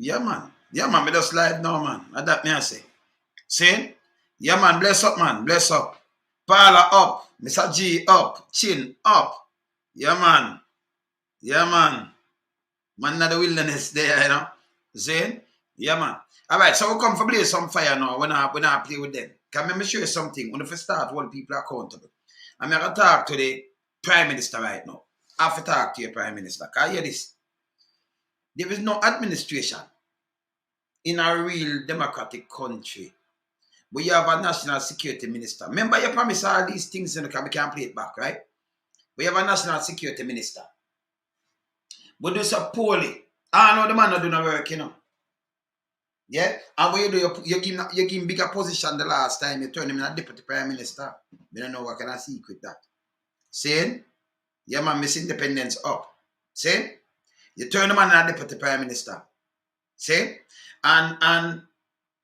Yeah, man. Yeah, man. Me just live now, man. That me I say. See? Yeah, man. Bless up, man. Bless up. Parlor up. Mr. G up. Chin up. Yeah, man. Yeah, man. Man, not the wilderness there, you know. See? Yeah, man. All right, so we come for blaze some fire now when I play with them. Can me show you something? When I start, hold people accountable. I'm going to talk to the Prime Minister right now. I have to talk to your Prime Minister. Can you hear this? There is no administration in a real democratic country where you have a national security minister. Remember, you promised all these things and we can't play it back, right? We have a national security minister. But do so poorly. I know the man not doing no work, you know. Yeah? And when you do, you give him bigger position the last time, you turn him in a deputy prime minister. We don't know what kind of secret that. Saying, yeah, man, miss independence up. See? You turn the man in a deputy prime minister. See? And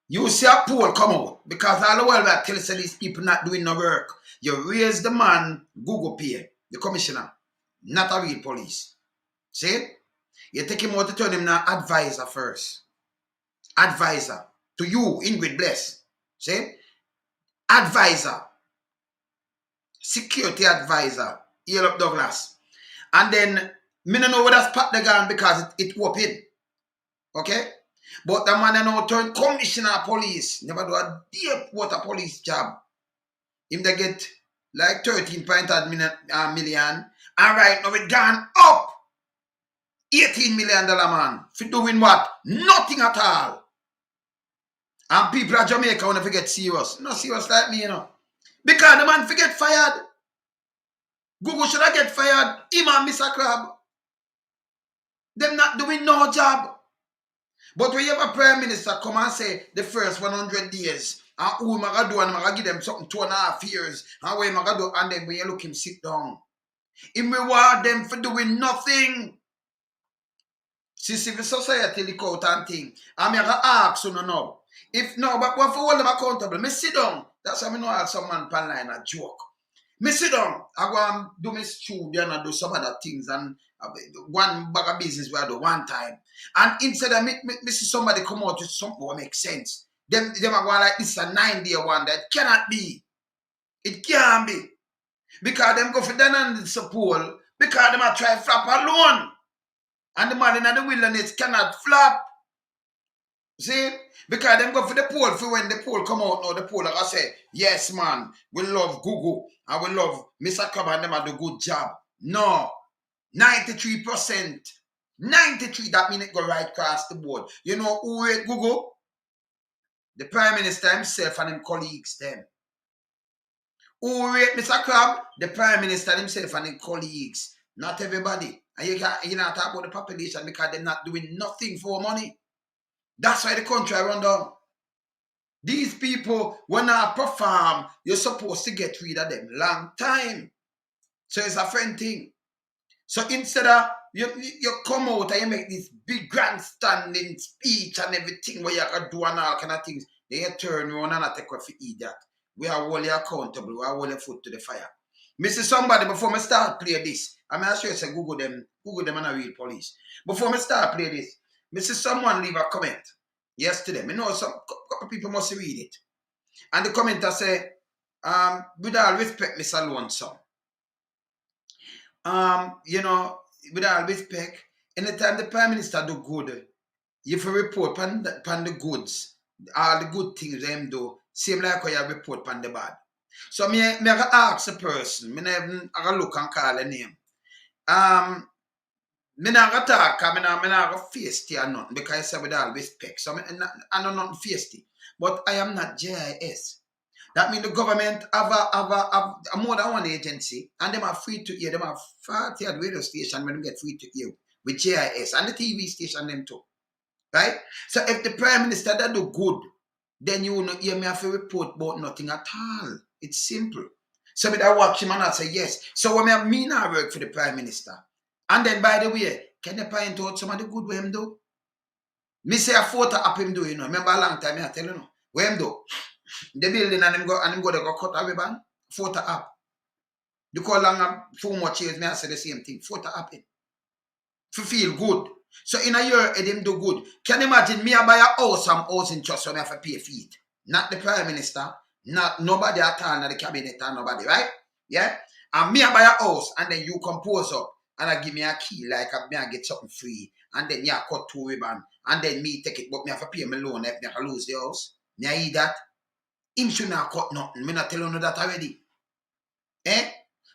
you see a poll come out because all the while I tell you these people not doing no work. You raise the man, Google Pay, the commissioner, not a real police. See? You take him out to turn him now advisor first. Advisor. To you, Ingrid Bless. See? Advisor. Security advisor. Earl up Douglas. And then, me don't know where that's pat the gun because it whooping. Okay? But the man now turn commissioner of police. Never do a deep water police job. Him they get like 13.8 million. And right now it gone up. $18 million man. For doing what? Nothing at all. And people at Jamaica want to forget serious. Not serious like me, you know. Because the man forget fired. Google should have get fired. Him and Mr. Crab. Them not doing no job. But when you have a prime minister come and say the first 100 days, and who am I going to do, and I'm going to give them something 2.5 years, and what am I going to do, and then when you look him sit down, he reward them for doing nothing. See, civil society look out and thing. I'm going to ask you no. If no, but what for hold them accountable? Me sit down. That's how I know I have some man pan line a joke. Me sit down. I go and do my studio and do some other things and one bag of business where I do one time. And instead of me see somebody come out with something that makes sense. Them are going like this is a 9-day one that cannot be. It can't be. Because them go for them and support. Because them are try flop alone. And the man in the wilderness cannot flop. See? Because them go for the poll. For when the poll come out now, the poll like I say, yes man, we love Gugu. And we love Mr. Crab and them are do good job. No. 93%. 93, that means it go right across the board. You know who rate Gugu? The Prime Minister himself and him colleagues them. Who rate Mr. Crab? The Prime Minister himself and him colleagues. Not everybody. And you not talk about the population because they're not doing nothing for money. That's why the country run down. These people, when I perform, you're supposed to get rid of them long time. So it's a friend thing. So instead of you come out and you make this big grandstanding speech and everything where you can do and all kind of things, then you turn around and take off for eat that. We are wholly accountable. We are wholly foot to the fire. Me see somebody before me start play this. I'm not sure say Google them and a real police. Before me start play this, me see someone leave a comment yesterday. Me know some couple people must read it. And the commenter say, with all respect, Mr. Lonesome. You know, with all respect, anytime the Prime Minister do good, you have report on the goods, all the good things them do, same like how you report on the bad. So me ask the person, me never look and call a name. Me not talk, me not feisty or nothing because I say with all respect. So I know nothing feisty. But I am not JIS. That means the government have more than one agency and them are free to hear. Them are 40 at radio station when they get free to hear with JIS and the TV station them too. Right? So if the Prime Minister that do good, then you will not hear me have to report about nothing at all. It's simple. So I watch him and I say yes. So when I mean I work for the Prime Minister. And then by the way, can you point out some of the good way him do? Me say a photo up him do, you know. Remember a long time I tell you no. What him do? The building and him go to go cut a ribbon, photo up. You call long 4 much years, me I say the same thing. Photo up him. To feel good. So in a year, it him do good. Can you imagine me I buy a house, some housing trust when I have to pay for it? Not the Prime Minister, not nobody at all in the cabinet and nobody, right? Yeah? And me I buy a house and then you compose up and I give me a key like I get something free and then you cut 2 ribbon and then me take it but me have to pay my loan if me I lose the house. Me I eat that. Him should not cut nothing. Me not tell you that already. Eh?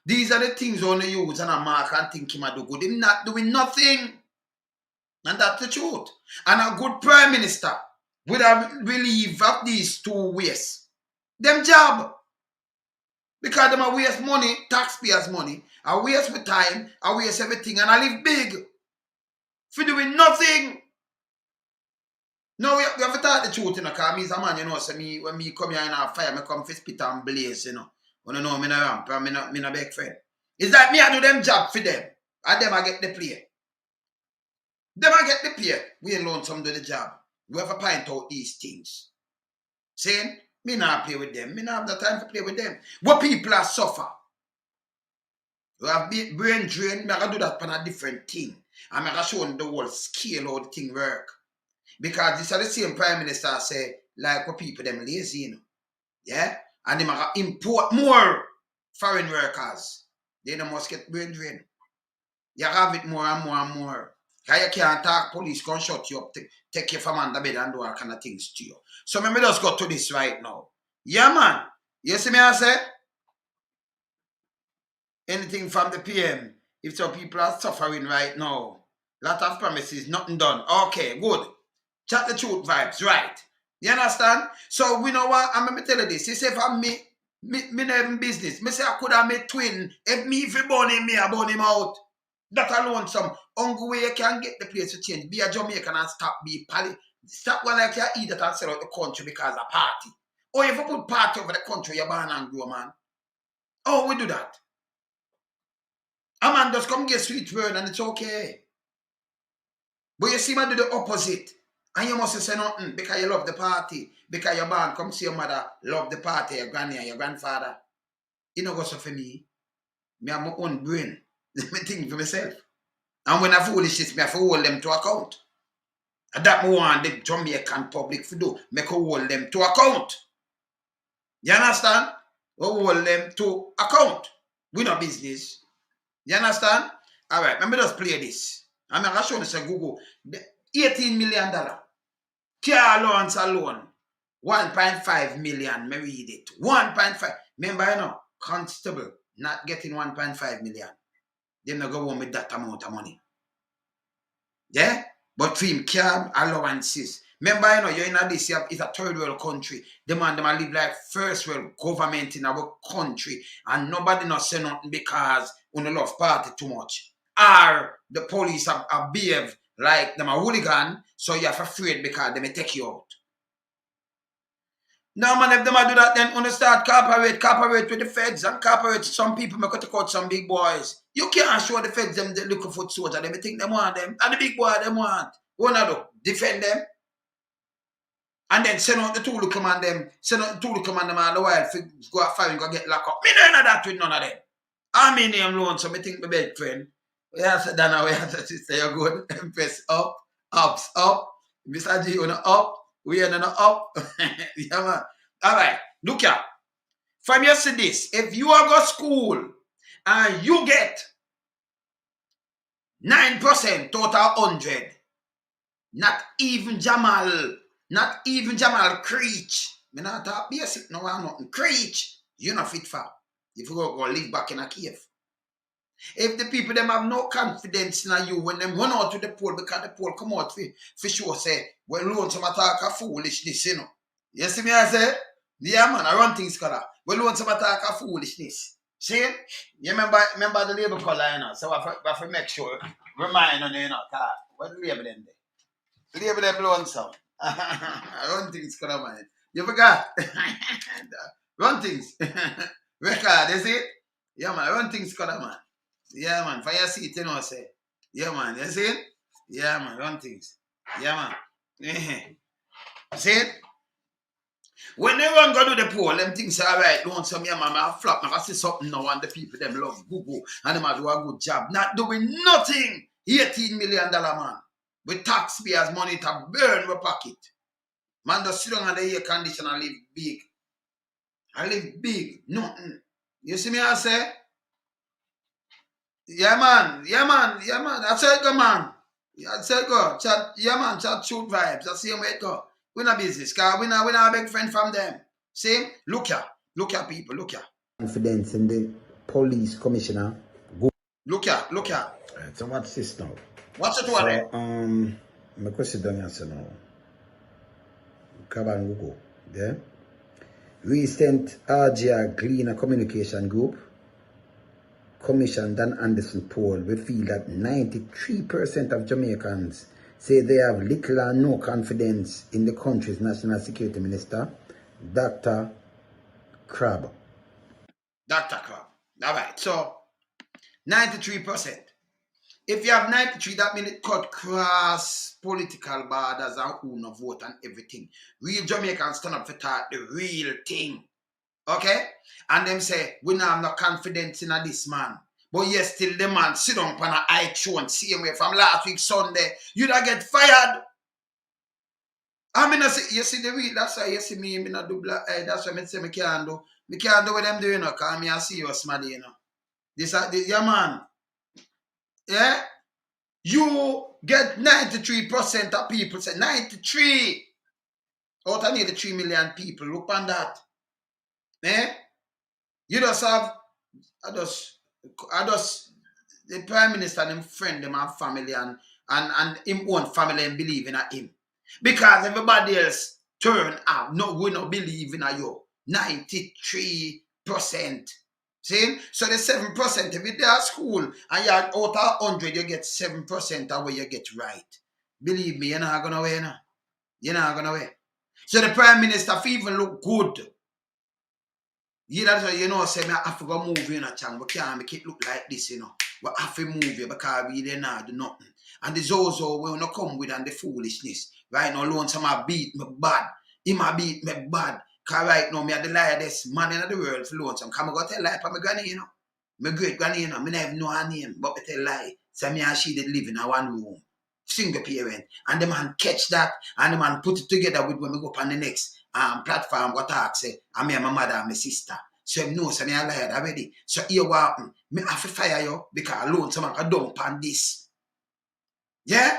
These are the things on the use and I mark and think him I do good. Him not doing nothing. And that's the truth. And a good Prime Minister would have relieved of these 2 ways. Them job. Because them a waste money, taxpayers' money, I waste my time, I waste everything, and I live big. For doing nothing. No, we have to talk the truth, you know, because me is a man, you know, so me, when me come here in a fire, me come for spit and blaze, you know. When you know me no ramp, and me no big friend. It's like me I do them job for them, and them I get the play. Them I get the pay. We alone some do the job. We have to point out these things. Saying, me not play with them. Me not have the time to play with them. What people are suffer. We have brain drain. Me I do that on a different thing. And I show them the whole scale how the thing work. Because this is the same Prime Minister say, like what people them lazy, you know. Yeah? And they might import more foreign workers. They don't must get brain drain. You have it more and more and more. Because you can't talk, police can shut you up, take you from under bed and do all kind of things to you. So let me just go to this right now. Yeah, man. You see me I say? Anything from the PM, if some people are suffering right now, lot of promises, nothing done. Okay, good. Chat the truth vibes, right. You understand? So we know what, I'm going to tell you this. You say for me not even business. Me say I could have made twin. If me if you burn him, me I burn him out. That alone some hungry way you can get the place to change. Be a Jamaican and stop be pally. Stop one like you eat that and sell out the country because of party. Or if you put party over the country, you're born and grow, man. Oh, we do that. A man just come get sweet word and it's okay. But you see man do the opposite. And you must say nothing because you love the party. Because you're born, come see your mother, love the party, your granny and your grandfather. You know what's for me? Me have my own brain. Me think for myself. And when I foolish this, me have to hold them to account. And that me want the Jamaican public to do. Make hold them to account. You understand? We hold them to account. We no business. You understand? Alright, let me just play this. I'm going to show this a Google. $18 million. Car allowance alone. 1.5 million. Me read it. 1.5. Remember, you know, constable not getting 1.5 million. They're not go home with that amount of money. Yeah? But for him, car allowances. Remember, you know, you're in this, it's a third world country. The man live like first world government in our country. And nobody not say nothing because we don't love party too much. Or the police have behave like them a hooligan, so you're afraid because they may take you out. Now, man, if them do that, then when they start cooperate with the feds and cooperate some people, may take out some big boys. You can't show the feds them the little foot soldier. They may think them want them. And the big boy them want. What do? Defend them. And then send out the two little man them. Send out the two little man them all the while. Go out fire and go get locked up. Me no know that with none of them. I mean name loan, so me think my best friend. We have said that now, we have to say you're good. Press up, ups, up. Mr. G, you know up. We are not up. Yeah, man. All right. Look here. From you see this. If you are go to school and you get 9% total 100, not even Jamal Creech. Me not talk basic, no one nothing. Creech, you not fit for. If you go live back in a cave. If the people them have no confidence in you when them run out to the poll because the poll come out for sure say, well, loan some attack of foolishness, you know. You see me I say? Yeah, man, I run things color. Well, loan some attack of foolishness. See? You remember the label color, you know, so I have to make sure, remind on you know, what the label them there? Label them loan some. I run things color, man. You forgot? Run things. Record, is it? Yeah, man, run things color, man. Yeah, man. For your seat, you know, say. Yeah, man. You see it? Yeah, man. Run things. Yeah, man. See it? When they run go to the poll, them things say, all right, don't some yeah, man, I flop. I see something now and the people, them love Gugu and them do a good job. Not doing nothing. $18 million, man. with taxpayers' money to burn my pocket. Man just sit down on the air condition and live big. I live big. Nothing. You see me I say? Yeah man. That's how it go, man. That's how it go. Chat, yeah man, chat shoot vibes. That's the same way it go. We're not business, cause we not a big friend from them. See? Look here people, look here. Confidence in the police commissioner. Look here. Right, so what's this now? What's it over there? My question down here now. Comm Gugu. Yeah? Recent RGR Cleaner Communication Group commissioned an Anderson poll. We feel that 93% of Jamaicans say they have little or no confidence in the country's National Security Minister, Dr. Crab. Dr. Crab. All right, so 93%. If you have 93, that means it cut cross political borders and who no vote and everything. Real Jamaicans stand up for talk the real thing. Okay? And them say, we now have no confidence in this man. But yes, still the man sit down on an high throne, same way from last week Sunday. You don't get fired. I mean, you see the real, that's why you see me not do black eye. That's why I say I can't do. I can't do what them doing, because I see you smart, you know. This, yeah, man. Yeah? You get 93% of people say 93 out of 83 million people. Look on that. Eh? You just have I just the Prime Minister and him friend, them and family and him own family and believe in him. Because everybody else turn out. No, we not believe in you. 93%. See? So the 7%, if you're there at school and you're out of 100, you get 7% of what you get right. Believe me, you're not going to win. You're not going to win. So the Prime Minister even look good. Yeah, that's why, you know, say, I have to go move you in a channel. We can't make it look like this, you know. We have to move you because we didn't do nothing. And the Zozo will not come with and the foolishness. Right now, alone, some have beat me bad. He might beat me bad. Because right now, me are the liarest man in the world for lonesome. Come and go tell lie for my granny, you know. My great granny, you know. I don't even know her name, but I tell lie. So me and she did live in a one room. Single parent. And the man catch that and the man put it together with when we go up on the next platform, what I say, and me and my mother and my sister. So him know, so me a liar already. So here what happen? Me have to fire you because alone someone can dump on this. Yeah?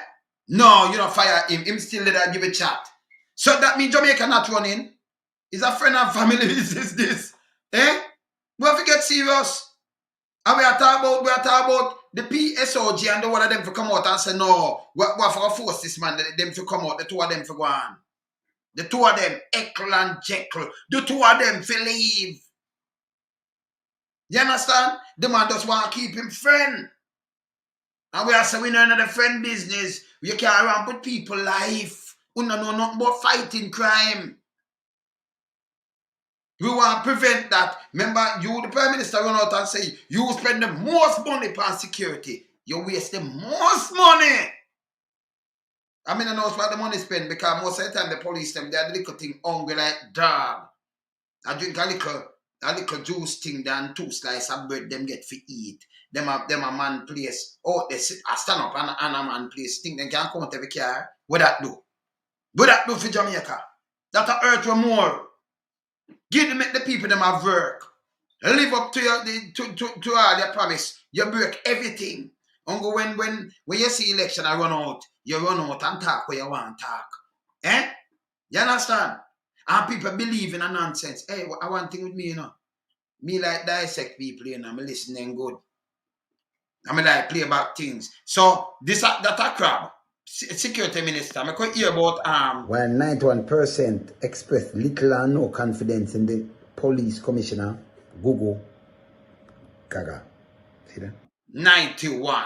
No, you don't fire him. Him still let her give a chat. So that means Jamaica not running. Is a friend and family business this. Eh? We have to get serious. And we are talking about the PSOG and the one of them to come out and say, no, we have to force this man, them to come out, the two of them to go on. The two of them, Eckle and Jekyll, the two of them to leave. You understand? The man just want to keep him friend. And we are saying we know another friend business. You can't run with people life. We don't know nothing about fighting crime. We want to prevent that. Remember, you, the Prime Minister, run out and say, you spend the most money on security. You waste the most money. I mean, I know where the money spent because most of the time the police, them, they are the little thing hungry like dog. I drink a little juice thing, then 2 slices of bread, them get for eat. Them a man place. Oh, they sit, I stand up and a man place. Think they can come out every car. What that do? What that do for Jamaica? That hurt you more. Give them the people them have work. Live up to your to all your promise. You break everything. And go when you see election I run out, you run out and talk where you want to talk. Eh? You understand? And people believe in a nonsense. Hey, I want thing with me, you know. Me like dissect people, you know. I'm listening good. I mean like play back things. So this that a crab. Security Minister, I could hear about While 91% expressed little or no confidence in the police commissioner, Gugu Gaga. See that? 91.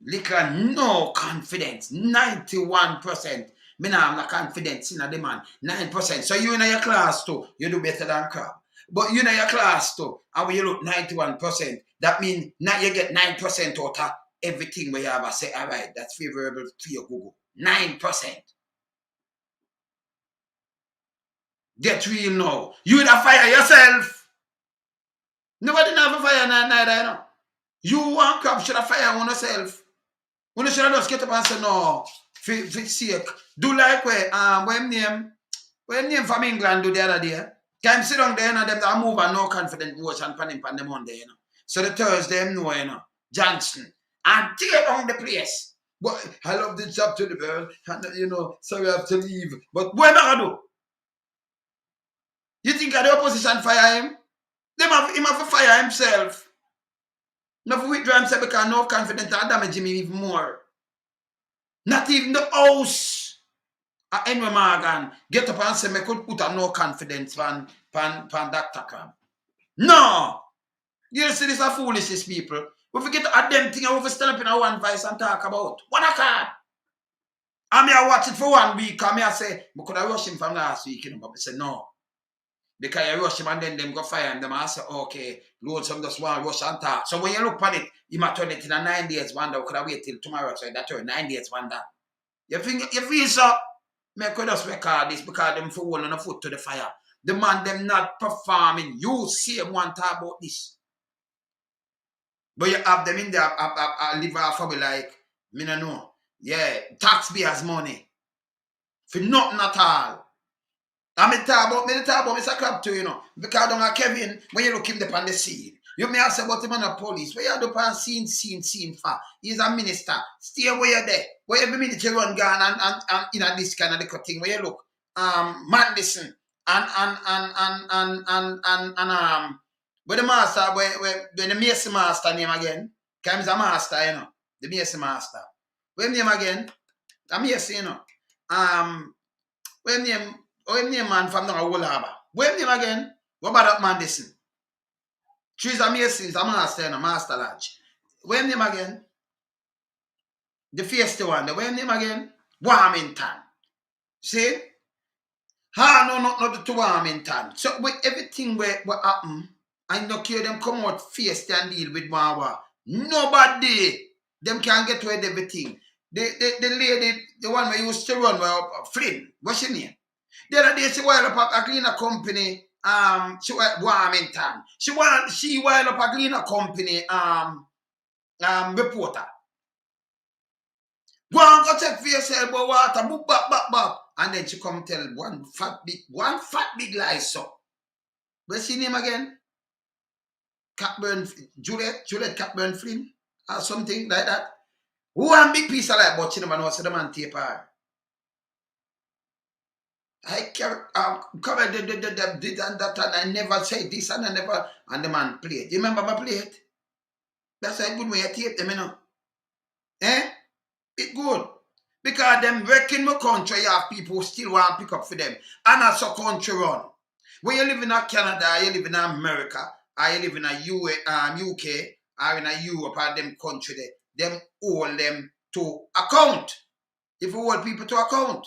Little no confidence. 91%. Me now have no confidence in the man. 9%. So you in your class too, you do better than crab. But you in your class too, and when you look 91%, that means now you get 9% out of everything where you have a say, all right, that's favorable to your Google. 9%. Get real now. You would have fire yourself. Nobody never fire neither, you know. You and crab should have fire on yourself. When you should just get up and say no, for sake. Do like when name from England do the other day. Can sit down there and them that move and no confident votes and pan him pan them on there, you know. So the Thursday them know, you know, Johnson. And tear down the place. But I love the job to the girl, and you know, so we have to leave. But what am I gonna do? You think the opposition fire him? Him have to fire himself. Not to withdraw himself because no confidence and damage him even more. Not even the house. Henry Morgan get up and say me could put a no confidence pan Dr. Crab. No! You see this a foolishness, people. We forget a damn thing and we stand up in a one voice and talk about. What a card! I mean, I watch it for 1 week. I mean, I say, we could have rushed him from last week, you know, but I say, no. Because you rush him and then them go fire him. Them I say, okay, Lord, some just want to rush and talk. So when you look at it, you might turn it in a 9 days wonder. We could have wait till tomorrow, so that turn 9 days wonder. You feel so? Me could just record this because them for holding a foot to the fire. The man them not performing. You see him want to talk about this. But you have them in there, I live off of like, me no know. Yeah, taxpayers' money. For nothing at all. I me talk about Mr. Crab too, you know. Because down at Kevin, when you look him up on the scene, you may ask about him on the police. Where you do pan scene for? He's a minister. Stay where you're there. Where every minute you run gun and you know this kind of little thing. Where you look, Madison and where the master, where the Mason master name again? Comes a master, you know. The Mason master. Where name again? The Mason, you know. Where name? Where name man from the whole harbor? Where name again? What about that Madison? She's a Mason, is a master, you know, master lodge. Where name again? The first one. The where name again? Warmington. See? Not to Warmington. So with everything what happen, I no care them come out face and deal with war. Nobody them can get away with everything. The lady, the one who used to run Flynn, what's her name? The other day she wild up a cleaner company, she Warmington. She wild up a cleaner company, reporter. Go and go check for yourself about water, book back. And then she come tell one fat big lie so. What's her name again? Juliet Catburn Flynn or something like that. One big piece of lie, but she never know so the man tape her. I cover the and that and I never say this and I never and the man played. You remember my play it? That's a good way to tape them, you know. It good. Because them wrecking my country, you have people who still want to pick up for them. And that's a country run. When you live in Canada, you live in America, or you live in UK, or in Europe, or them country there, them hold them to account. If you hold people to account.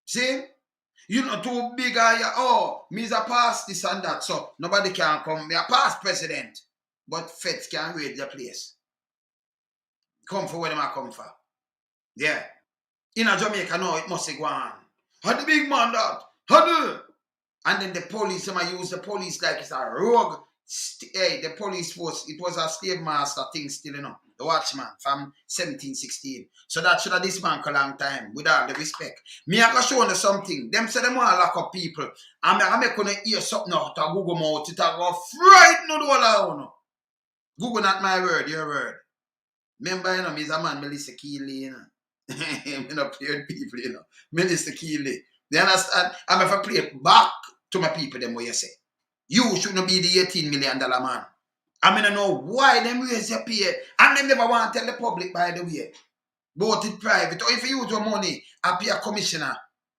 See? You know too big, me's a past this and that, so nobody can come. Me a past president. But feds can raid the place. Come for where them a come for. Yeah. In a Jamaica now, it must go on. How the big man that? How the? And then the police, some use the police like it's a rogue. Hey, the police force, it was a slave master thing still, you know. The watchman from 1716. So that should have dismantled a long time, with all the respect. Me I can show you something. Them say them want to lock up people. And I make gonna hear something out of Google mouth. It will go frighten the whole of you. Google not my word, your word. Remember, you know, me's a man, Melissa Keeley, you know. I'm not playing people, you know. Melissa Keeley. You understand? I'm if I play it back to my people, them what you say. You shouldn't be the $18 million man. I mean, I know why them raise your pay. And them never want to tell the public, by the way. Both it private. Or if you use your money, I pay a commissioner.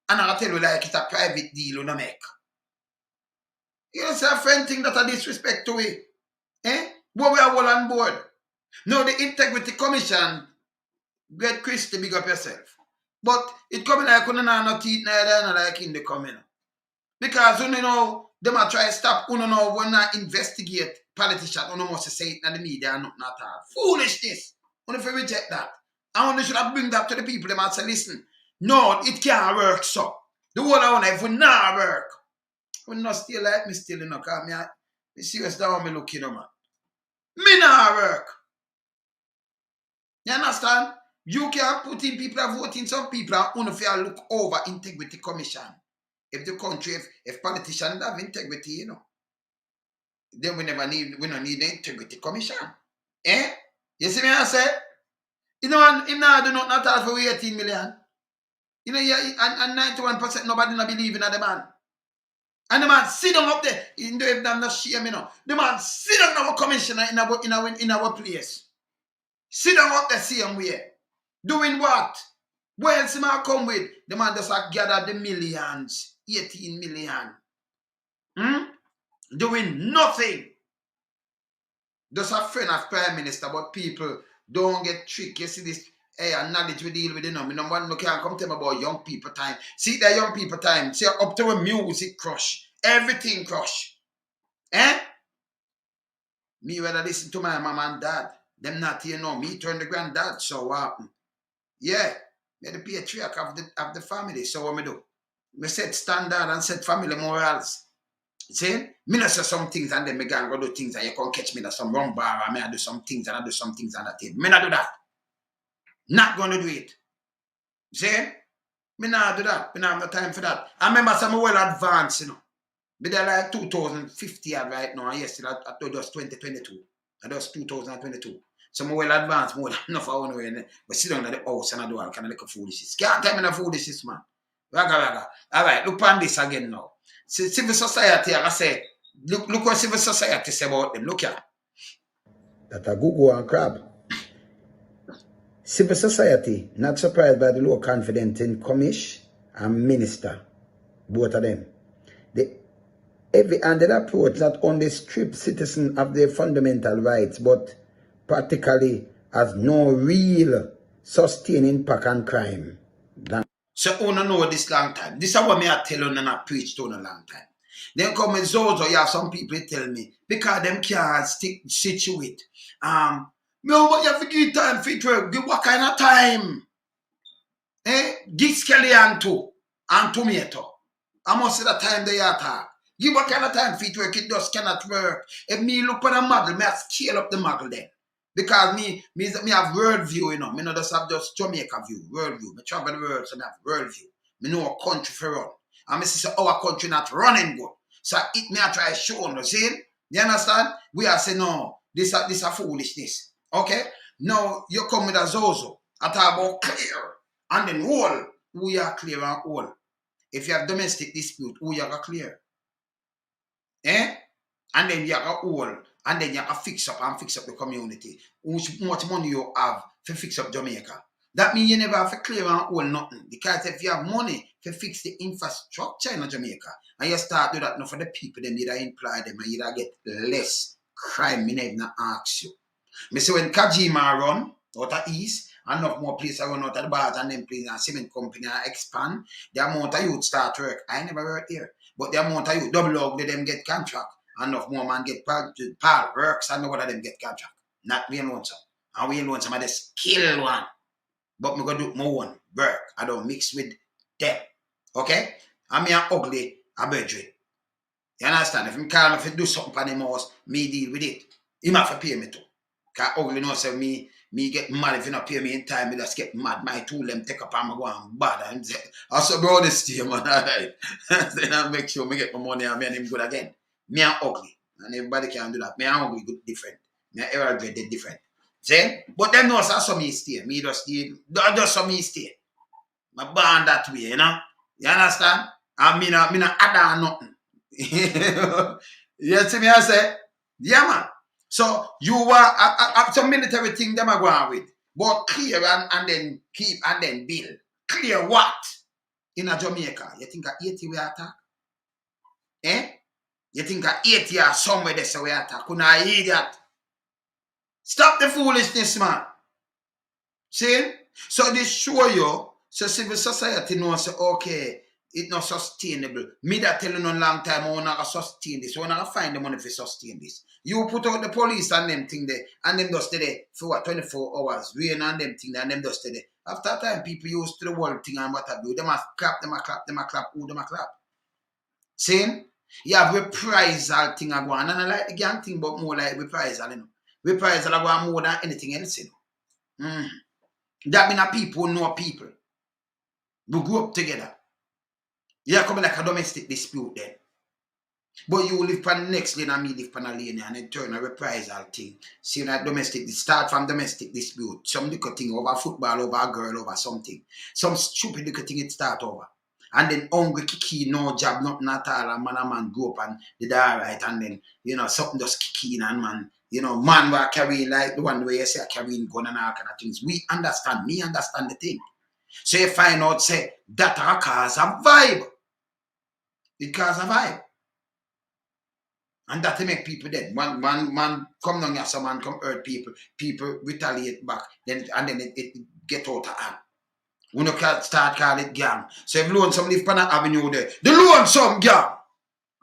And I'll tell you like it's a private deal you don't make. You know, say a friend thing that a disrespect to it. But we are all on board. Now the Integrity Commission, Great Christy, big up yourself. But it coming like you no teeth neither like in the coming. Because you know, them a try to stop, you know, when I investigate politicians, you must say it in the media and not at all. Foolishness. You if you reject that. And you should have bring that to the people, them and say, listen, no, it can't work so. The whole I want if we not work. We not still like me still, you know, because me serious down me looking, man. Me not work. You understand? You can put in people are voting, some people are only fair look over integrity commission. If the country, if politicians have integrity, you know, then we don't need the integrity commission. Eh? You see me I say? You know, him now do not at all for 18 million. You know, yeah, and 91% nobody not believe in the man. And the man sit down up there. You know, if them not shame, you know. The man sit down our commissioner in our place. Sit down up there same way. Doing what? Where else him I come with? The man just gather the millions. 18 million. Doing nothing. Just a friend of Prime Minister, but people don't get tricked. You see this knowledge we deal with, you know. Me number one, no can't come tell me about young people time. See that young people time. See up to a music crush. Everything crush. Eh? Me rather listen to my mom and dad. Them not here now. Me turn the granddad. So what happen? Yeah. Me the patriarch of the family. So what me do? Me set standard and set family morals. See? Me not say some things and then me go do things and you can't catch me in some wrong bar and me I do some things and I do some things and that table. Me not do that. Not gonna do it. See? Me not do that. Me not have no time for that. I remember some well advanced, you know. But they're like 2050 right now, and yesterday I thought it was 2022. And that was 2022. So I'm well advanced more than enough I want to but sit down at the house and I do all kind of like a foolishness. Can't tell me no foolishness, man. Raga. All right, look on this again now. See, civil society, I say, look what civil society say about them. Look here. That a Gugu and Crab. Civil society, not surprised by the low confidence in commish and minister. Both of them. The heavy-handed approach not only strips citizens of their fundamental rights, but practically has no real sustained impact on crime. So you know this long time. This is what me I tell you and I preach to in a long time. Then come in Zozo, you have some people tell me, because them can't situate. No, but you have to give time for it work. Give what kind of time? Give Skelly and tomato. I must say the time they are talk. Give what kind of time for it work, it just cannot work. If me look at a model, me I scale up the model then. Because me have world view, you know. Me not just have just Jamaica view, world view. Me travel the world, so me have world view. Me know a country for run. And me see our country not running good. So it me I try show on the scene. You understand? We are saying no, this a foolishness. Okay? Now you come with a Zozo. I talk about clear. And then all we are clear and all. If you have domestic dispute, who you are clear. And then you are all. And then you have to fix up the community. How much money you have to fix up Jamaica. That means you never have to clear and all nothing. Because if you have money to fix the infrastructure in Jamaica, and you start do that now for the people, then you employ them and you get less crime. Me never ask you. Me say when Kajima run out of East, enough more places run out of the bars and them places and cement company expand, the amount of youth start work. I never work here. But the amount of youth double up with them get contract. Enough more man get pal works and none of them get contract. Not we alone some. And we alone some of the skill one. But me go do my own work. I don't mix with them. Okay? And me are ugly a bedroom. You understand? If me call if you do something for them house, me deal with it. He have to pay me too. Because ugly knows say me get mad if you not pay me in time, me just get mad. My tool them take up and me go and bad. And say, I saw bro this to you, man. Alright. Then I make sure me get my money and me and him good again. Me are ugly. And everybody can do that. Me are ugly good different. Me are error grade different. See? But them knows that's how me stay. Me just how me stay. My born that way, you know? You understand? And me not add on nothing. You see me I say? Yeah, man. So you are some military thing them are going with. But clear and then keep and then build. Clear what? In a Jamaica. You think a 80 we attack? You think a 80 or somewhere that's a we attack? Couldn't I hear that? Stop the foolishness, man. See? So this show you, so civil society knows, okay, it's not sustainable. Me that tell you no long time, I want to sustain this. I want to find the money to sustain this. You put out the police and them thing there, and them just there for what, 24 hours, rain and them thing there, and them just there. After time, people used to the world thing and what I do. Them a clap, who them a clap. See? You have reprisal thing going on. And I like the gang thing, but more like reprisal, you know. Reprisal are going more than anything else, you know. That mean that people know people. We grew up together. You're coming like a domestic dispute then. But you live on the next lane and me live on a lane and it turn a reprisal thing. See that domestic, start from domestic dispute. Some little thing over football, over a girl, over something. Some stupid little thing it start over. And then hungry kiki, no job, nothing at all, and man go up and did alright, and then, you know, something just kiki in and man, you know, man were carrying like the one where you say carrying gun and all kind of things. We understand, me understand the thing. So you find out, say, that cause a vibe. It cause a vibe. And that make people dead. Man come down here, some man come hurt people. People retaliate back. Then it get out of hand. We no can start calling it gang. So if lonesome live on an avenue there, the lonesome gang.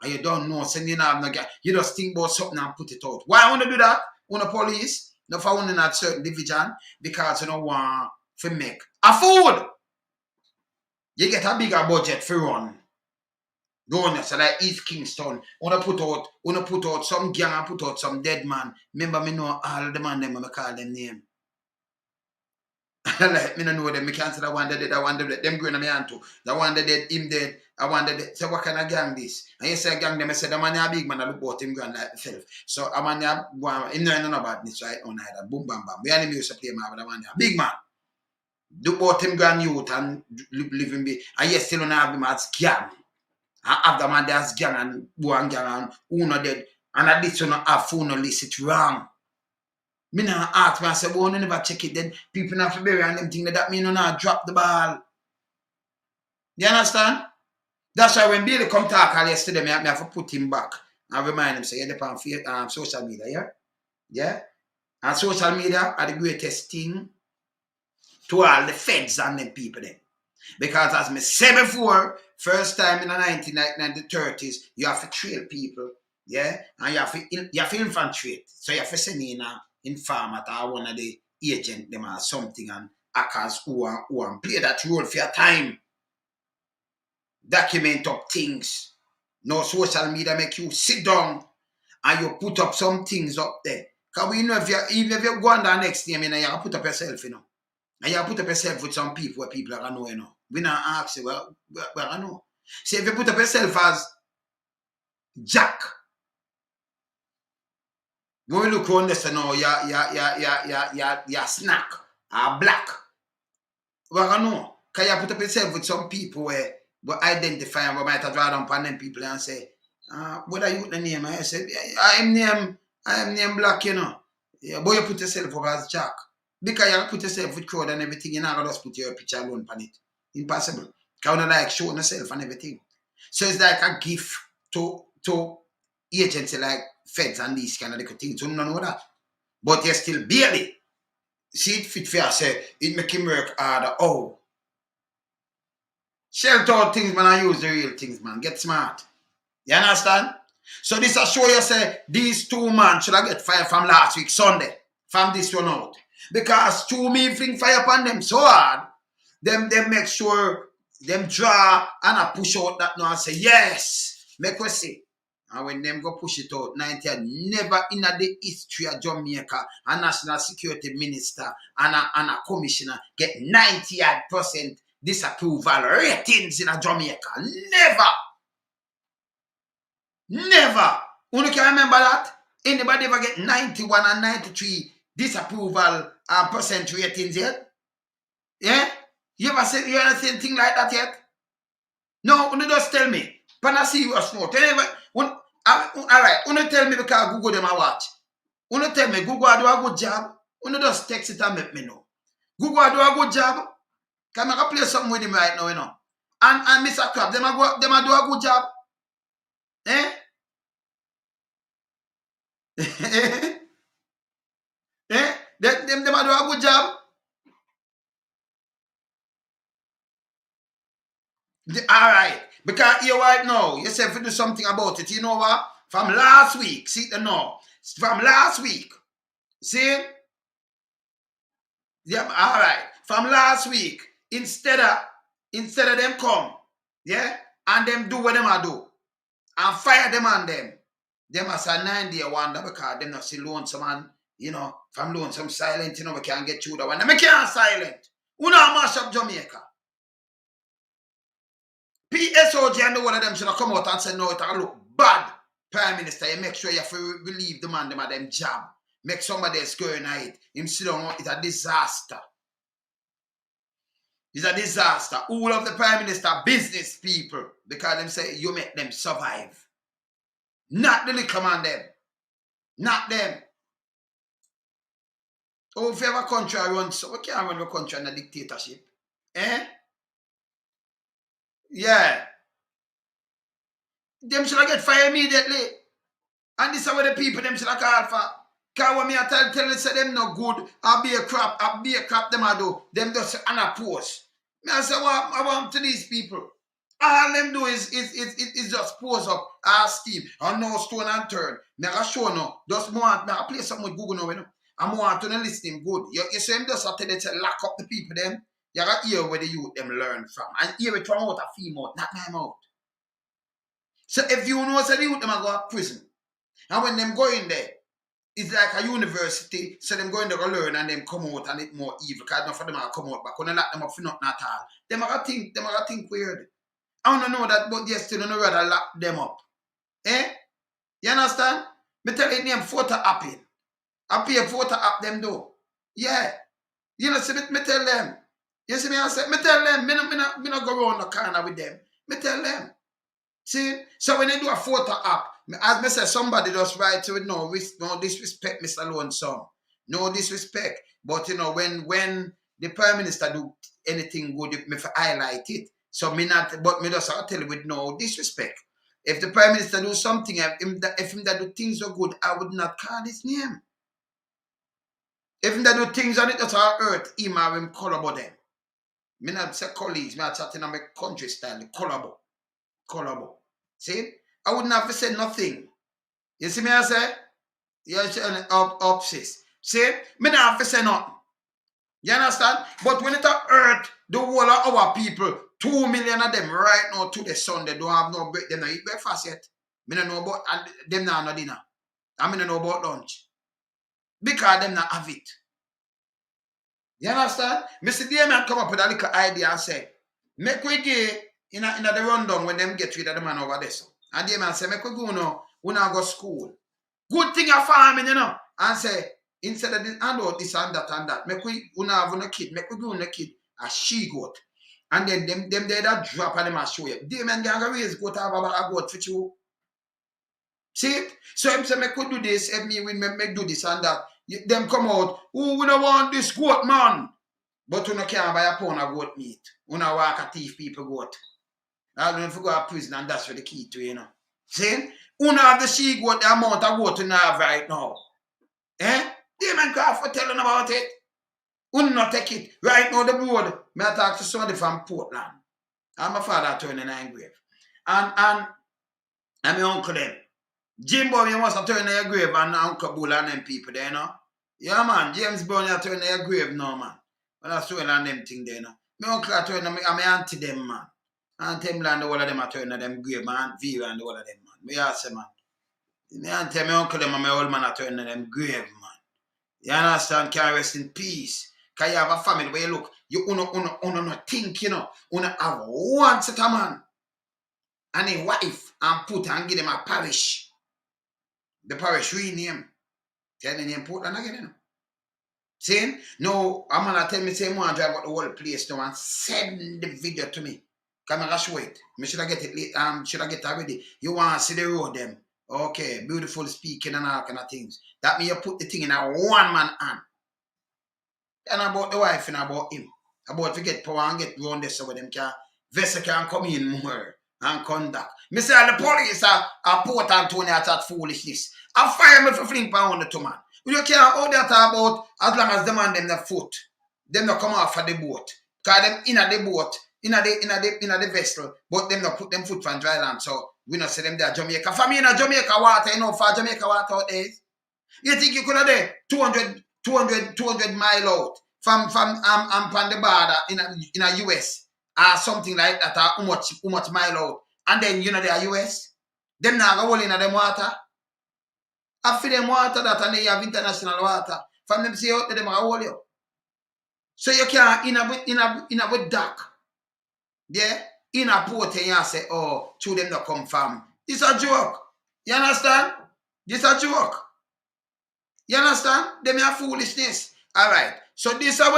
And you don't know, so you don't have no gang. You just think about something and put it out. Why I want to do that? On the police, not for one in a certain division, because you don't want to make a food. You get a bigger budget for run. Going so like East Kingston, wanna put out some gang and put out some dead man. Remember me know all the man them when I call them name. Like me no know them, me can't say the one that dead, the one that dead, them going to me hand too. The one that dead, him dead, the one that dead. So what kind of gang this? And you say gang them, I say the man a big man, I look about him grand like himself. So a man him know no badness right on either. Boom bam bam. We only used to play man, but the man a big man. Do about him grand youth and live him be. And you still don't have him as gang. After man there's gang and one gang and uno dead. And at this you not have phone no list it wrong. Me now ask me and say, well, you never check it then. People not to bury and them thing that mean you not drop the ball. You understand? That's why when Billy come talk yesterday, me have to put him back and remind him, say, you're on social media, yeah? Yeah? And social media are the greatest thing to all the feds and them people then. Because as me said before, first time in the 1930s, you have to trail people, yeah? And you have to infiltrate. So you have to send in a informant or one of the agent them or something and hackers who play that role for your time. Document up things. No social media make you sit down and you put up some things up there. Because we know even if you go on the next name, you know, you have to put up yourself, you know. And you have to put up yourself with some people where people are going to know, you know. We not ask you, well, I know. See, if you put up yourself as Jack, when we look around this, you know, you're snack, or black. Well, I know. Because you put up yourself with some people where we identify and we might have drawn upon them people and say, what are you the name? I said, I am named Black, you know. Yeah, but you put yourself up as Jack. Because you put yourself with crowd and everything, you're not going to just put your picture alone on it. Impossible. Because you like showing yourself and everything. So it's like a gift to agency like feds and these kind of little things. So you don't know that. But you still barely see it fit for you, say, it make him work harder. Oh. Shelter out things, man, I use the real things, man. Get smart. You understand? So this will show you, say, these two man should have get fired from last week, Sunday. From this one out. Because two me fling fire upon them so hard, them make sure them draw and I push out that now and say, yes, make us see. And when them go push it out, 90 never in the history of Jamaica, a national security minister and a commissioner get 98% disapproval ratings in a Jamaica. Never. Only can remember that? Anybody ever get 91 and 93 disapproval percent ratings yet? Yeah? You ever seen anything like that yet? No, you just tell me. Pan a serious note. Alright, you tell me because Google them a watch. You tell me Google do a good job. You just text it and make me know. Google do a good job. Can I play something with him right now, you know? And Mr. Crab, them a do a good job. Eh? Eh? Them a do a good job. Alright. Because you right now, you say if you do something about it, you know what? From last week, see the no. From last week. See? Yeah, alright. From last week, instead of them come, yeah, and them do what them a do, and fire them on them. Them as a 9-day wonder because them not see lonesome and You know, from Lonesome silent, you know, we can't get through that one. And we can't silent. We not mash up Jamaica. PSOG and the one of them should have come out and say, no, it look bad. Prime Minister, you make sure you have to relieve the man them of them job. Make somebody else go in it. Him sit down, it's a disaster. It's a disaster. All of the Prime Minister business people, because them say you make them survive. Not the little man them. Not them. Oh, if you have a country run, so we can't run a country in a dictatorship. Eh? Yeah. Them should get fired immediately. And this is what the people them should call for. Because when me I tell them say them no good, I be a crap them I do. Them just unopposed. Me I say what I want to these people. All them do is just pose up, steam, and no stone and turn. Me I show no. Just want me I play something with Google now, you know. I want to listen good. You see them just tell them to lock up the people them. You got to hear where the youth them learn from. And hear it from out a female, not my mouth. So if you know so the youth them go to prison. And when them go in there, it's like a university, so them go in there to learn and them come out and it's more evil. Because enough of them are come out back. When they lock them up for nothing at all. Them are gonna think weird. I don't know that, but yes, still don't rather lock them up. Eh? You understand? Me tell you name photo apping. I pay a photo app them though. Yeah. You know, see me tell them. You see me I say, me tell them, me not go around the corner with them. Me tell them. See? So when they do a photo app, as me say, somebody just write to it, no disrespect, Mr. Lonesome. No disrespect. But you know, when the Prime Minister do anything good, me highlight it. So me not, but me just tell you with no disrespect. If the Prime Minister do something, if him that do things so good, I would not call his name. If him that do things on it that's our earth, him have him collabo them. Me not say colleagues, me not chatting on my country style, collabo. See? I wouldn't have to say nothing. You see me I say? Yeah, obsessed. See? Me not have to say nothing. You understand? But when it hurt the whole of our people, 2 million of them right now to the sun, they don't have no break. They don't eat breakfast yet. Me don't know about them not no dinner. I mean, don't know about lunch. Because them not have it. You understand? Mr. Damien come up with a little idea and say, make we get in the rundown when them get rid of the man over there. So. And Damien say, make we go now, we now go school. Good thing you're farming, you know. And say, instead of this and that, make we now have a kid, make we go on a kid, a she-goat. And then them they that drop and them a show you. Damien can raise goat, have a goat for you. See it? So him say, make we do this, help me when make do this and that. Them come out, oh, we don't want this goat, man. But we can't buy a pound of goat meat. We don't walk a thief people goat. I don't know if we go to prison and that's for the key to, you know. See? We don't have the she goat, the amount of goat we have right now. Eh? Damon Crawford telling about it. We not take it. Right now, the board, may I talk to somebody from Portland. And my father turning in grave. And my uncle them. Jimbo, you must have turned in your grave and Uncle Bull and them people there, you know. Yeah, man. James Brown, you turn in your grave now, man. But that's all and them thing there, you know. My uncle I turn and my auntie them, man. Auntie them and all of them are turning in them grave, man. Vera and all of them, man. Me ask man. My auntie, my uncle them and my old man are turning in them grave, man. You understand? Can rest in peace. Because you have a family where you look, you not think, you know. You have one set of man and a wife and put and give them a parish. The parish rename. Tell the name Portland again, you know. See? No, I'm gonna tell me say more drive out the whole place now and send the video to me. Come and show it. Me should I get it should I get it ready? You wanna see the road them. Okay, beautiful speaking and all kind of things. That means you put the thing in a one man hand. And about the wife and about him. About to get power and get round this so them can vessel can come in more and conduct. Me say the police are Port Antonio at that foolishness. I fire me for fling pound the two man. You care all that about as long as the man them the foot. Them not come off of the boat. Cause them in the boat, in the vessel, but them not put them foot from dry land. So we not see them there Jamaica. For me in Jamaica water, you know, for Jamaica water out there. You think you could have there 200 mile out from the border in a US or something like that, or how much mile out. And then you know they are US. Them now go all in them water. I feed them water that and they have international water. From them say out there, them are hold you. So you can't in a with dark. Yeah? In a port and you say, oh, to them not come from. It's a joke. You understand? This a joke. You understand? Them are foolishness. Alright. So this a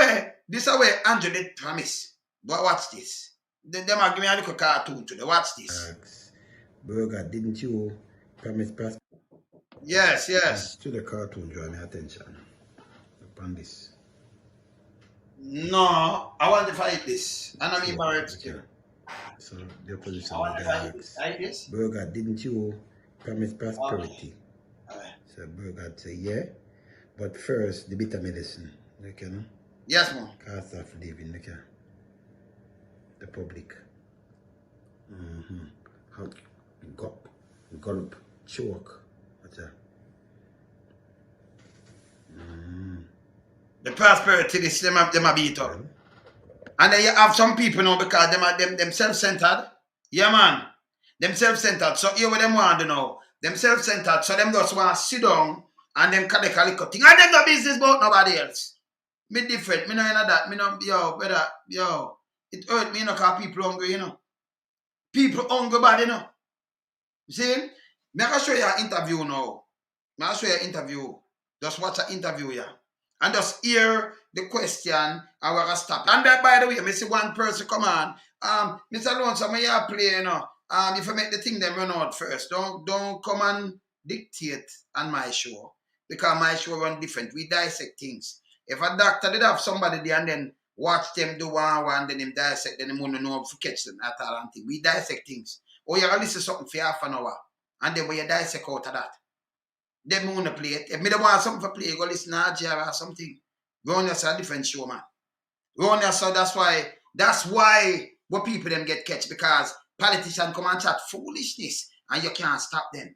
way Andrew did promise. But watch this. Them are give me a little cartoon today. Watch this. Burger, didn't you promise prosperity? Yes. To the cartoon, draw my attention upon this. No, I want to fight this. And I mean Barrett too. So the opposition I want to fight this. Like this. Burger, didn't you promise prosperity? Okay. So Burger say, yeah. But first, the bitter medicine. Okay, no? Yes, ma'am. Cost of living, okay? The public. How gulp, choke. What's that? The prosperity, this them a beat up. And then you have some people now because them self-centered. Yeah, man. Them self-centered. So here what them want to know. Them self-centered. So them just want to sit down and them can thing. And them got business about nobody else. Me different. Me no in that. Me no, yo, brother, yo. It hurt me, you know, because people hungry, you know. People hungry bad, you know. You see? Me I can show you an interview now. Me I show you an interview. Just watch an interview, yeah. And just hear the question and we're gonna stop. And that, by the way, I see one person come on. Mr. Lonesome, you play, you know. If I make the thing then run out first. Don't come and dictate on my show. Because my show run different. We dissect things. If a doctor did have somebody there and then watch them do one, then him dissect, then him won't know how to catch them at all. We dissect things. Or you listen to something for half an hour. And then when you dissect out of that. Them want to play it. If me don't want something to play, go listen to Algeria or something. Run us a different show, man. Run us, so that's why what people them get catch, because politicians come and chat foolishness and you can't stop them.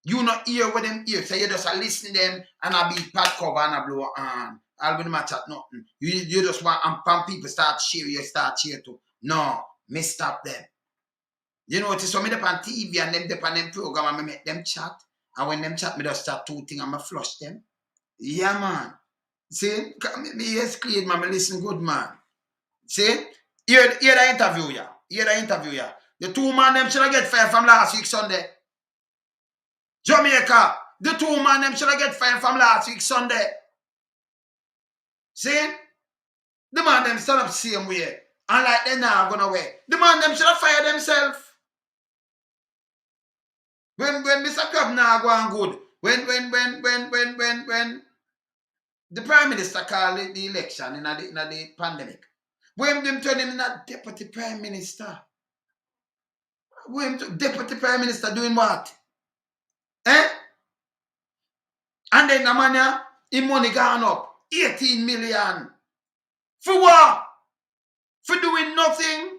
You not hear what them hear, so you just listen to them and I beat pad cover and I blow on. I'll be not chat nothing. You just want and people start cheer, you start cheer too. No, me stop them. You know, it's so me up on TV and them dep on them program and me make them chat. And when them chat, me just start two things and I flush them. Yeah, man. See? Me yes clean, man. Me listen good, man. See? Hear the interview, yeah. Hear the interview, yeah. The two man, them should have get fired from last week Sunday. Jamaica. The two man, them should have get fired from last week Sunday. See? The man, them stand up same way. And like they now gonna away. The man, them should have fired themselves. When Mr. Crab now go on good, when the Prime Minister called the election in the pandemic, when them turn him in a Deputy Prime Minister, when Deputy Prime Minister doing what? Eh? And then the man, his money gone up, 18 million. For what? For doing nothing?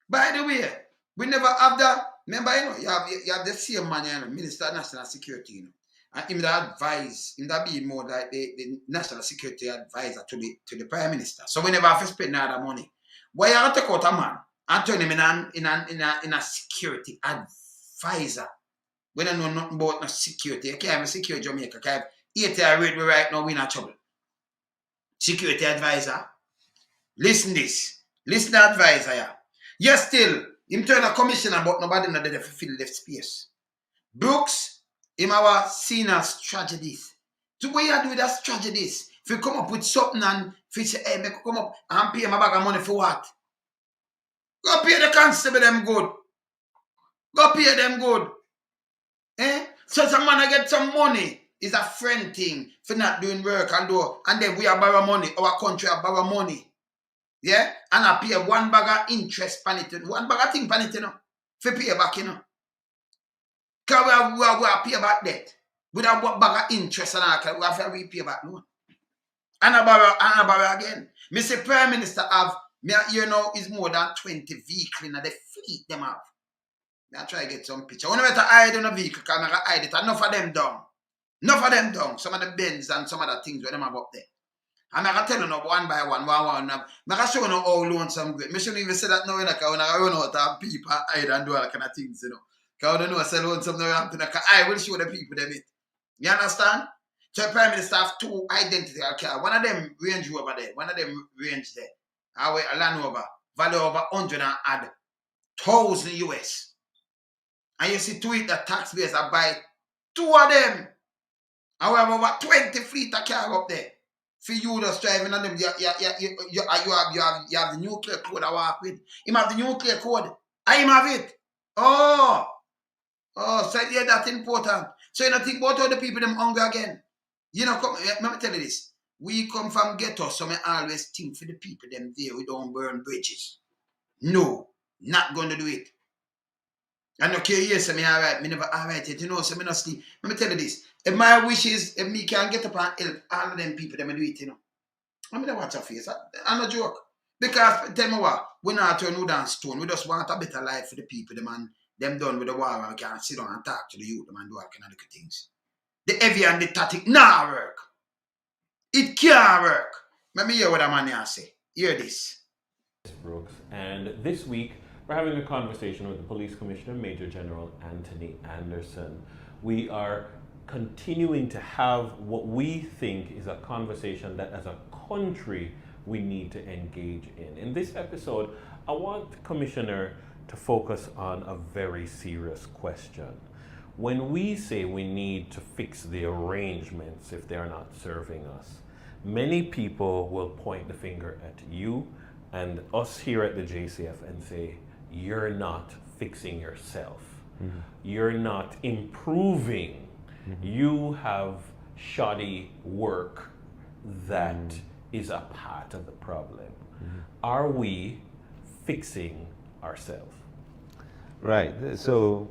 By the way, we never have that. Remember, you know, you have the same man, you know, Minister of National Security, you know, and him that advise, him that be more like the National Security advisor to the Prime Minister. So we never have to spend other money. Why you have to take out a man and turn him in a security advisor? We don't know nothing about no security. You can't have a security Jamaica. Can't have 80 rate right now, we're in trouble. Security advisor. Listen this. Listen to advisor, yeah. Yes, still. Him turn a commissioner, but nobody not there to fill left space. Brooks, him our senior strategist. So what you do with that strategist? If you come up with something and if you say, hey, make come up and pay my bag of money for what? Go pay the constable them good. Go pay them good. Eh? So someone get some money is a friend thing for not doing work and then we are borrow money. Our country are borrow money. Yeah, and I pay one bag of interest pan it, one bag of thing pan it, you know, for pay back, you know. Because we have pay back debt. We have one bag of interest and we have to repay back loan. And I borrow again. Mr. Prime Minister have, you know, is more than 20 vehicles in the fleet them have. I try to get some picture. When I hide on a vehicle, because I hide it, enough of them down. Enough of them down. Some of the Benz and some of the things where them have up there. And I can tell you one by one. I can show you how lonesome great. I shouldn't even say that now, when I run out of people hide and do all kind of things, you know. Because I don't know, I say lonesome now, I will show the people them it. You understand? So the Prime Minister have two identical cars. One of them Range Rover there, one of them Range there. Our Land Rover, value over 100 and add 1,000 US. And you see to it that taxpayers are buy two of them. And we have over 20 fleet of car up there. For you just driving on them, you have the nuclear code I walk with. Him have the nuclear code. I him have it. Oh, so yeah, that's important. So you don't think about all the people them hungry again. You know, let me tell you this. We come from ghetto, so I always think for the people them there, we don't burn bridges. No, not going to do it. And okay, yes, I mean, all right, me never all right yet, you know, so me not sleep. Let me tell you this. If my wish is, if me can get up and help all of them people, them do it, you know. I mean, watch your face. I'm not joke. Because, tell me what, we not turn wood and stone. We just want a better life for the people, them and them done with the war, and we can sit down and talk to the youth, them and do all kind of little things. The heavy and the tactic, nah work. It can't work. Let me hear what a man here say. Hear this. Brooks, and this week we're having a conversation with the Police Commissioner, Major General Anthony Anderson. We are continuing to have what we think is a conversation that as a country we need to engage in. In this episode, I want the Commissioner to focus on a very serious question. When we say we need to fix the arrangements if they're not serving us, many people will point the finger at you and us here at the JCF and say, you're not fixing yourself. Mm-hmm. You're not improving. Mm-hmm. You have shoddy work that is a part of the problem. Mm-hmm. Are we fixing ourselves? Right. So,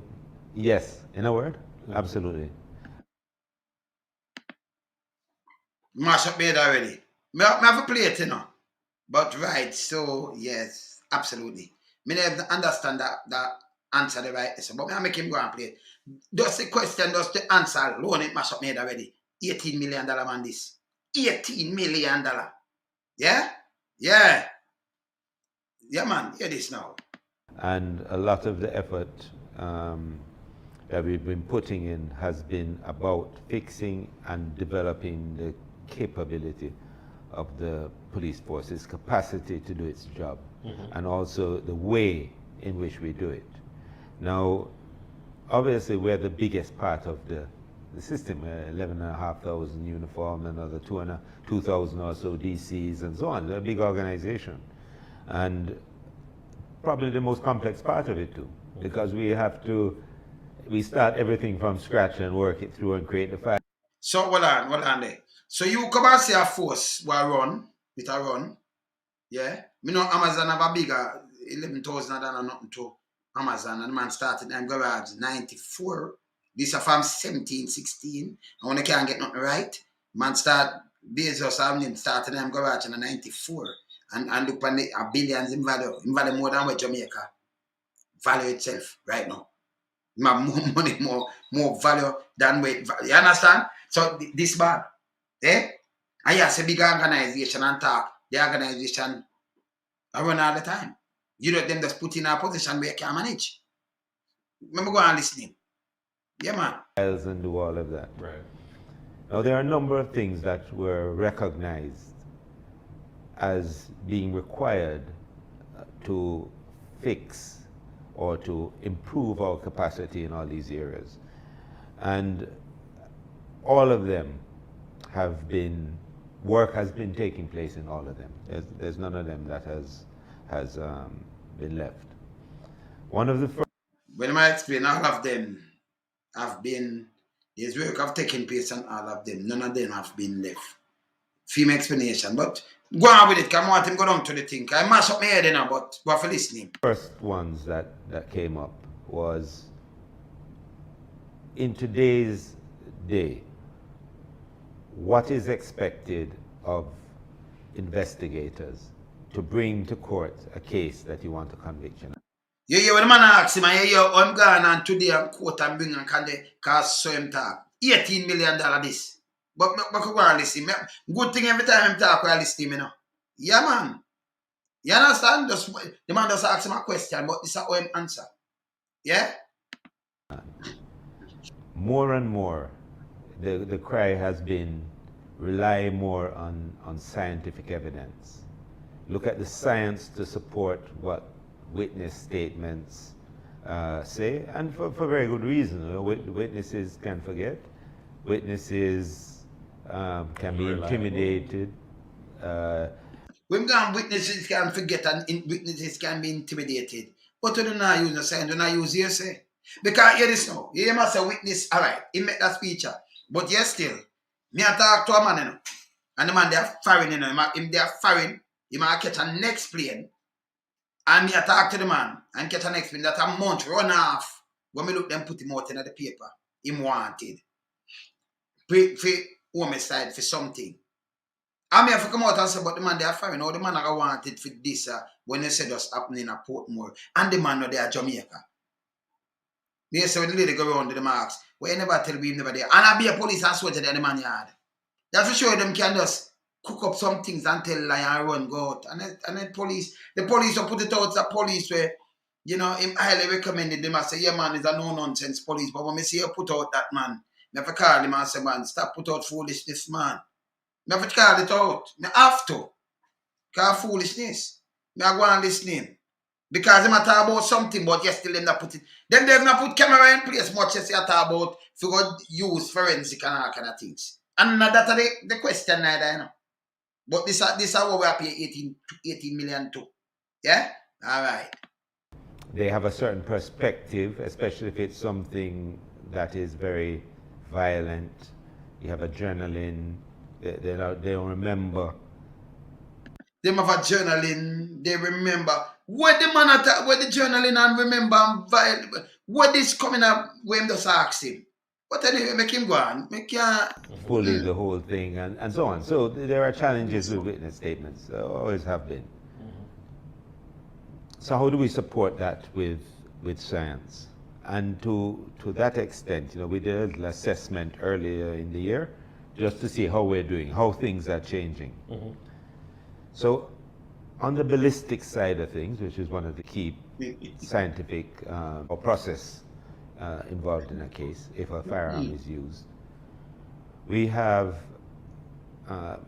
yes, in a word, absolutely. Mash up bed already. Me have a play it, you know. But right, so yes, absolutely. Me never understand that answer the right answer. But me make him go and play it. Just the question, just the answer alone, it mash up me head already. $18 million man this. $18 million. Yeah? Yeah. Yeah, man. Hear this now. And a lot of the effort that we've been putting in has been about fixing and developing the capability of the police force, its capacity to do its job, and also the way in which we do it. Now, obviously, we're the biggest part of the system, 11,500 uniformed, another 2,000 or so DCs, and so on. They're a big organization. And probably the most complex part of it, too, because we start everything from scratch and work it through and create the file. So, hold on there. So you come and see a force will run, with a run, yeah? Me know Amazon have a bigger 11,000 than nothing to Amazon, and man started in garage 94. This is from 17, 16, and when I can't get nothing right, man start, Bezos having started in garage in 94, and look on the billions in value more than what Jamaica value itself right now. More money, more value than weight. You understand? So this bad. Eh? And yes, a big organization and talk. The organization I run all the time. You let them just put in a position where you can manage. Remember go and listening. Yeah, man. And do all of that. Right. Now, there are a number of things that were recognized as being required to fix or to improve our capacity in all these areas. And all of them work has been taking place in all of them. There's none of them that has been left. One of the first... When I explain, all of them have been, there's work have taken place on all of them. None of them have been left. Film explanation, but go on with it. Come on, him go down to the thing. I mash up my head now, but what for listening? First ones that came up was in today's day, what is expected of investigators to bring to court a case that you want a conviction of? Yeah, when the man asks him, I'm going on today and court and bring and cause so him talk. $18 million this. But go and listen. Good thing every time him talk, I listen, you know. Yeah, man. You understand? The man just ask him a question, but this is how him answer. Yeah? More and more, the cry has been rely more on scientific evidence. Look at the science to support what witness statements say, and for very good reason. You know, witnesses can forget. Witnesses can be intimidated. When witnesses can forget and witnesses can be intimidated. But we do not use the sign, do not use hearsay. Because hear this now. You must say witness, all right, he make that speech. But yes, still, me I talk to a man, you know, and the man they are firing, you know, him they are firing, he might catch a next plane, and me I talk to the man and catch a next plane that a month run off. When me look them put him out in the paper, him wanted. For homicide for something. I mean, if I come out and say, but the man they are firing, or the man I wanted for this when they said just happening in a Portmore, and the man they are Jamaica. They say when the lady go around to the marks, well, you never tell me never there. And I be a police and swear to the man yard. That's for sure them can just cook up some things and tell lie and run go out. And then police, the police will put it out, the police where, you know, him highly recommended them. I say, yeah man, it's a no-nonsense police. But when I see you put out that man, I have to call him and say, man, stop put out foolishness, man. I have to call it out. I have to. Call foolishness. I go and listen him. Because they talk about something, but you still not put it. Then they've not put camera in place much as you talk about if you use forensic and all kind of things. And that's the question neither, you know. But this is what we are paying 18 million to. Yeah? All right. They have a certain perspective, especially if it's something that is very violent. You have adrenaline. They don't remember. They have a journaling. They remember. What the man attack, what the journaling and remember and violent. What is coming up when just ask him? But anyway, make him go on. Make fully the whole thing and so on. So there are challenges with witness statements. There always have been. So how do we support that with science? And to that extent, you know, we did a little assessment earlier in the year just to see how we're doing, how things are changing. So on the ballistic side of things, which is one of the key scientific or process involved in a case, if a firearm is used, we have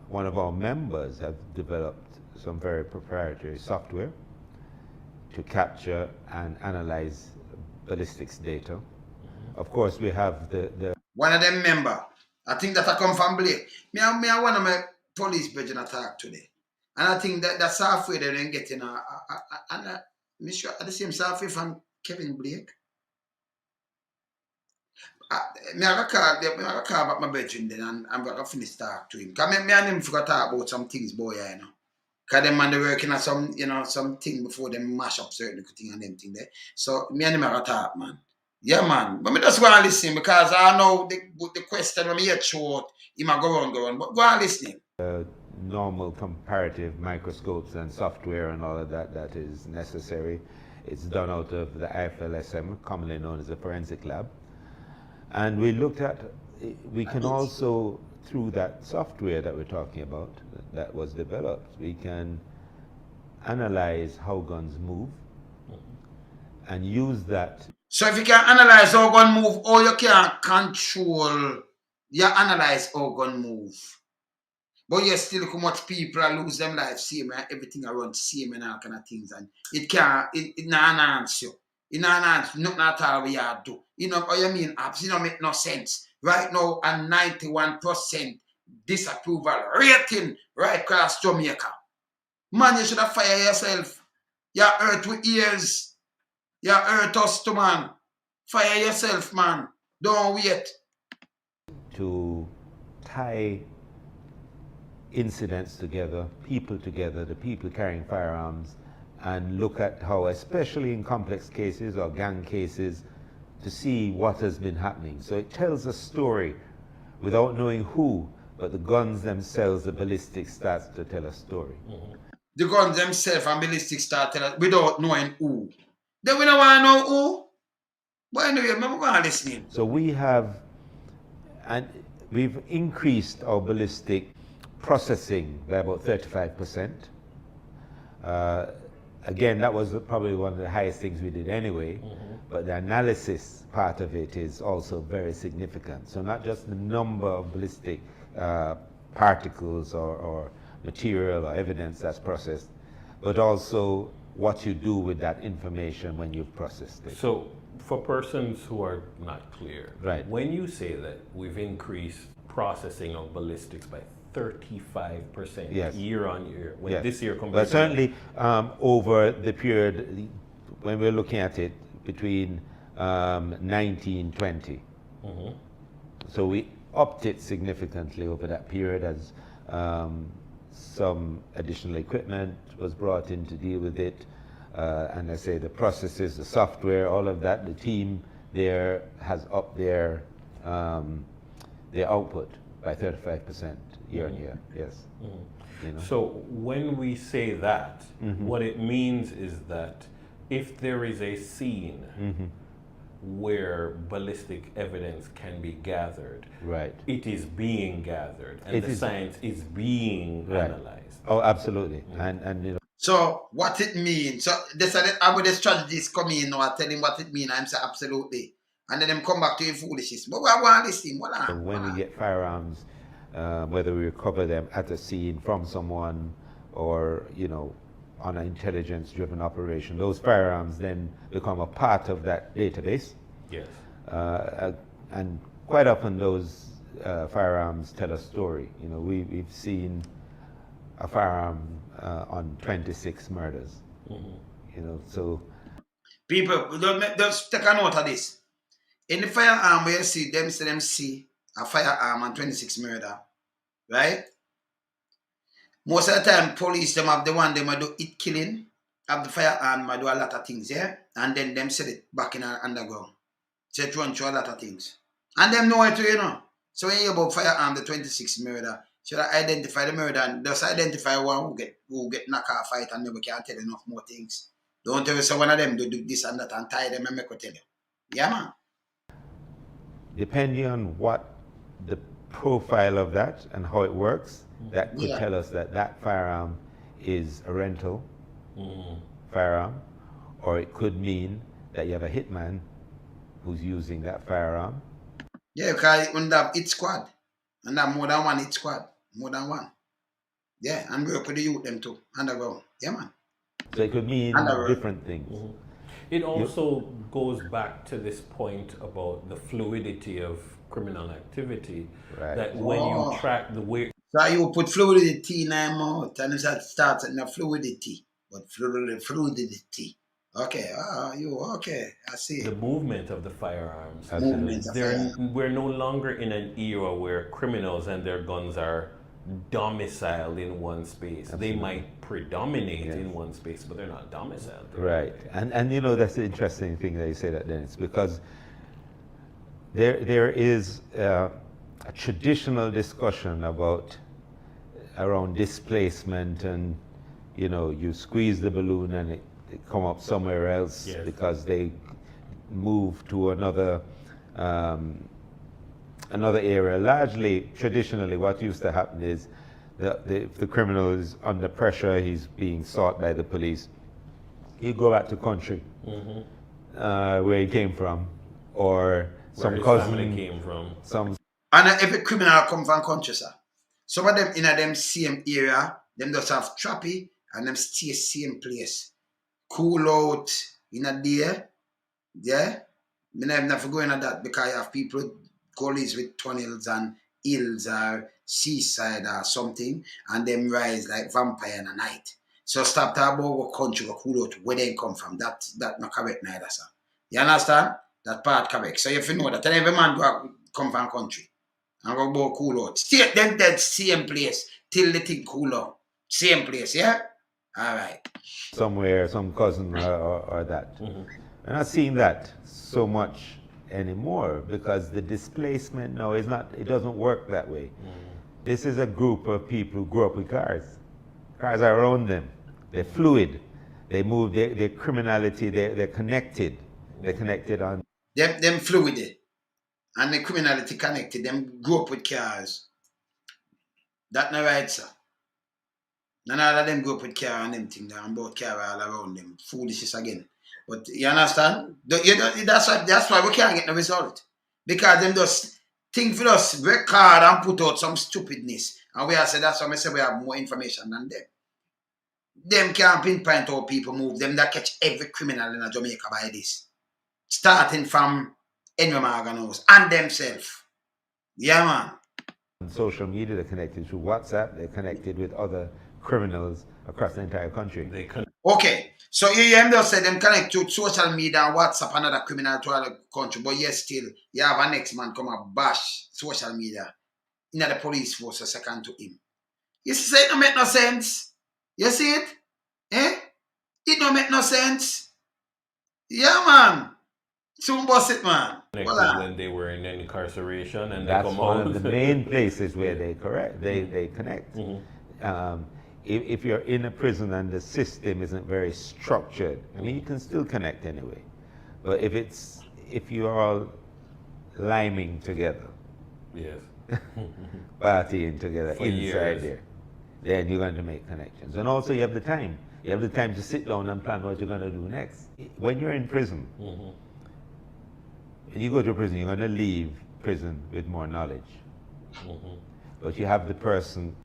one of our members have developed some very proprietary software to capture and analyze ballistics data. Of course, we have the one of them member. I think that I come from Blake. Me and one of my police brethren attack today. And I think that software they don't get in I'm sure the same software from Kevin Blake. Me I call back my brethren then and I'm going to finish talk to him. Because me and him forgot to talk about some things, boy, you know. Because them man they working on some, you know, some thing before them mash up certain thing and them thing there. So me and him are talk, man. Yeah, man. But me just go and listen because I know the question when me hear short, he might go on. But go and listen. normal comparative microscopes and software and all of that is necessary. It's done out of the IFLSM, commonly known as the forensic lab. And we looked at, we can also, through that software that we're talking about, that was developed, we can analyze how guns move and use that. So if you can analyze how gun move, or you can control, you analyze how gun move. But you still look how much people lose them life, same, everything around same and all kind of things. And it can't, it not enhance you. It not enhance nothing at all we are do. You know what you mean? It don't make no sense. Right now, a 91% disapproval rating right across Jamaica. Man, you should have fired yourself. You hurt with ears. You hurt us too, man. Fire yourself, man. Don't wait. To tie incidents together, the people carrying firearms, and look at how, especially in complex cases or gang cases, to see what has been happening. So it tells a story without knowing who, but the guns themselves, the ballistics starts to tell a story. Mm-hmm. The guns themselves and ballistics start telling without knowing who. Then we don't want to know who. But anyway, remember going listening. So we have, and we've increased our ballistic processing by about 35%. again, that was probably one of the highest things we did anyway, but the analysis part of it is also very significant. So not just the number of ballistic particles or material or evidence that's processed, but also what you do with that information when you've processed it. So, for persons who are not clear, Right. when you say that we've increased processing of ballistics by 35% Yes. year on year, when Yes. this year compared But to certainly over the period, when we're looking at it, between 1920. So we upped it significantly over that period as some additional equipment was brought in to deal with it. And I say the processes, the software, all of that, the team there has upped their output by 35% year on year, yes. You know? So when we say that, what it means is that if there is a scene where ballistic evidence can be gathered, Right. it is being gathered, and It the is. science is being Right. analyzed. Oh, absolutely. And you know, So what it means? So this how the strategists come in now, I tell him what it means. I'm say absolutely, and then them come back to him foolishness. But I want this thing. What on? when we get firearms, whether we recover them at a scene from someone or, you know, on an intelligence-driven operation, those firearms then become a part of that database. Yes. And quite often those firearms tell a story. You know, we've seen a firearm on 26 murders. You know, so People, just take a note of this. In the firearm where you see them see a firearm and 26 murder, right? Most of the time, police them have the one them do it killing, have the firearm do a lot of things, yeah, and then them set it back in the underground. So it run through a lot of things, and them know it too, you know. So when you about firearm the 26 murder, should I identify the murder and just identify one who get knocked off fight and never can tell enough more things. Don't tell you so one of them do this and that and tie them and make you tell you. Yeah, man. depending on what the profile of that and how it works, that could Yeah. tell us that that firearm is a rental firearm, or it could mean that you have a hitman who's using that firearm. Yeah, because when that hit squad, and that more than one hit squad, more than one. Yeah, and work with the youth them too, underground. Yeah, man. So it could mean Underworld. different things. It also goes back to this point about the fluidity of criminal activity. Right. That when you track the way. So you put fluidity in their mouth, and it starts in the fluidity. But fluidity. Okay, you okay, I see. The movement of the firearms. Absolutely. Movement of firearms. We're no longer in an era where criminals and their guns are domiciled in one space. They might predominate in one space, but they're not domiciled. Right. And you know, that's the interesting thing that you say that, Dennis, because there is a traditional discussion around displacement, and you know, you squeeze the balloon and it come up somewhere else because they move to another area. Largely, traditionally, what used to happen is if the criminal is under pressure, he's being sought by the police, he'd go back to country where he came from, or some Where his cousin family came from. some And every criminal come from country, sir. Some of them in a them same area, them just have trappy and them stay same place. Cool out in a day. Yeah. Me never go into that because you have people gullies with tunnels and hills or seaside or something, and them rise like vampire in the night. So stop talking about what country go cool out, where they come from. That not correct neither, sir. You understand? That part correct. So if you know that, every man go come from country and go about cool out. Stay them dead same place till the thing cool out. Same place, yeah? All right. somewhere, some cousin or that. We're not seeing that so much anymore because the displacement now is not, it doesn't work that way. This is a group of people who grew up with cars. Cars are around them. They're fluid. They move, their criminality, they're connected. They're connected on. Them fluid and the criminality connected. Them grew up with cars. That not right, sir. None of them go up with car and them thing there and both car all around them. Foolishness again. But you understand? That's why we can't get the result. Because them just think for us, record and put out some stupidness. And we have said that's why I say we have more information than them. Them can't pinpoint how people move. Them that catch every criminal in Jamaica by this. Starting from Henry Morganos and themselves. Yeah, man. On social media, they're connected through WhatsApp, they're connected with other criminals across the entire country. Okay, so you hear them just say them connect to social media and WhatsApp and other criminal to other country, but yes, still, you have a next man come and bash social media in the police force a second to him. You see, it don't make no sense. You see it? It don't make no sense. Yeah, man. Soon bust it, man. When they were in incarceration and that's they come one out. of the main places where they connect. If you're in a prison and the system isn't very structured, I mean, you can still connect anyway. But if you're all liming together, Yes. partying together For inside years. there, then you're going to make connections. And also you have the time. You have the time to sit down and plan what you're going to do next. When you're in prison, when you go to prison, you're going to leave prison with more knowledge. But you have the person.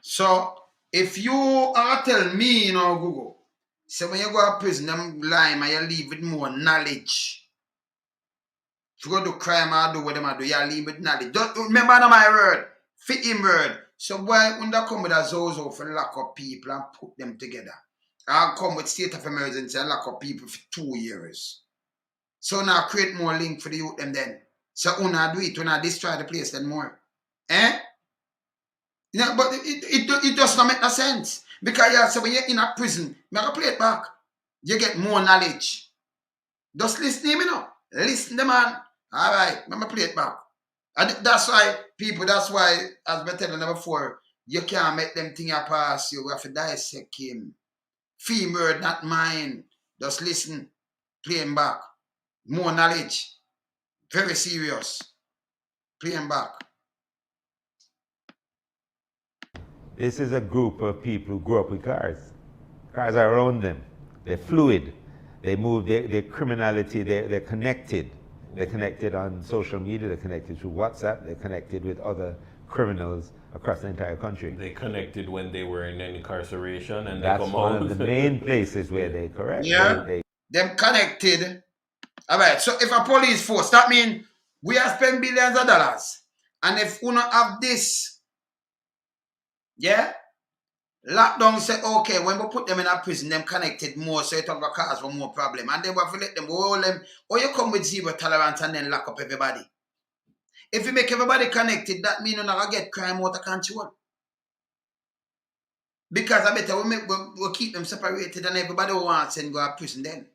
So, if you are telling me, you know, Google, so when you go to prison, them lime and you leave with more knowledge. If you go do crime or do what them do, you leave with knowledge. Don't remember my word. Fit in word. So why when they come with a zozo for lock up people and put them together? I'll come with state of emergency and lock up people for 2 years. So now create more link for the youth them then. So una do it, una destroy the place then more. Yeah, but it does not make no sense. Because you say when you're in a prison, you have to play it back. You get more knowledge. Just listen to me now. Listen to man. All right, let me play it back. And that's why people, as I telling them before, you can't make them thing pass. You have to dissect him. Fee word, not mine. Just listen. Play him back. More knowledge. Very serious. Play him back. This is a group of people who grew up with cars. Cars are around them. They're fluid. They move, their criminality, they're connected. They're connected on social media, they're connected through WhatsApp, they're connected with other criminals across the entire country. They connected when they were in incarceration and that's they come one out. of the main places where they correct. Yeah. Them connected. All right, so if a police force, that means we have spent billions of dollars. And if we don't have this, yeah, lockdown say, okay, when we put them in a prison, them connected more, so it will cause for more problem. And then we have to let them hold them, or you come with zero tolerance and then lock up everybody. If you make everybody connected, that means you're not going to get crime out of control. Because I better we'll keep them separated and everybody wants to go to prison then.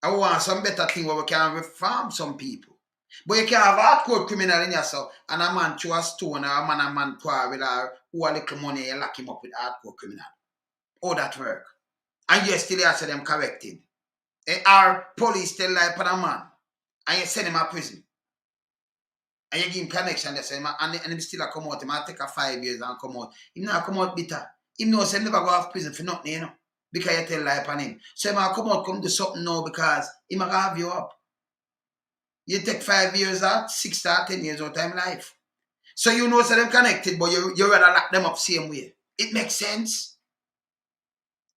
I want some better thing where we can reform some people. But you can have hardcore criminal in yourself and a man throw a stone or a man quarrel or who a little money you lock him up with hardcore criminal. How that work? And you still have to them corrected. Our police tell lie for a man and you send him to prison. And you give him connection, they say, and him still come out, he might take a 5 years and come out. He not come out bitter. He knows he never go off prison for nothing, you know. Because you tell lie upon him. So he might come out, come do something now because he might have you up. You take 5 years out, 6 to 10 years out time life. So you know so them connected, but you rather lock them up same way. It makes sense.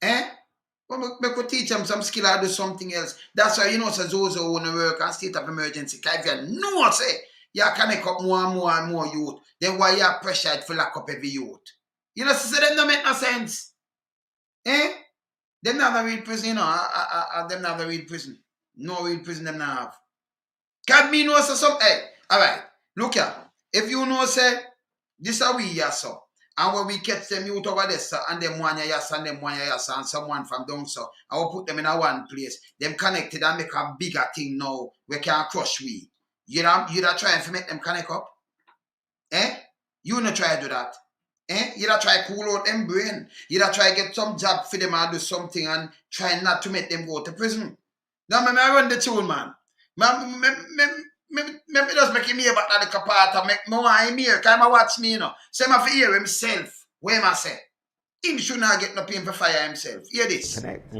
Well, we could teach them some skill or do something else. That's why you know so Zozo wanna work and state of emergency. Because if you know say you connect up more and more and more youth, then why you are pressured to lock up every youth? You know, so them don't make no sense. Them not have a real prison, you know. Them not have a real prison. No real prison them not have. Can me know say some alright. Look here. If you know say this are we here so. And when we catch them youth over there, sir, and them one here, and them one here, and someone from down so, I will put them in a one place. Them connected and make a bigger thing now. We can crush we. You not trying to make them connect up? You not try to do that. You not try to cool out them brain. You not try to get some job for them and do something and try not to make them go to prison. Now, I run the tune, man. Me just make him hear about that part and make me want him hear. Can I watch me, you know? So I have to hear himself. What am I say? Him should not get no pain for fire himself. Hear this. Connect.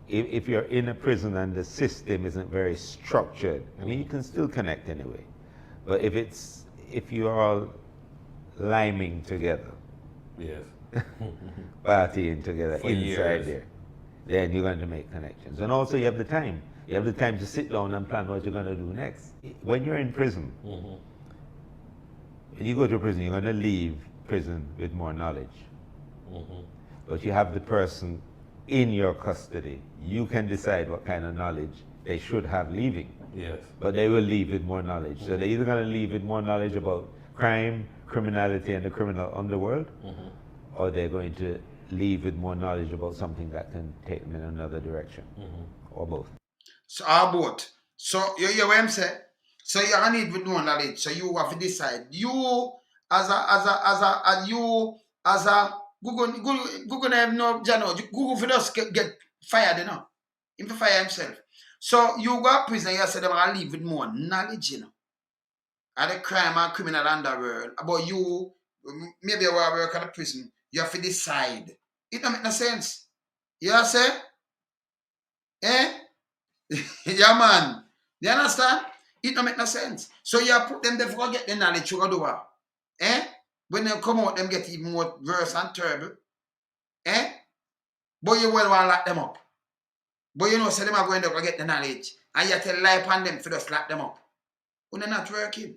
If you're in a prison and the system isn't very structured, I mean, you can still connect anyway. But if you're all liming together, Yes. partying together For inside years. there, then you're going to make connections. And also you have the time. You have the time to sit down and plan what you're going to do next. When you're in prison, when you go to prison, you're going to leave prison with more knowledge. But you have the person in your custody. You can decide what kind of knowledge they should have leaving. Yes. But they will leave with more knowledge. So they're either going to leave with more knowledge about crime, criminality, and the criminal underworld, or they're going to leave with more knowledge about something that can take them in another direction, or both. So both. So you hear what I'm saying? So you are need with more knowledge. So you have to decide. You as a Google have no Jano. Google for us get fired, you know. Him to fire himself. So you go to prison, you say them are leave with more knowledge, you know. Of the crime and criminal underworld. About you, maybe you are work at the prison, you have to decide. It don't make no sense. You know what I say? Eh? Yeah, man. You understand? It don't make no sense. So you put them there for get the knowledge you go do what? Eh? When they come out, them get even more worse and terrible. Eh? But you well want to lock them up. But you know, so them are going to get the knowledge. And you tell lie upon them for just lock them up. When they're not working.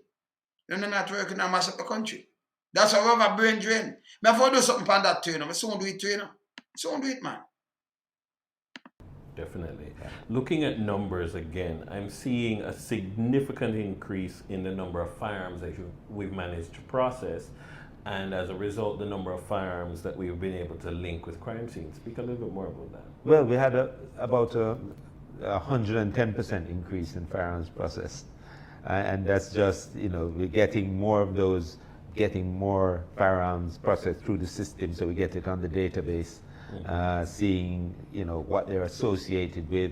When they're not working, they mash up the country. That's why we have a brain drain. But if I do something on that too, you know, I soon do it too, you know. Soon do it, man. Definitely. Looking at numbers again, I'm seeing a significant increase in the number of firearms that we've managed to process, and as a result, the number of firearms that we've been able to link with crime scenes. Speak a little bit more about that. Well, we had about a 110% increase in firearms processed. And that's just, you know, we're getting more of those, getting more firearms processed through the system, so we get it on the database. Seeing, you know, what they're associated with,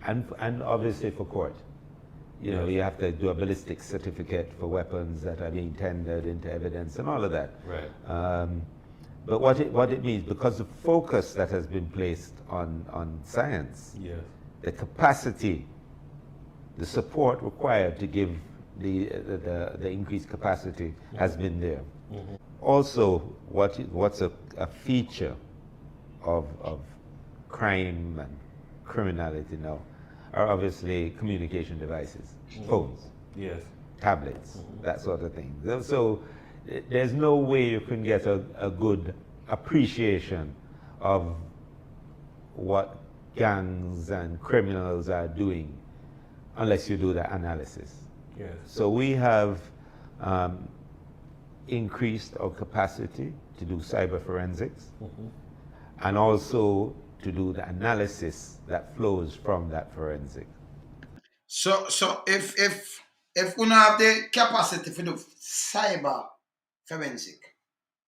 and obviously for court. You know, you have to do a ballistic certificate for weapons that are being tendered into evidence and all of that. Right. But what it means, because the focus that has been placed on science, Yes. the capacity, the support required to give the increased capacity has been there. Also, what's a feature of crime and criminality now are obviously communication devices, phones, Yes. tablets, that sort of thing. So there's no way you can get a good appreciation of what gangs and criminals are doing unless you do the analysis. Yes. So we have increased our capacity to do cyber forensics, and also to do the analysis that flows from that forensic. So if we don't have the capacity for the cyber forensic,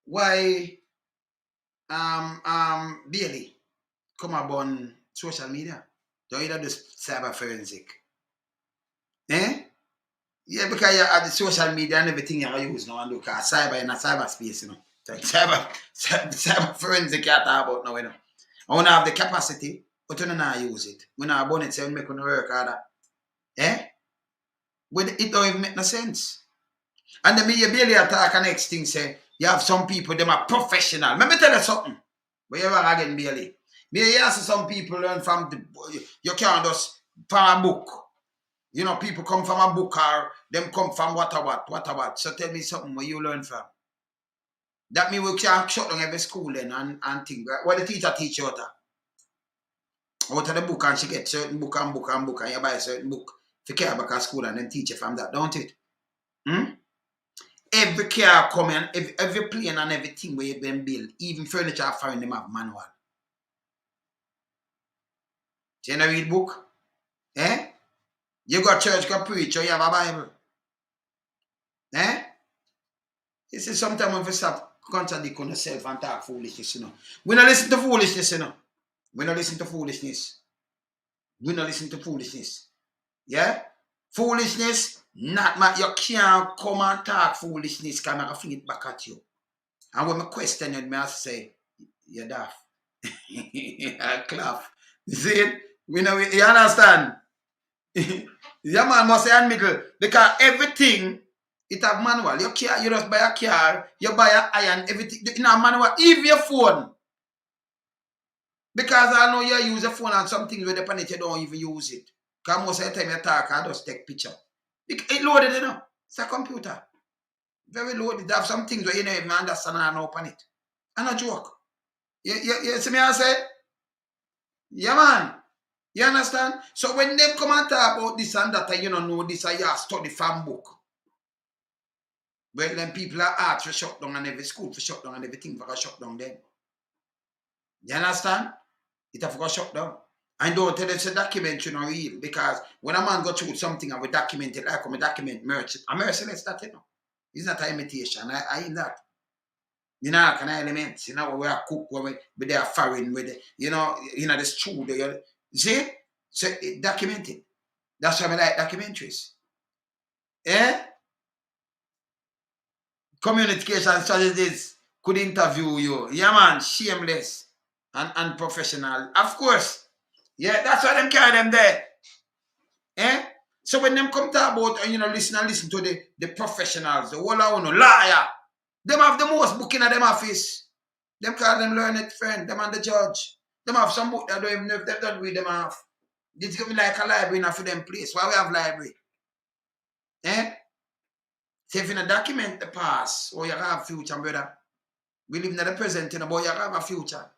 why Bailey come up on social media? Don't you do cyber forensic? Eh? Yeah, because you have the social media and everything you use now and look at cyber in a cyberspace, you know. Like cyber forensic you talk about now, you know. I want to have the capacity, but you don't know how to use it. When I want it, say, make it work harder. Eh? But it don't even make no sense. And then me, you barely attack the next thing, say, you have some people, them are professional. Let me tell you something. But you are again, barely. Me, you see some people learn from you can't just from a book. You know, people come from a book or them come from what. So tell me something where you learn from. That means we can't shut down every school then and think. What the teacher teach you out of the book, and she get certain book and you buy a certain book to care about school and then teach you from that, don't it? Every car come in, every plane and everything where you been built, even furniture foreign them have manual. Do you know read book? Eh? You go to church, go preach, or you have a Bible. Eh? You see, sometimes when we stop contradicting yourself and talk foolishness, you know. We don't listen to foolishness, you know. We don't listen to foolishness. We don't listen to foolishness. Yeah? Foolishness, not my, you can't come and talk foolishness, because I fling it back at you. And when I question it, I say, you're daft. I clap. You see it? You understand? Yeah, man must say in middle. Because everything, it have manual. You just buy a car, you buy a iron, everything. In a manual, even your phone. Because I know you use a phone and some things with the planet, you don't even use it. Because most of the time you talk, I just take picture. It loaded, you know. It's a computer. Very loaded. They have some things where you don't even understand and open it. And a joke. You see me I say? Yeah, man. You understand? So when they come and talk about this and that, you don't know this, you study fan book. Well, then people are asked for shut down and every school for shut down and everything for shut down then. You understand? It have got shut down. And don't tell us a documentary not real, because when a man go through something and we document it, like I'm a document merch. A merciless that, you know. It's not an imitation. I in that. You know, kind of elements, you know, where we are cook, where we are foreign with it, you know, the stew, you see? So it documented. That's why I like documentaries. Communication strategies could interview you. Yeah, man, shameless and unprofessional. Of course. Yeah, that's why them carry them there. So when them come talk about, listen to the professionals, the whole of liar, them have the most book in them office. Them call them learned friend, them and the judge. Them have some book that don't even know if they don't read them off. It's going to be like a library enough for them place. Why we have library? So if you document the past, or you have future, brother. We live in the present, but you have a future.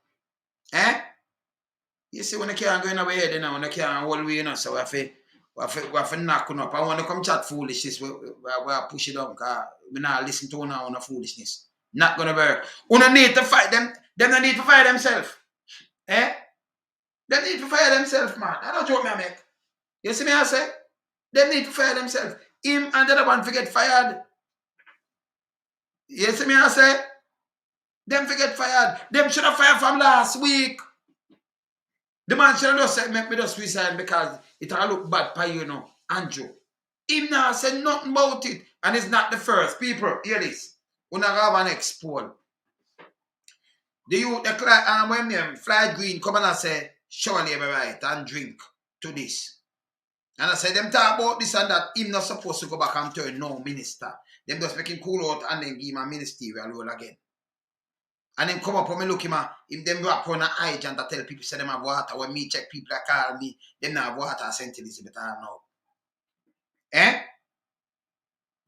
You see, when I can't go in away, then when I can't hold way, so we have to knock on up. I want to come chat foolishness, we push it down, because we not listen to on a foolishness. Not going to work. We don't need to fight them. Them don't need to fight themselves. They need to fire themselves, man. I don't joke me, I make. You see me, I say? They need to fire themselves. Him and the other one forget fired. You see me, I say? Them forget fired. Them should have fired from last week. The man should have just said, make me just resign because it all look bad for you, Andrew. Him now said nothing about it. And it's not the first. People, hear this. We not have an next poll. The youth, when them fly green come and say, surely I'm right and drink to this. And I said, them talk about this and that. Him not supposed to go back and turn no minister. Them just make him cool out and then give him a ministerial role again. And then come up and me look him at him, them rap on an agent that tell people say them have water. When me check people that call me, them not have water St. Elizabeth I know.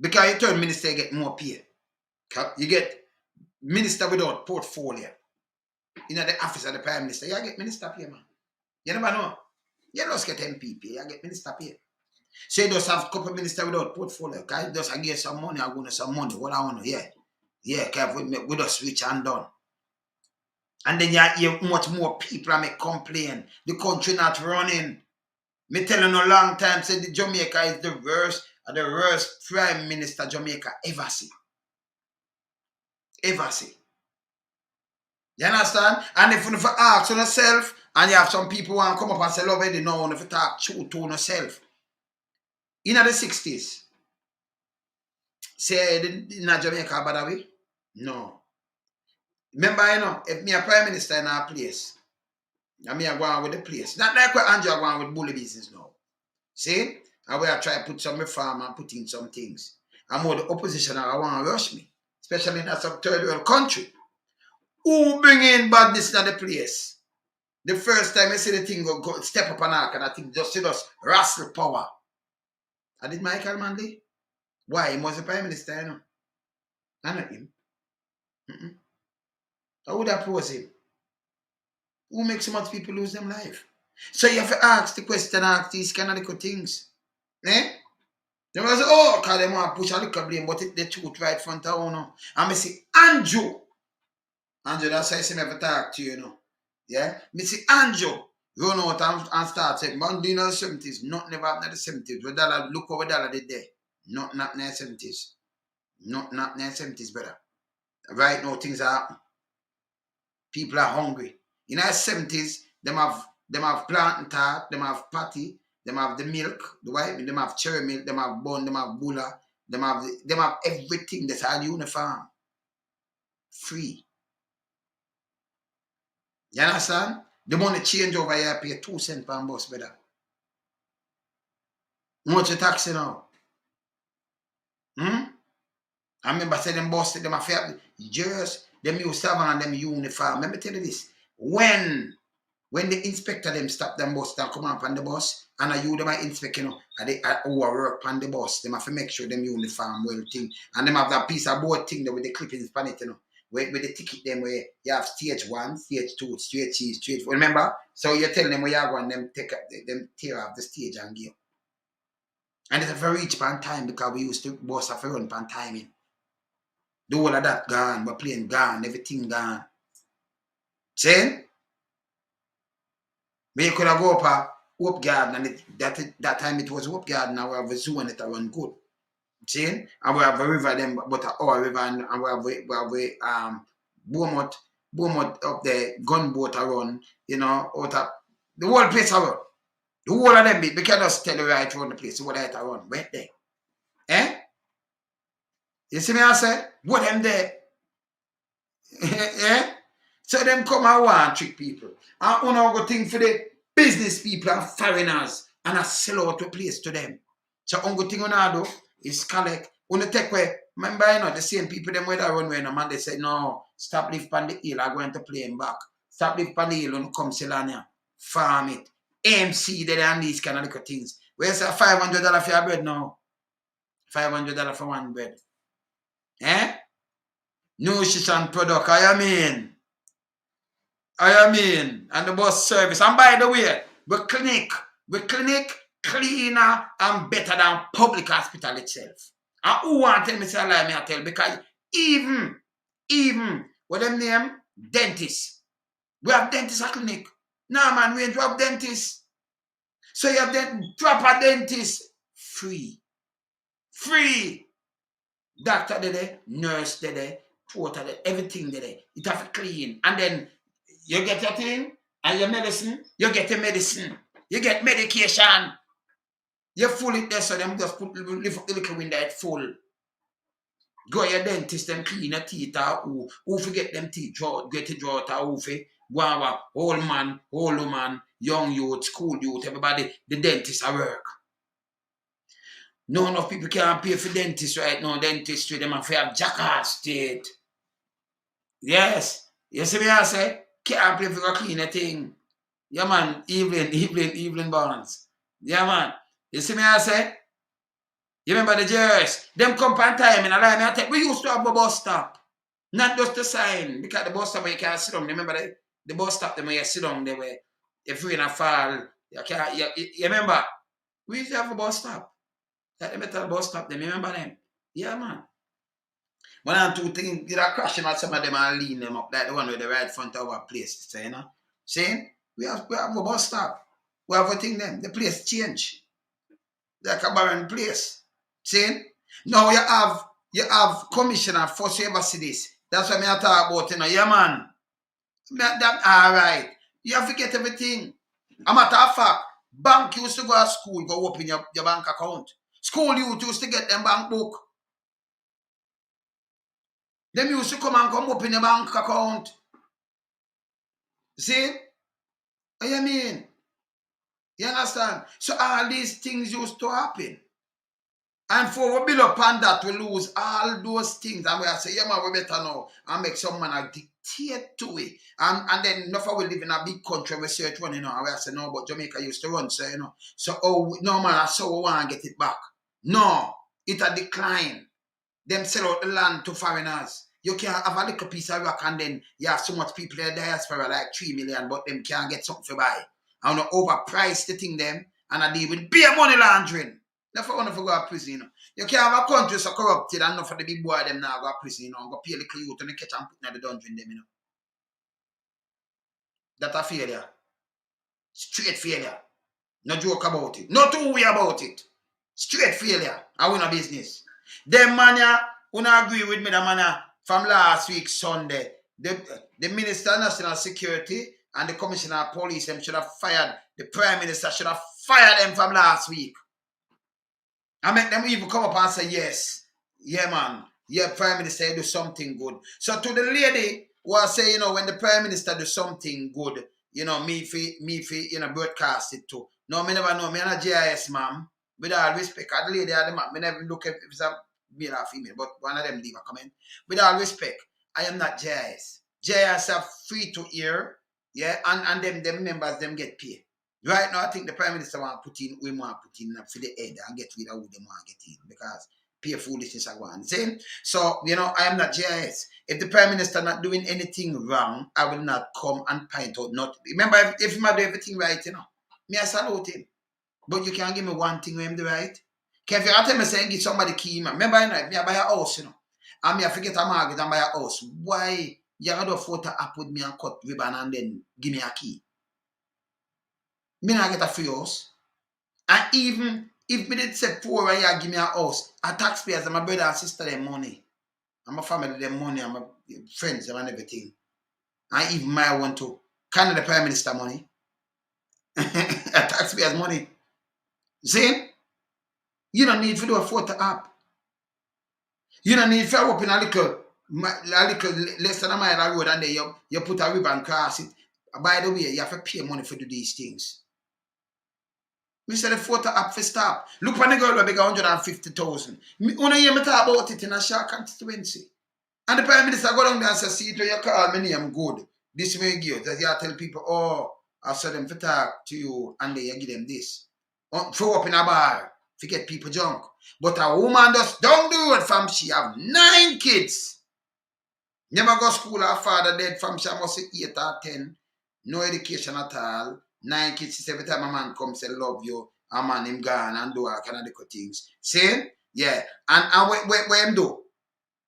Because you turn minister, you get more pay. You get minister without portfolio. In the office of the Prime Minister, you get minister pay, man. You never know. You just get MP pay, you get minister pay. So you just have a couple minister without portfolio. Because you just get some money, I'm going to some money. What I want to, yeah, we just rich and done. And then you hear much more people make complain. The country not running. Me telling you a long time, say the Jamaica is the worst Prime Minister Jamaica ever see. Ever see. You understand? And if you ask yourself, and you have some people who want to come up and say, love it, no, if you talk true to yourself. In the 60s, say in Jamaica, by the way? No. Remember, if me a Prime Minister in our place, and me a go on with the place. Not like what Andrew are going with bully business now. See? And we are trying to put some reform and put in some things. And more the opposition are want to rush me. Especially in a some third world country. Who bring in badness in the place? The first time I see the thing go step up and arc, and I think just see us wrestle power. I did Michael Manley. Why? He was the Prime Minister, I not him. I would oppose him. Who makes so much people lose their life? So you have to ask the question, ask these kind of little things. They will say, oh, because they want to push a little blame, but the truth right front of you. And I say, Andrew, that's why I say never talk to you, Yeah? Me say, Andrew, run out and start saying, man, in the 70s, nothing never happened in the 70s. Look over dollar did there. Nothing happened in the 70s. Nothing happened in the 70s, brother. Right now, things are happening. People are hungry. In the 70s, them have plantain tart, them have patty, them have the milk, the white, them have cherry milk, them have bun, them have bula, them have everything that's all uniform. Free. You understand? The money change over here, pay 2 cents per bus, brother. Much taxi now. I remember saying them bus, them affair, just them used to have them uniform. Let me tell you this. When the inspector them stop them bus, they come up on the bus, and you them are inspect, and they who work on the bus, them have to make sure them uniform well thing. And them have that piece of board thing there with the clippings on it, with the ticket them where you have stage 1, stage 2, stage 3, stage 4. Remember? So you tell them where you are going, them tear off the stage and give. And it's a very rich pan time because we used to bus a run pan timing. The whole of that gone, we're playing gone, everything gone. See? But you could have go up a Hope Garden, and that time it was Hope Garden, and we have a zoo and it run good. See? And we have a river then, but our river, and we have Beaumont up there, gunboat run, out of the whole place run. The whole of them, we can just tell you right around the place, the whole of it run, right there. Eh? You see me I say? What them there? Yeah? So them come and want trick people. And una go think for the business people and foreigners and I sell out a place to them. So ungo thing una do is collect. Una take away. Remember, the same people them where they run where no man they say, no, stop live on the hill, I'm going to play him back. Stop live on the hill and come sell on here. Farm it. AMC there and these kind of little things. Where's $500 for your bread now? $500 for one bread. Eh? Nutrition product, I mean. And the bus service. And by the way, we clinic cleaner and better than public hospital itself. And who want to tell me say lie me I tell? Because even what them name? Dentists. We have dentists at clinic. No man, we ain't have dentists. So you have the proper dentist. Free. Doctor there, nurse there, porter there, everything there. It have to clean. And then you get your thing and your medicine, you get your medicine. You get medication. You full it there, so them just lift up the little window, it full. Go to your dentist and clean your teeth or who forget them teeth, get to draw out who for old man, old woman, young youth, school youth, everybody, the dentist at work. No enough people can't pay for dentists right now. Dentistry, them have to have jackass state. Yes. You see me I say? Can't pay for a clean a thing. Yeah man, Evelyn Barnes. Yeah man. You see me I say? You remember the Jers? Them come on time in a line. We used to have a bus stop. Not just the sign. Because the bus stop where you can't sit down. Remember the bus stop them where you sit down there where if you're in a fall, you remember? We used to have a bus stop. That metal bus stop them, remember them? Yeah, man. One and two things, did I crash them at some of them and lean them up, like the one with the right front of our place, say, Saying, we have a bus stop. We have a thing them. The place change. Like a barren place. Saying, now you have commissioner, first you ever see this. That's what I talk about, Yeah, man. That all right. You have to get everything. A matter of fact, bank used to go to school, go open your bank account. School youth used to get them bank book. Them used to come open your bank account. See? What you mean? You understand? So all these things used to happen. And for we build upon that, we lose all those things. And we say, yeah man, we better now. And make some man dictate to it. And then enough we live in a big country, we search one, And we say, no, but Jamaica used to run, so, So, no man, so we want to get it back. No, it a decline. Them sell out the land to foreigners. You can't have a little piece of rock and then you have so much people in the diaspora, like 3 million, but them can't get something to buy. I want to overprice the thing them and I deal with bare money laundering. That's why I want to go to prison. You can't have a country so corrupted and not for the big boy them now go to prison, and go pay the youth and catch and put in the dungeon them, That's a failure. Straight failure. No joke about it. No two way about it. Straight failure. I win a business. Them man, who not agree with me, the man from last week Sunday. The Minister of National Security and the Commissioner of Police them should have fired. The Prime Minister should have fired them from last week. I make them even come up and say, yes. Yeah, man. yeah, Prime Minister, you do something good. So to the lady who I say, when the Prime Minister do something good, me for broadcast it too. No, me never know. Me not JIS, ma'am. With all respect, the lady at the map, me never look if it's a male or female, but one of them leave a comment. With all respect, I am not JIS. JIS are free to hear, yeah, and them members, them get paid. Right now, I think the Prime Minister want to put in, we want to put in for the head and get rid of who them want to get in because pay foolishness are going. See? So, I am not JIS. If the Prime Minister not doing anything wrong, I will not come and point out not. Remember, if he do everything right, me I salute him. But you can't give me one thing when him do right. If you tell me saying give somebody key, man. Remember, me I buy a house, and me I forget a mortgage and buy a house. Why you got a photo up with me and cut ribbon and then give me a key? Me not get a free house. And even if me did say poor and you give me a house, a taxpayers and my brother and sister them money. And my family them money and my friends them and everything. And even my want to. Can the Prime Minister money? A taxpayers money. See? You don't need to do a photo app. You don't need to open a little less than a mile of road and then you put a ribbon across it. By the way, you have to pay money for do these things. Me say the photo app for stop. Look when the girl will make 150,000. When you hear me talk about it in a short constituency. And the Prime Minister go down there and say, see, you call me name good. This way you give. That you tell people, oh, I saw them to talk to you and then you give them this. Throw up in a bar to get people drunk. But a woman just don't do it from she have 9 kids. Never go school, her father dead from she must say 8 or 10. No education at all. 9 kids, she say every time a man comes say love you, a man him gone and do all kind of little things. See? Yeah. And where him do?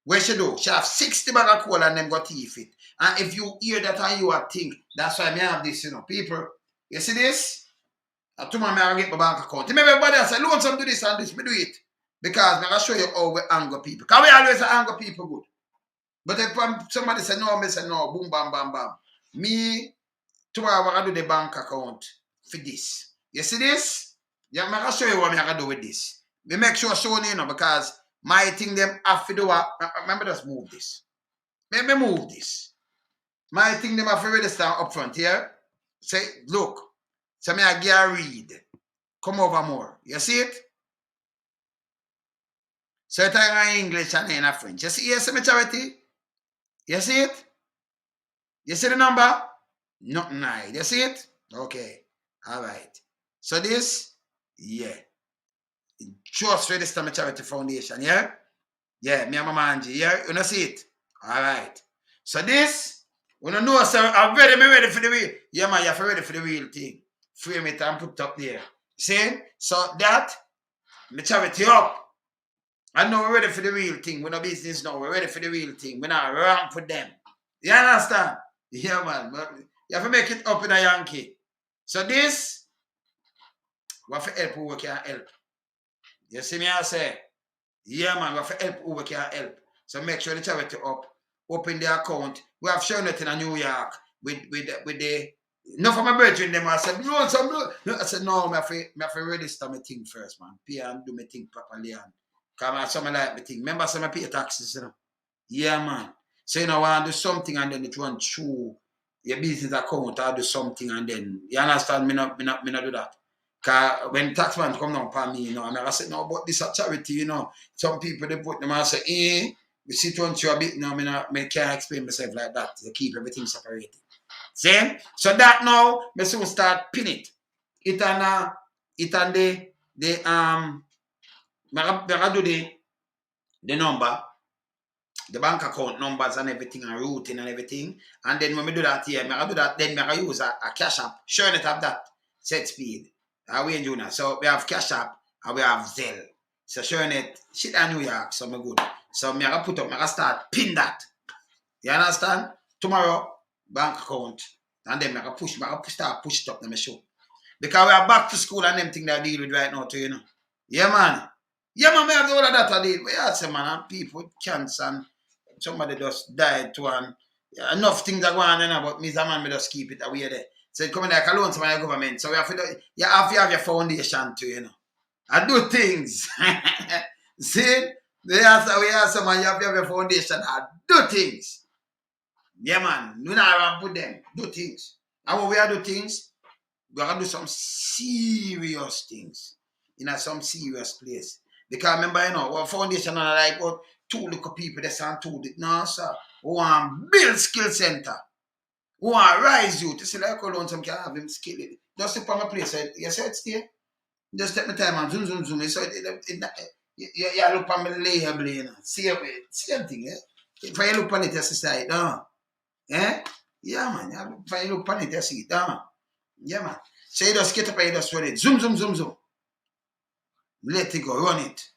Where she do? She have 60 bag of coal and them got teeth it. And if you hear that and you are think, that's why me have this, people. You see this? Tomorrow I get my bank account. Remember everybody else say, loan some do this and this, me do it. Because I'm going to show you how we anger people. Because we always anger people good. But if somebody say no, me say no, boom, bam, bam, bam. Me, tomorrow I'm going to do the bank account for this. You see this? Yeah, I'm going to show you what I'm going to do with this. Me make sure I show you, because my thing them have to do remember just move this. Let me move this. My thing them have to register up front here. Say, look. So me I get a read. Come over more. You see it? So it's in English and in French. You see me Charity? You see it? You see the number? Not 9. You see it? Okay. All right. So this, yeah. Trust Register Charity Foundation, yeah? Yeah, me and my manji, yeah? You know see it? All right. So this, when you know, sir, I'm ready for the real. Yeah, man, you're ready for the real thing. Frame it and put it up there. See? So that, me charity up. I know we're ready for the real thing. We're no business now. We're ready for the real thing. We're not wrong for them. You understand? Yeah, man. You have to make it up in a Yankee. So this, we have to help who we can help. You see me I say? Yeah, man. We have to help who we can help. So make sure the charity up. Open the account. We have shown it in New York with the no for my brethren them. I said, no, I said, no, I have to register my thing first, man. Pay and do my thing properly. And because some like my thing. Remember, some pay taxes, Yeah, man. So I want to do something and then it run through your business account or do something and then you understand me not do that. Because when tax man come down upon me, I never say, no, but this is a charity, Some people they put them and say, we sit on you a bit now, I can't explain myself like that. They keep everything separated. See? So that now, I soon start pin it. It and I do the number, the bank account numbers and everything and routing and everything. And then when we do that here, I do that, then I use a cash app. Sure it have that set speed. We in Junior. So we have cash app and we have Zelle. So sure it shit in New York, so I'm good. So I put up, I start pin that. You understand? Tomorrow, bank account. And then I start push it up in my show. Because we are back to school and them thing that I deal with right now too, Yeah, man. Yeah, man, I have all of that I deal with. Yeah, man, and people with cancer and somebody just died too and enough things are going on, but me as a man, me just keep it away there. So it coming like a loan to my government. So you have to have your foundation too, I do things. See? We are some man, you have to have a foundation and do things. Yeah, man. We not put them. Do things. And when we are do things, we are going to do some serious things in some serious place. Because remember, you know, our foundation are like about 2 little people that sound 2. No, sir. We want to build skill center. We want to rise you to say, like, alone, some can have him skill. Just step on my place. You say it's there. Just take my time and zoom, zoom, zoom. So you look on my label, you know. Same thing, eh? If I look on it, you see it, eh? Yeah, man. If I look on it, you see it, yeah, man. So you just get up and you just run it. Zoom, zoom, zoom, zoom. Let it go. Run it.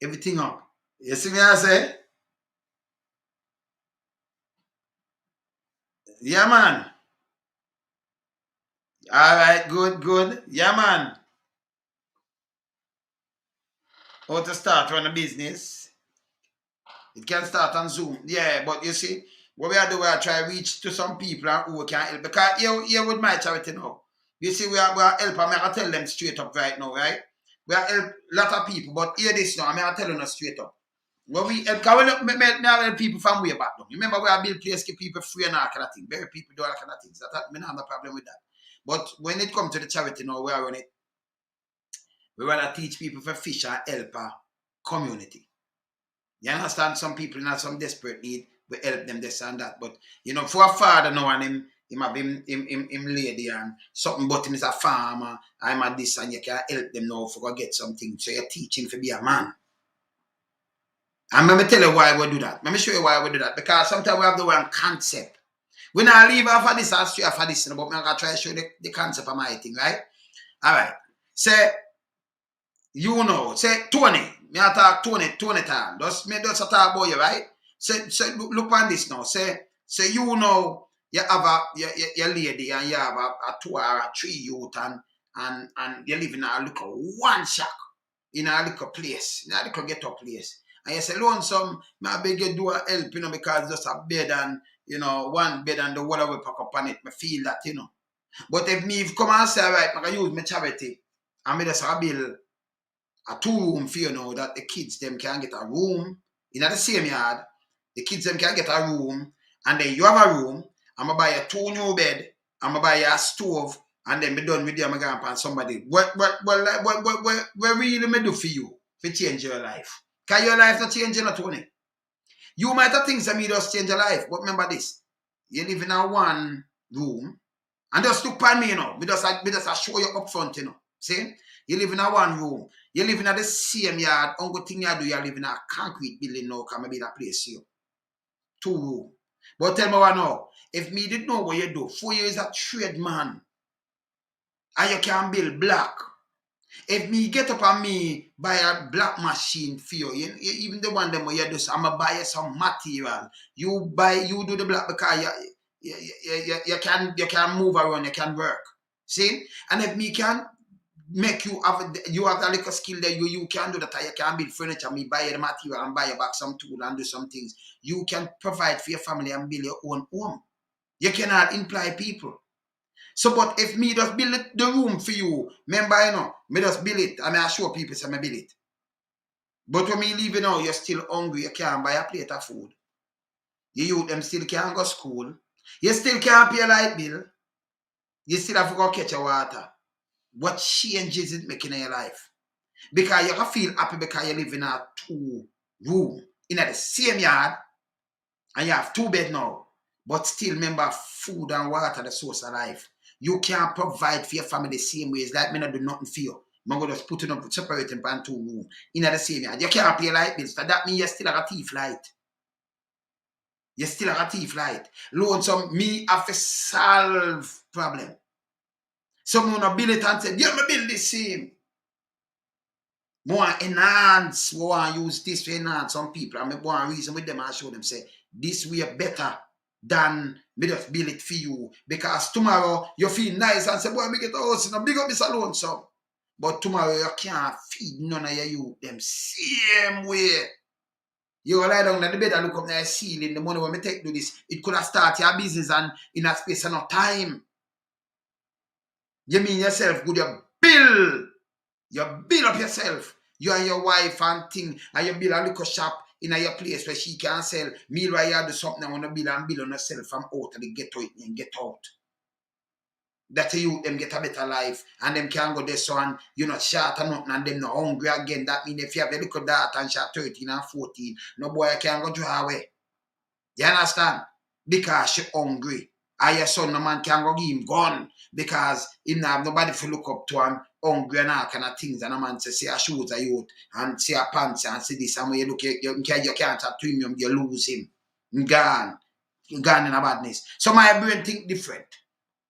Everything up. You see me, I say? Yeah, man. All right, good. Yeah, man. How to start run a business? It can start on Zoom. Yeah, but you see, what we are doing, we are trying to reach to some people who can help. Because here with my charity now. You see, we are helping. I'm going to tell them straight up right now, right? We are help a lot of people, but hear this now. I'm going to tell them straight up. When we help, because we help people from way back now. Remember, we are build place, give people free and all kind of things. Very people do all kind of things. That we don't have no problem with that. But when it comes to the charity now, we are running it. We want to teach people for fish and help our community. You understand? Some people in some desperate need, we help them this and that. But you know, for a father now and him have him lady and something, but him is a farmer, I'm a this, and you can help them now for go get something. So you're teaching to be a man. And let me tell you why we do that. Let me show you why we do that. Because sometimes we have the wrong concept. We not leave off of this and straight off of this, but I'm gonna try to show you the concept of my thing, right? Alright. Say, you know, say Tony. Me I talk Tony time. Just talk about you, right? Say look on this now. Say you know you have your lady and you have a 2 or 3 youth and you live in a little one shack in a little place, in a little ghetto place. And you say, lonesome, I beg you do a help, you know, because just a bed and, you know, one bed and the water will pack up on it. I feel that, you know. But if me come and say, right, I can use my charity and me just build a 2-room for you know that the kids them can get a room in the same yard. The kids them can get a room, and then you have a room. I'm gonna buy a 2 new bed. I'm gonna buy a stove, and then be done with them. I'm gonna find somebody. What really me do for you to change your life? Can your life not change, not Tony? You might have things that me just change your life, but remember this: you live in a 1 room, and just look at me, you know. Me just show you up front, you know. See? You live in a 1 room. You live in the same yard. Only thing you do, you live in a concrete building now. Can maybe that place you. 2 room. But tell me what now. If me didn't know what you do, 4 years a trade man, and you can build black. If me get up and me buy a black machine for you, even the one them where you do, so I'm gonna buy you some material. You do the black because you can move around, you can work. See? And if me can make you have that little skill that you can do that. You can build furniture, me buy the material and buy you back some tool and do some things. You can provide for your family and build your own home. You cannot employ people. So, but if me just build the room for you, remember, you know, me just build it. I mean, I show people say me build it. But when me leave now, you're still hungry. You can't buy a plate of food. You youth them still can't go to school. You still can't pay a light bill. You still have to go catch your water. What changes it making in your life? Because you can feel happy because you live in a 2 room in the same yard and you have 2 beds now. But still remember food and water the source of life. You can't provide for your family the same way. It's like me not do nothing for you. I'm going to just put it up, separate them in 2 rooms in the same yard. You can't pay light bills. So that means you still have a thief light. You still have a thief light. Lonesome, me have to solve problem. Someone will build it and say, yeah, me build the same. More enhance, more use this to enhance some people. And I want to reason with them and show them, say, this way better than me just build it for you. Because tomorrow you feel nice and say, boy, me get a house and big up this alone, son. But tomorrow you can't feed none of your youth them same way. You lie down in the bed and look up at the ceiling. The money when me take do this, it could have started your business and in a space of no time. You mean yourself good, you build up yourself. You and your wife and thing, and you build a little shop in your place where she can sell. Meanwhile, you do something I want to build and build on yourself from out of the ghetto and get out. That you them get a better life and them can go there so and you not short or nothing and them not hungry again. That means if you have a little daughter and shot 13 and 14, no boy can go draw away. You understand? Because she hungry. And your son, no man can go give him gun because he not have nobody to look up to and hungry and all kind of things. And a man say, see a shoes a youth and see a pants and see this. And when you look, you can't have premium, you lose him. Gone. Gone in a badness. So my brain think different.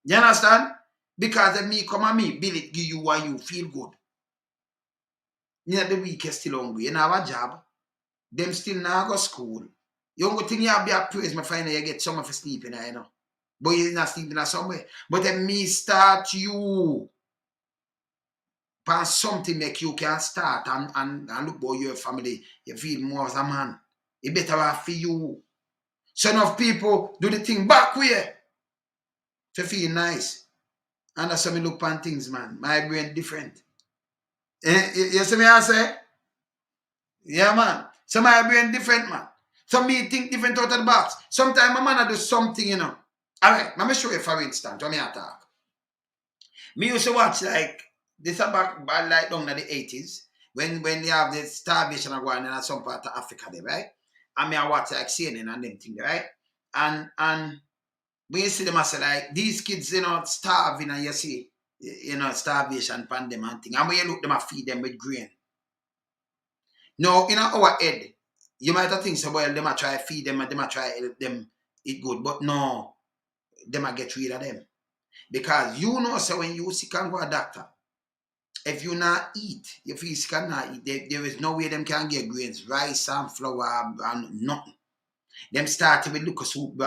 You understand? Because if me come and me, build it, give you what you feel good. You know, the week is still hungry. You know, have a job. Them still now go school. You only thing you have to be a praise, my find you get some of sleeping, you know. But you're not sleeping somewhere. But if me start you, pan something make you can start and look about your family, you feel more as a man. It better have for you. So enough people do the thing back way to feel nice. And that's how me look on things, man. My brain different. You see me I say? Yeah, man. So my brain different, man. So me think different out of the box. Sometimes my man I do something, you know. Alright, let me show you for instance, when me talk. Me used to watch like this about like down in the 80s. When you have the starvation going on in some part of Africa there, right? And me I watch like CNN and them things, right? And when you see them, I say like these kids, you know, starving and you see, you know, starvation pandemic and thing. And when you look them, I feed them with grain. Now, in our head, you might have think so, well, them might try to feed them and they might try to help them eat good. But no, they might get rid of them. Because you know, so when you sick and go a doctor, if you not eat, if you sick and not eat, there is no way them can get grains, rice and flour and nothing. Them start with look soup.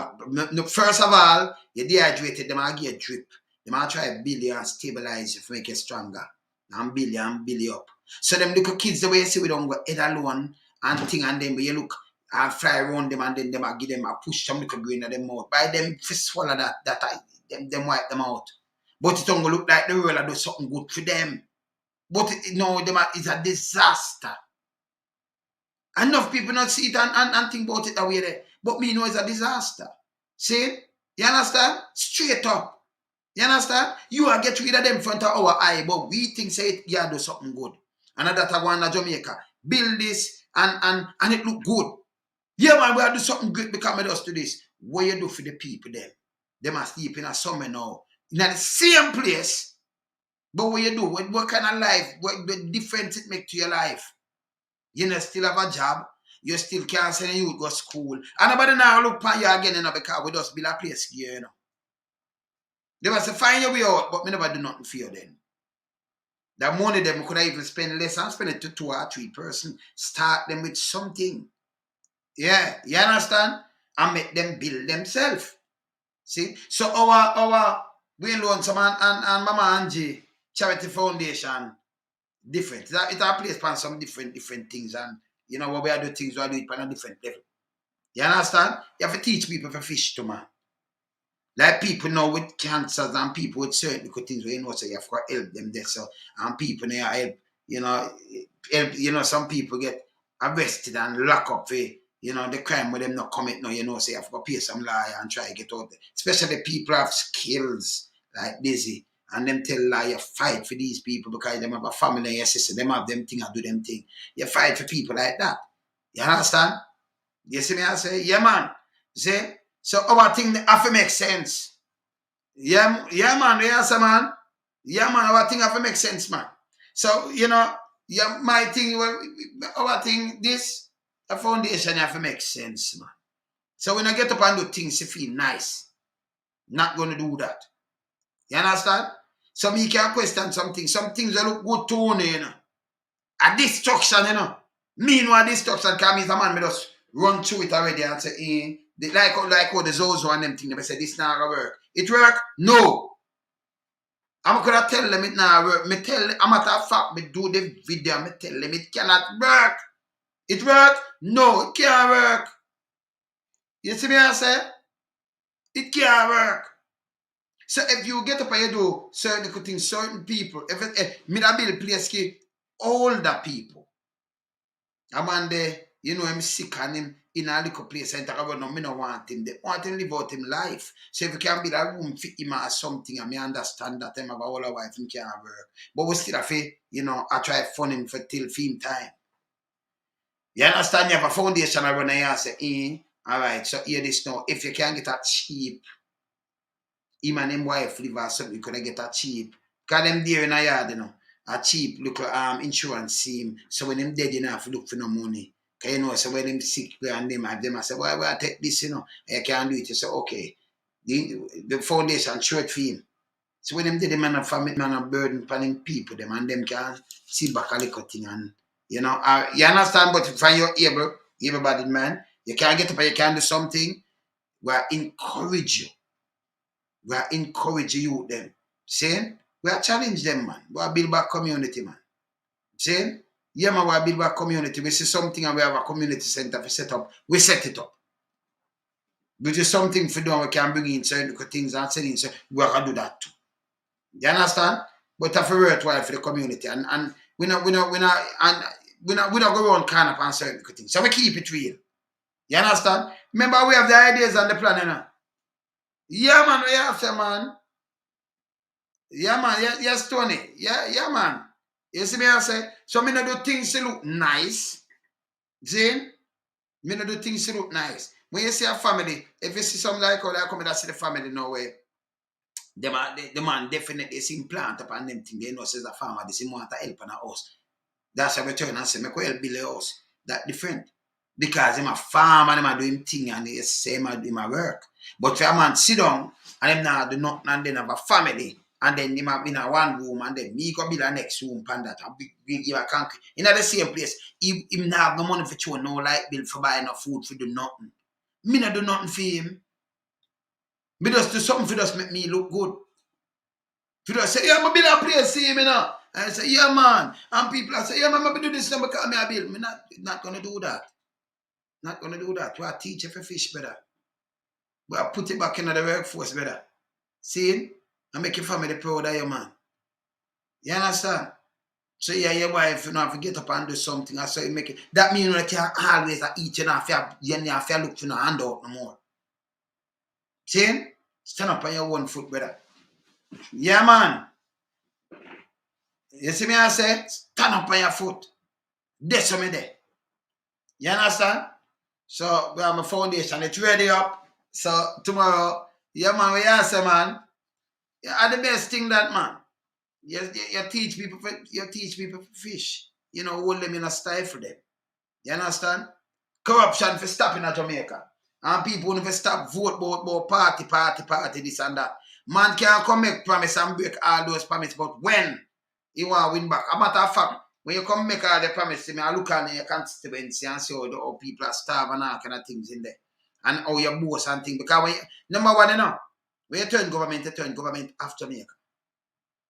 First of all, you dehydrated, them will get drip. Them will try to build you and stabilize you to make you stronger. And build you up. So them little kids, the way you see we don't go head alone and thing and then you look and fly around them and then them give them a push some little grain in their mouth. By them fist swallow them wipe them out. But it don't go look like the world do something good for them. But it's a disaster. Enough people not see it and think about it that way there. But me know it's a disaster. See? You understand? Straight up. You understand? You are get rid of them in front of our eye, but we think say it, yeah, do something good. And that I want to Jamaica. Build this and it look good. Yeah, man, we have to do something great because of us to this. What you do for the people then? They must sleep in a summer now. In the same place. But what you do? What kind of life? What difference it make to your life? You know, still have a job. You still can't send you go to school. And nobody now look upon you again, you know, because we just build a place here, you know. They must find your way out, but me never do nothing for you then. That money them could even spend less and spend it to 2 or 3 person. Start them with something. Yeah, you understand? And make them build themselves. See? So our Wayne Lonesome and Mama Angie Charity Foundation different. It's a place for some different things and you know what we are doing things we are doing on a different level. You understand? You have to teach people for fish too, man. Like people now with cancers and people with certain things where you know so you have to help them there. So and people now help, you know, some people get arrested and locked up for the crime where them not commit now, you know, so you have to pay some lawyer and try to get out there. Especially people have skills like Dizzy. And them tell you fight for these people because them have a family and your sister, them have them thing and do them thing. You fight for people like that. You understand? You see me I say, yeah man. See? So our thing have to make sense. Yeah man, yes man. Yeah man, our thing have to make sense, man. So, you know, yeah, my thing, our thing, this, a foundation have to make sense, man. So when I get up and do things, you feel nice. Not gonna do that. You understand? So me can question something. Some things that look good to me, you know. A destruction, you know. Meanwhile, destruction can mean the man me just run through it already and say, like how the Zozo and them thing, they say this not gonna work. It work? No. I'm gonna tell them it not work. Me tell them, I'm matter of fact, me do the video, me tell them it cannot work. It work? No, it can't work. You see me I say? It can't work. So if you get up and you do certain things, certain people, me that build place older people, A man there, you know, him sick and him in a little place and talk about no, me no want him. They want him live out him life. So if you can build a room fit him or something, I may understand that him have a whole wife him can't work. But we still have to, you know, I try fund him for till film time. You understand? You have a foundation around here and say, alright, so hear this now. If you can get a cheap, him and him wife live or something, you could get a cheap. Because them there in a yard, you know. A cheap look insurance scheme. So when them dead, you know, have to look for no money. Because you know, so when them sick and them have them, I say, why I take this, you know? I can't do it. You say, okay. The foundation short for him. So when them dead, the man of family, man of burden upon people, them and them can see back a little thing and you know, you understand, but if you're able-bodied man, you can't get up and you can do something, we are encourage you. We are encourage you them. Saying, we are challenge them, man. We are build back community, man. Saying, yeah, man, we are build back community. We see something and we have a community center for set up. We set it up. We do something for them, we can bring in certain things and say, so we are going to do that too. You understand? But that's worthwhile for the community. And we not go around kind of answer certain things. So we keep it real. You understand? Remember, we have the ideas and the plan, you know? Yeah, man, we have to, man. Yeah, man. Yes, Tony. Yeah, man. You see me, I say? So, me not do things to look nice. Zane? Me not do things to look nice. When you see a family, if you see something like how they come and see the family no way, the man definitely is implant upon them thing. They know says a farmer, this him want to help on a house. That's how we turn and say, make we help build a house. That different. Because him a farm and him a do him thing and he say him a work. But for a man sit down and him now do nothing and then have a family and then him have in a one room and then me go build a next room and that and we give a concrete. In the same place, him not have no money for chew, no light bill for buy no food for do nothing. Me not do nothing for him. Me just do something for just make me look good. For just say, yeah, I'm build a place, see me now. And I say, yeah, man. And people I say, yeah, man, I'm do this now because me a build. Me not gonna do that. Not gonna do that. We are teach you for fish better. We are put it back into the workforce better. See? And make your family proud of you, man. You understand? So yeah, your wife, you know, if you get up and do something, I say make it. That means that you always eat, you know, you have to look for no handout no more. See? Stand up on your one foot, brother. Yeah, man. You see me, I say, stand up on your foot. That's what me there. You understand? So we have my foundation, it's ready up. So tomorrow, yeah, man, we answer, man. You are the best thing that, man. You teach people for fish. You know, hold them in a style for them. You understand? Corruption for stopping in Jamaica. And people want to stop vote about party, this and that. Man can't come make promise and break all those promises, but when he want to win back. A matter of fact, when you come make all the promises, I look at your constituency and see how people are starving and all kind of things in there. And how you boast and things. Because when number one, you know, when you turn government of Jamaica.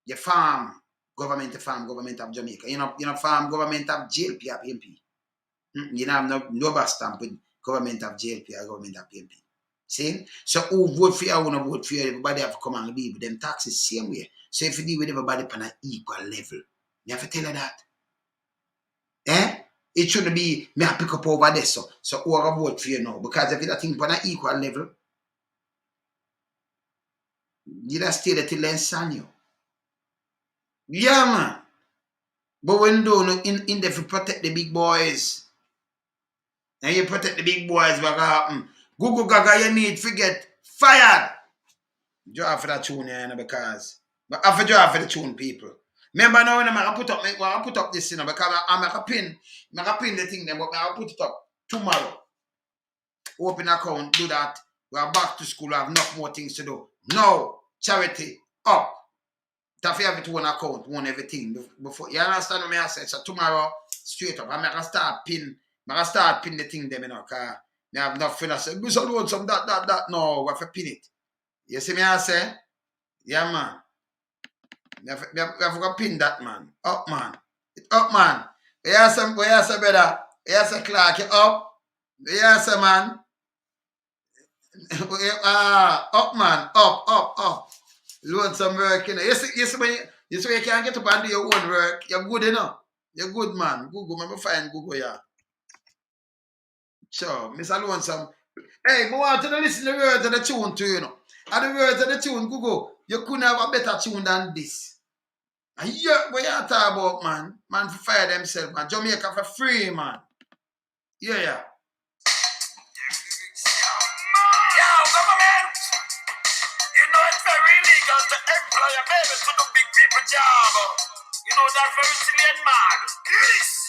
You farm government of Jamaica. You know farm government of JLP or PMP. You know have no bus stamp with government of JLP or government of PMP. See? So who vote for you, who not vote for you, everybody have to come and leave with them taxes same way. So if you deal with everybody on an equal level, you have to tell her that. It shouldn't be me I pick up over there so who are vote for you now. Because if you think on an equal level, you just stay there till they sign you. Yeah, man. But when you in there to protect the big boys, and you protect the big boys, what happen? Gugu Gaga, you need to get fired. Draw for that tune, you know, because but I have to draw for the tune, people. Remember now when I put up this, you know, because I make a pin the thing, then, but I'll put it up tomorrow. Open account, do that. We are back to school, we have enough more things to do. No, charity, up. If you have it one account, one everything before. You understand what I say? So tomorrow, straight up, I'm gonna start pin the thing them, you know, because I have enough friends. I say, we should do some that. No, we have to pin it. You see me I say? Yeah, man. We have to pin that, man. Up, man. It up, man. We have some brother. We have some Clark, you up. We have some man. Up, man. Up. Load some work, you know. You see when you can't get up and do your own work. You're good, you know. You're good, man. Google, remember find Google, yeah. Sure, Miss Lonesome. Hey, I want you to listen to the words of the tune too, you know. And the words of the tune, Google, you couldn't have a better tune than this. And yeah, what you talk about, man? Man, for fire themselves, man. Jamaica for free, man. Yeah. Yo, government! You know it's very illegal to employ a baby to do big people job. You know that's very silly and mad. Yes!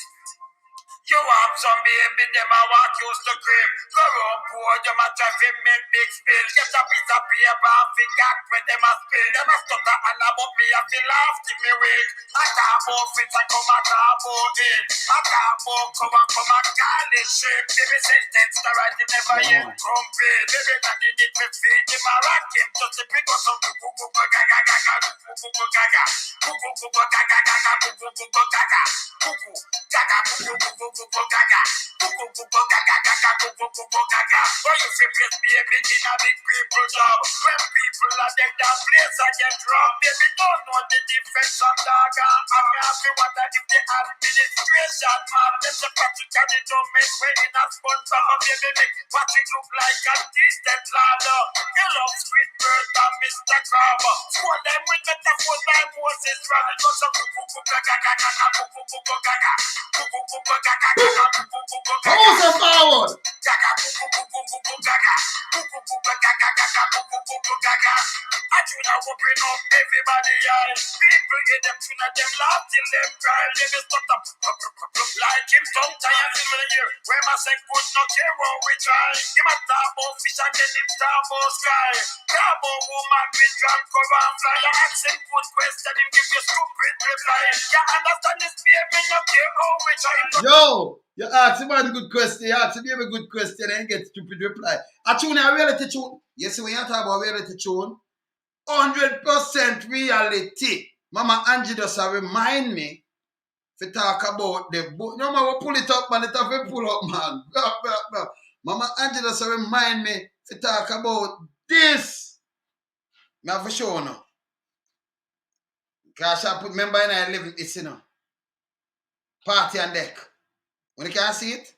You have some baby, them a walk used to crib. Go around poor, them a try to make big spill. Get a piece of paper and figure where them a spill. Them a stutter and about me, I feel laugh till me wake. I talk about fit, I come and talk about it. I talk about come and call it shit. Baby sentence to write, it never yet crumpet. Baby man, you need to feed him a rock him. Just to pick up some Gugu Gaga Gaga, Gugu Gaga. Gugu Gaga Gaga, Gugu Gaga. Gugu Gaga, Gugu Gaga. Gugu Gaga Gaga, Gugu Gaga. Oh, you feel place baby in a big people job. When people are dead, that place I get robbed. Baby don't know the difference from dog and I'm happy wonder if the administration man. Them the practically don't make way in a sponsor of baby make what it look like a distant ladder. You love sweet bird and Mr. Carver. Squad them with metaphors like Moses Rabbit. Just a Gugu Gaga Gaga, Gugu Gaga. Gugu Gaga Gaga, Gugu Gaga. Who's the forward? Gaga, Gugu Gaga. Gugu Gaga Gaga, Gugu Gaga. I do not open up everybody eyes. People get them to them laugh till them cry. They just stop up like him tongue tie and film in the ear. Where my say good not care what we try. Him a talk about fish and then him talk about sky. Talk about woman with drunk cover and fly. You ask him good question, him give you stupid reply. You understand this baby not care how we try. Yo, you ask him a good question, you ask him a good question and get stupid reply. A tune a reality tune. You see when you talk about reality tune, 100% reality. Mama Angie does remind me to talk about the book. No man will pull it up, man. It have to pull up, man. Mama Angie does remind me to talk about this. Me have to show you now. Because I put member in I live in this, you know. Party and deck. When you can't see it,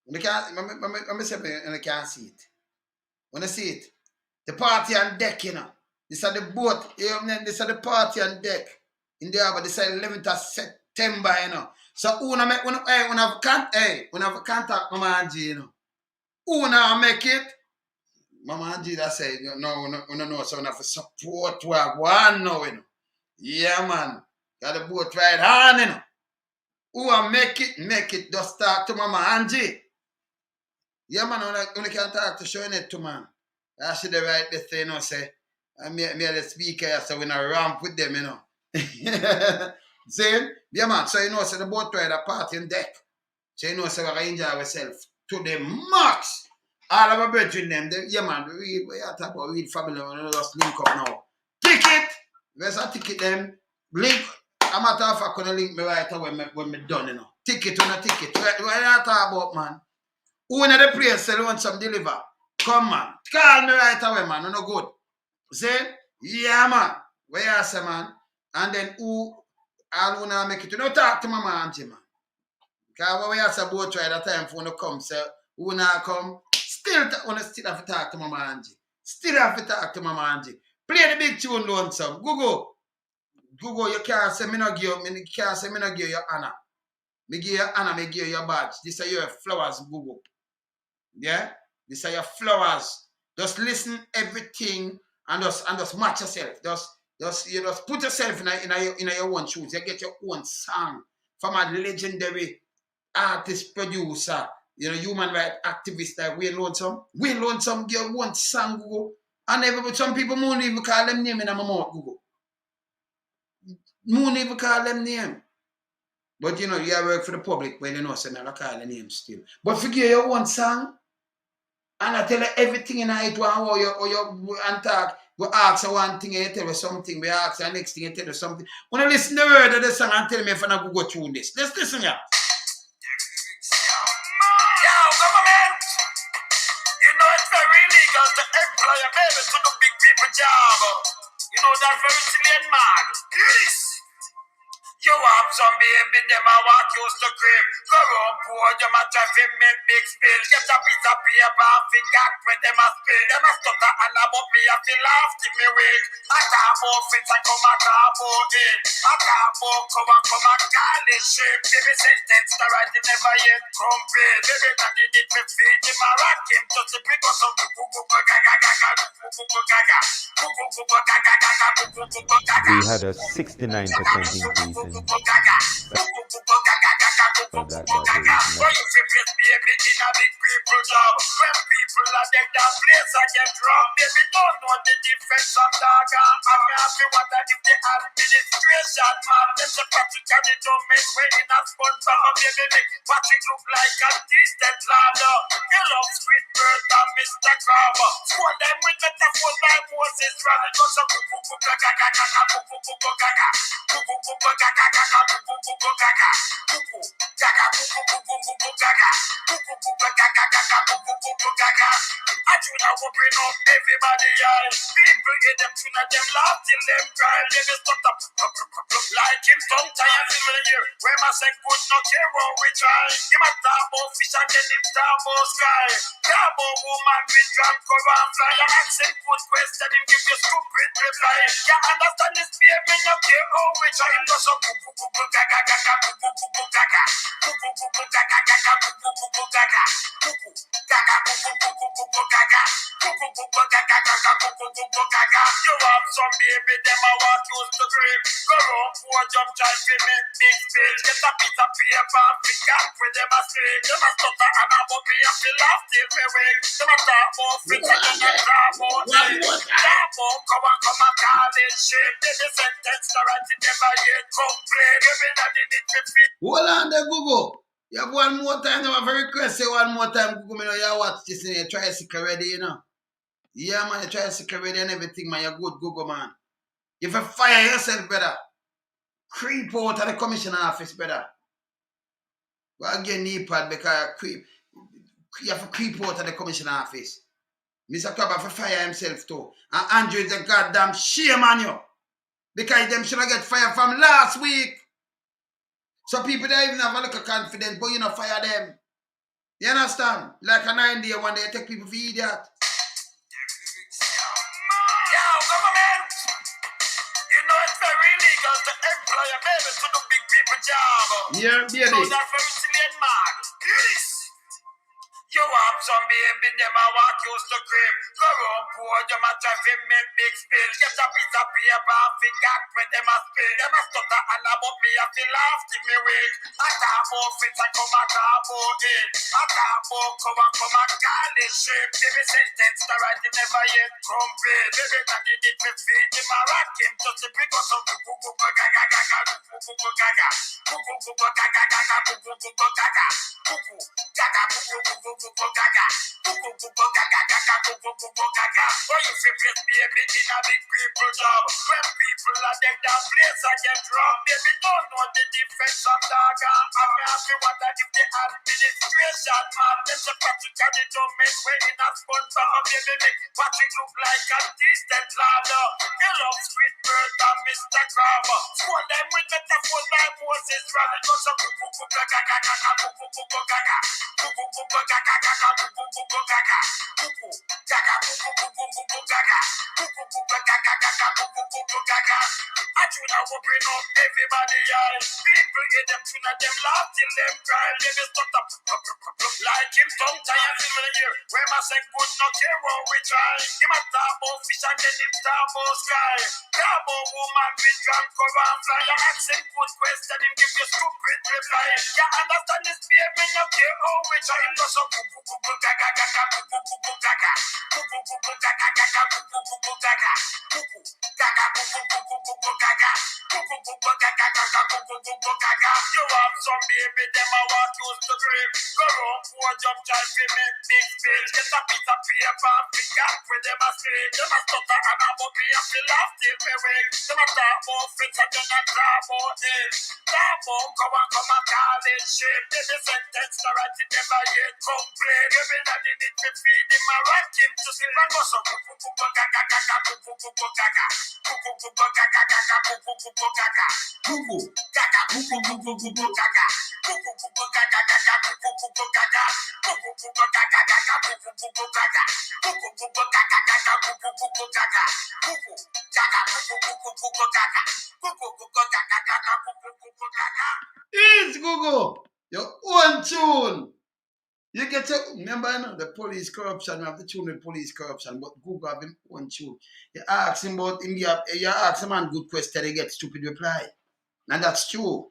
when you can't, let me say when you can't see it. When you see it, the party and deck, you know. This are the boat, this are the party and deck. In the harbor, this is 11th of September, you know. So, when have contact Mama Angie, you know. Who make it? Mama Angie that say, no, so we have to support one now, you know. Yeah, man. Got the boat right on, you know. Who make it, just talk to Mama Angie. Yeah, man, when you can talk to showing it to man. I should have write this thing, you know, say, I'm the speaker, so we're not ramp with them, you know. See? Yeah, man. So, you know, so the boat ride a party in deck. So, you know, so we can enjoy ourselves to the max. All of our brethren, them, yeah, man, we talk about read family, we just link up now. Ticket! Where's a ticket, them? Link. I'm a matter of fact, gonna link me right away when me done, you know. Ticket on a ticket. What you talk about, man? Who in the place say you want some deliver? Come, man. Call me right away, man. No good. See? Yeah, man. Where you say, man? And then who wanna make it? You know, talk to Mama Angie, man. Because when you say boat ride, that time for you come, say, who wanna come? Still have to talk to Mama Angie. Still have to talk to Mama Angie. Play the big tune, Lonesome. Gugu, you can't say me no give you honor. Me give you honor, me give you your badge. This are your flowers, Gugu. Yeah? These are your flowers. Just listen everything and just match yourself. You just put yourself in your own shoes. You get your own song from a legendary artist producer, you know, human rights activist like Wayne Lonesome. Wayne Lonesome give one song, Google. And some people won't even call them name in my mouth, Google. Won't even call them name. But you know, you work for the public when you know, so I call the name still. But forget your one song. And I tell you everything in it, or you and talk. We ask you one thing, you tell you something. We ask you the next thing, you tell you something. When you listen to the word of the song and tell me if I not go through this. Let's listen, yeah. Yo, government! You know it's very illegal to employ a baby to do big people job. You know that's very silly and mad. Yes! You have some baby, them a walk used to crib. Go round poor, them a try to make big spill. Get a piece of paper and figure when them a spill. Them a stutter and about me, I feel laugh till me wake. I talk about fit and come a talk about it. I talk about come and call it shit. Baby sentence to write it never yet complete. Baby that they need to feed him a rock him just to pick up some Gugu Gugu Gaga Gaga Gugu Gaga Gugu Gugu Gaga Gaga Gugu Gugu Gaga. We had a 69% increase in Gugu Gaga Gugu Gugu Gaga Gaga Gugu that Gugu Gaga. is Why you feel this baby in a big people job? When people are dead that place I get wrong. Baby don't know the difference from dogger. I'm happy wonder if the administration man them the practically don't make way in a sponsor of baby make what it look like a distant ladder. They love sweet bird and Mr. Carver. Squad them with metaphors like Moses rather just a Gugu Gugu Gaga Gaga Gugu Gugu Gaga Gugu Gugu Gaga Gaga Gugu Gugu Gaga Gugu Gaga Gugu Gugu Gugu Gaga Gugu Gugu Gaga Gaga Gugu Gugu Gaga. I do not open up everybody eyes. People get them tune at them laugh till them cry. They just stop like him tongue tie and feel the ear. Where my say good not care what we try. Him a talk about fish and then him talk about sky. Talk about woman with drum cover and fly. You ask him good question, him give you stupid reply. You understand this baby not care how we try. Him just a Gugu Gugu Gaga Gaga Gugu Gugu Gaga Gugu Gugu Gaga Gaga Gugu Gugu Gaga Gugu Gaga Gugu Gugu Gugu Gaga Gugu Gugu Gaga Gaga Gugu Gugu Gaga. You have some baby them a walk used to grip. Go round poor jump try to make big spill. Get a piece of paper and pick up with them a spin. Them a stutter and about me and feel laugh till me wake. Them a talk about fit and them a talk about it. Talk about come and call it shit. They the sentence to write it never yet complete. Every time they need to fit. Hold on there, Gugu. You have one more time. I have a request. Say one more time, Gugu. Me know you watch this in your tricycle ready, you know. Yeah, man, your tricycle ready and everything, man. You're good, Gugu, man. You have to fire yourself, brother. Creep out of the commissioner office, brother. Well, get knee pad because you have to creep out of the commissioner office. Mr. Crab have to fire himself too. And Andrew is a goddamn shame on you. Because them should have get fired from last week. So people don't even have a little confidence, but you know, fire them. You understand? Like a 9 day one day, you take people for idiot. Yo, government! You know it's very illegal to employ a baby to do big people job. Yeah, baby. So that's very silly and mad. Yes. You have some baby, them a walk used to crib. Go round poor, them a try to make big spill. Get a piece of paper and figure when them a spill. Them a stutter and about me, I feel laugh till me wake. I talk about fit and come and talk about it. I talk about come and call it shit. Baby sentence to write it never yet complete. Baby that they need to feed him a rock him just to pick up some Gugu Gugu Gaga Gaga Gugu Gugu Gaga Gugu Gugu Gaga Gaga Gugu Gugu Gaga Gugu Gaga Gugu Gugu Gugu Gaga Gugu Gugu Gaga Gaga Gugu Gugu Gaga. Why you feel this baby in a big people job? When people are dead that place I get wrong. Baby don't know the difference from dogger. I'm happy wonder if the administration man them the practically don't make way in a sponsor of baby make what it look like a distant ladder. They love sweet bird and Mr. Carver. Squad them with metaphors like Moses rather just a Gugu Gugu Gaga Gaga Gugu Gugu Gaga Gugu Gugu Gaga Gaga Gugu Gugu Gaga Gugu Gaga Gugu Gugu Gugu Gaga Gugu Gugu Gaga Gaga Gugu Gugu Gaga. I do not open up everybody eyes. People get them tune at them laugh till them cry. They just stop like him tongue tie and feel the ear. Where my say good not care what we try. Him a talk about fish and then him talk about sky. Talk about woman with drum cover and fly. You ask him good question, him give you stupid reply. You understand this baby not care how we try. Him just a Gugu Gugu Gaga Gaga Gugu Gugu Gaga Gugu Gugu Gaga Gaga Gugu Gugu Gaga Gugu Gaga Gugu Gugu Gugu Gaga Gugu Gugu Gaga Gaga Gugu Gugu Gaga. You have some baby them a walk used to grip. Go round poor jump try to make big spill. Get a piece of paper and pick up with them a spin. Them a stutter and about me and feel laugh till me wake. Them a talk about fit and then a talk about it. Talk about come and call it shit. They the sentence to write it never yet complete. Every time they need to feed him a rock him to sleep and go so Gugu Gugu Gaga Gaga Gugu Gugu Gaga Gugu Gugu Gaga Gaga Gugu Gugu Gaga Gugu. Gaga, Gugu Gugu Gugu Gaga. Gugu Gugu Gaga Gaga, Gugu Gugu Gaga. Gugu Gugu Gaga Gaga, Gugu Gugu Gaga. Gugu Gugu Gaga Gaga, Gugu Gugu Gaga. Gugu Gaga, Gugu Gugu Gugu Gaga. Gugu Gugu Gaga Gaga, Gugu Gugu Gaga. It's Gugu. Your own tune. You get to remember, you know, the police corruption. You have the tune with police corruption, but Google have him own tune. You ask him about India. You ask him a good question, he get stupid reply, and that's true.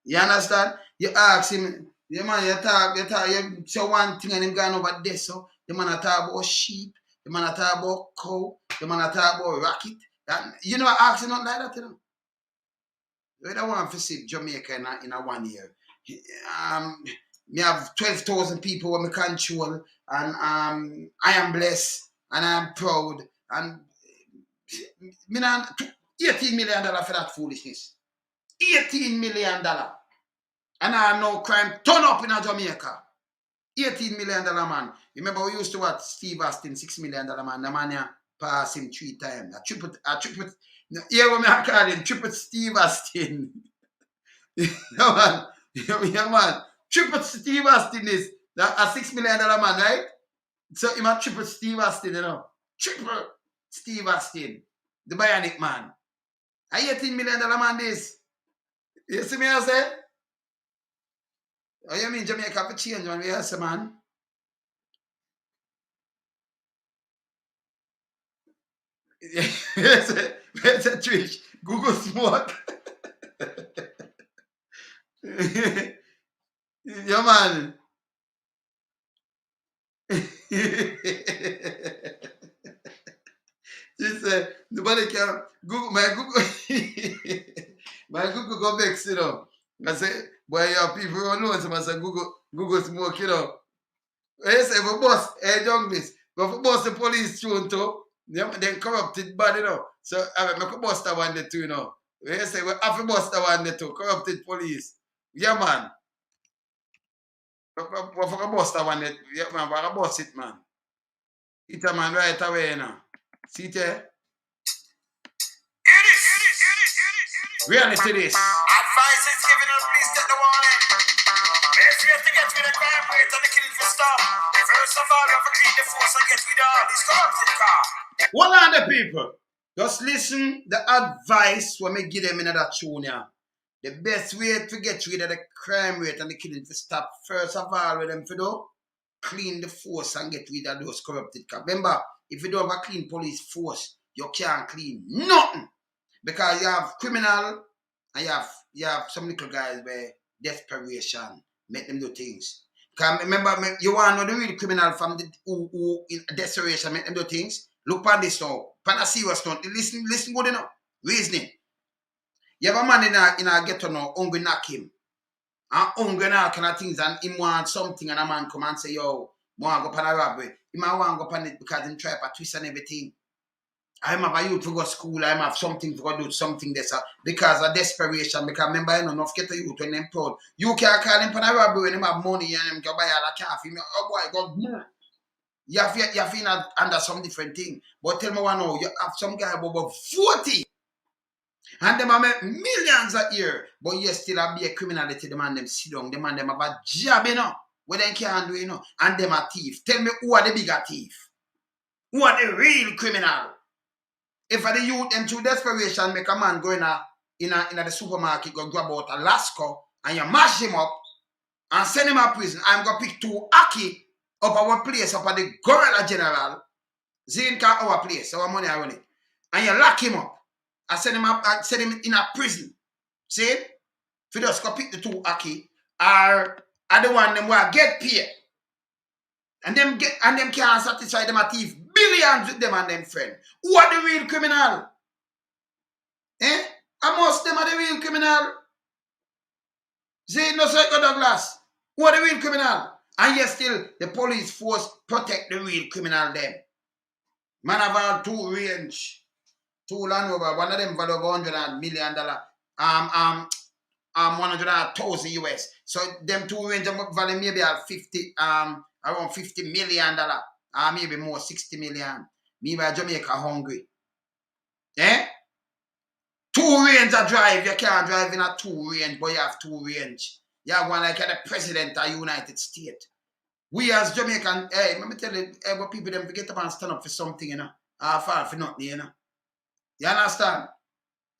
You understand? You ask him, the man you say one thing and him going over there. So the man talk about sheep, the man talk about cow, the man talk about rocket. And you know, I ask him not like that, you know. We don't want to see Jamaica in a 1 year. Me have 12,000 people when me control, and I am blessed and I am proud, and me not $18 million for that foolishness. $18 million, and I have no crime turn up in a Jamaica. $18 million man. Remember we used to watch Steve Austin, $6 million man. The man yeah, pass him 3 times. I triple. Yeah, what me I call him triple Steve Austin. Yeah, man. Yeah, man. Triple Steve Austin is a $6 million man, right? So him a triple Steve Austin, you know. Triple Steve Austin. The bionic man. A $18 million man this. You see me I say? Oh, you mean Jamaica have to change when we have some man? Where's a Trish? Google smoke. Yeah, man. She said, nobody can Google my Google my Google go vex, you know. I say, boy, your people don't know so I say Google smoke, you know. I say if a boss, junglist, but if a boss the police tune too, then corrupted bad, you know. So I make a bust that one there too, you know. I say we have a bust that one there too, corrupted police. Yeah, man. We have a bust that one there. Yeah, man, we have a bust it, man. It a man right away, you know. See there? Reality this. Advice is given and please take the warning. Best way to get rid of crime rate and the killing for stop. First of all, you have to clean the force and get rid of all these corrupted car. What are the people? Just listen the advice when me give them in that tune here. The best way to get rid of the crime rate and the killing for stop. First of all, with them for do, clean the force and get rid of those corrupted cars. Remember, if you don't have a clean police force, you can't clean nothing. Because you have criminal and you have some little guys where desperation make them do things. Because remember, you want to know the real criminal from the who in desperation make them do things. Look on this now. Pan a serious note. Listen good enough. Reasoning. You have a man in a ghetto now, hungry knock him. And hungry now kind of things, and him want something, and a man come and say, yo, I want to go pan a robbery. He might want to go pan it because he try to twist and everything. I have a youth to go to school, I have something to go do something there, because of desperation, because remember, you know, enough get a youth when they're proud. You can't call him for a robbery when they have money and them can buy all a coffee. Oh boy, God, you have under some different thing. But tell me one now, you have some guy about 40, and them have make millions a year, but you still have be a criminality, the man them sit down, the man them have a job, you know, what they can't do, you know, and them a thief. Tell me who are the bigger thief? Who are the real criminal? If the youth them through desperation make a man go in the supermarket, go grab out a Lasco and you mash him up and send him to prison, I'm going to pick 2 Aki up our place, up at the Gorilla General, Zinka our place, our money I run it, and you lock him up and send him in a prison. See? If you just go pick the 2 Aki, are the one them where get paid. And them can't satisfy them a thief billions with them and them friend. Who are the real criminal? Eh? And most of them are the real criminal. See, no Psycho Douglas. Who are the real criminal? And yet still the police force protect the real criminal them. Man have all 2 range. 2 Land Rover. One of them value $100 million. 100,000 US. So them 2 range value maybe at 50 around $50 million, maybe more, 60 million. Me by Jamaica hungry. Eh? 2 range of drive. You can't drive in a 2 range, but you have 2 range. You have one like the president of United States. We as Jamaican, hey, let me tell you, what people them forget up and stand up for something, you know. Fall for nothing, you know. You understand?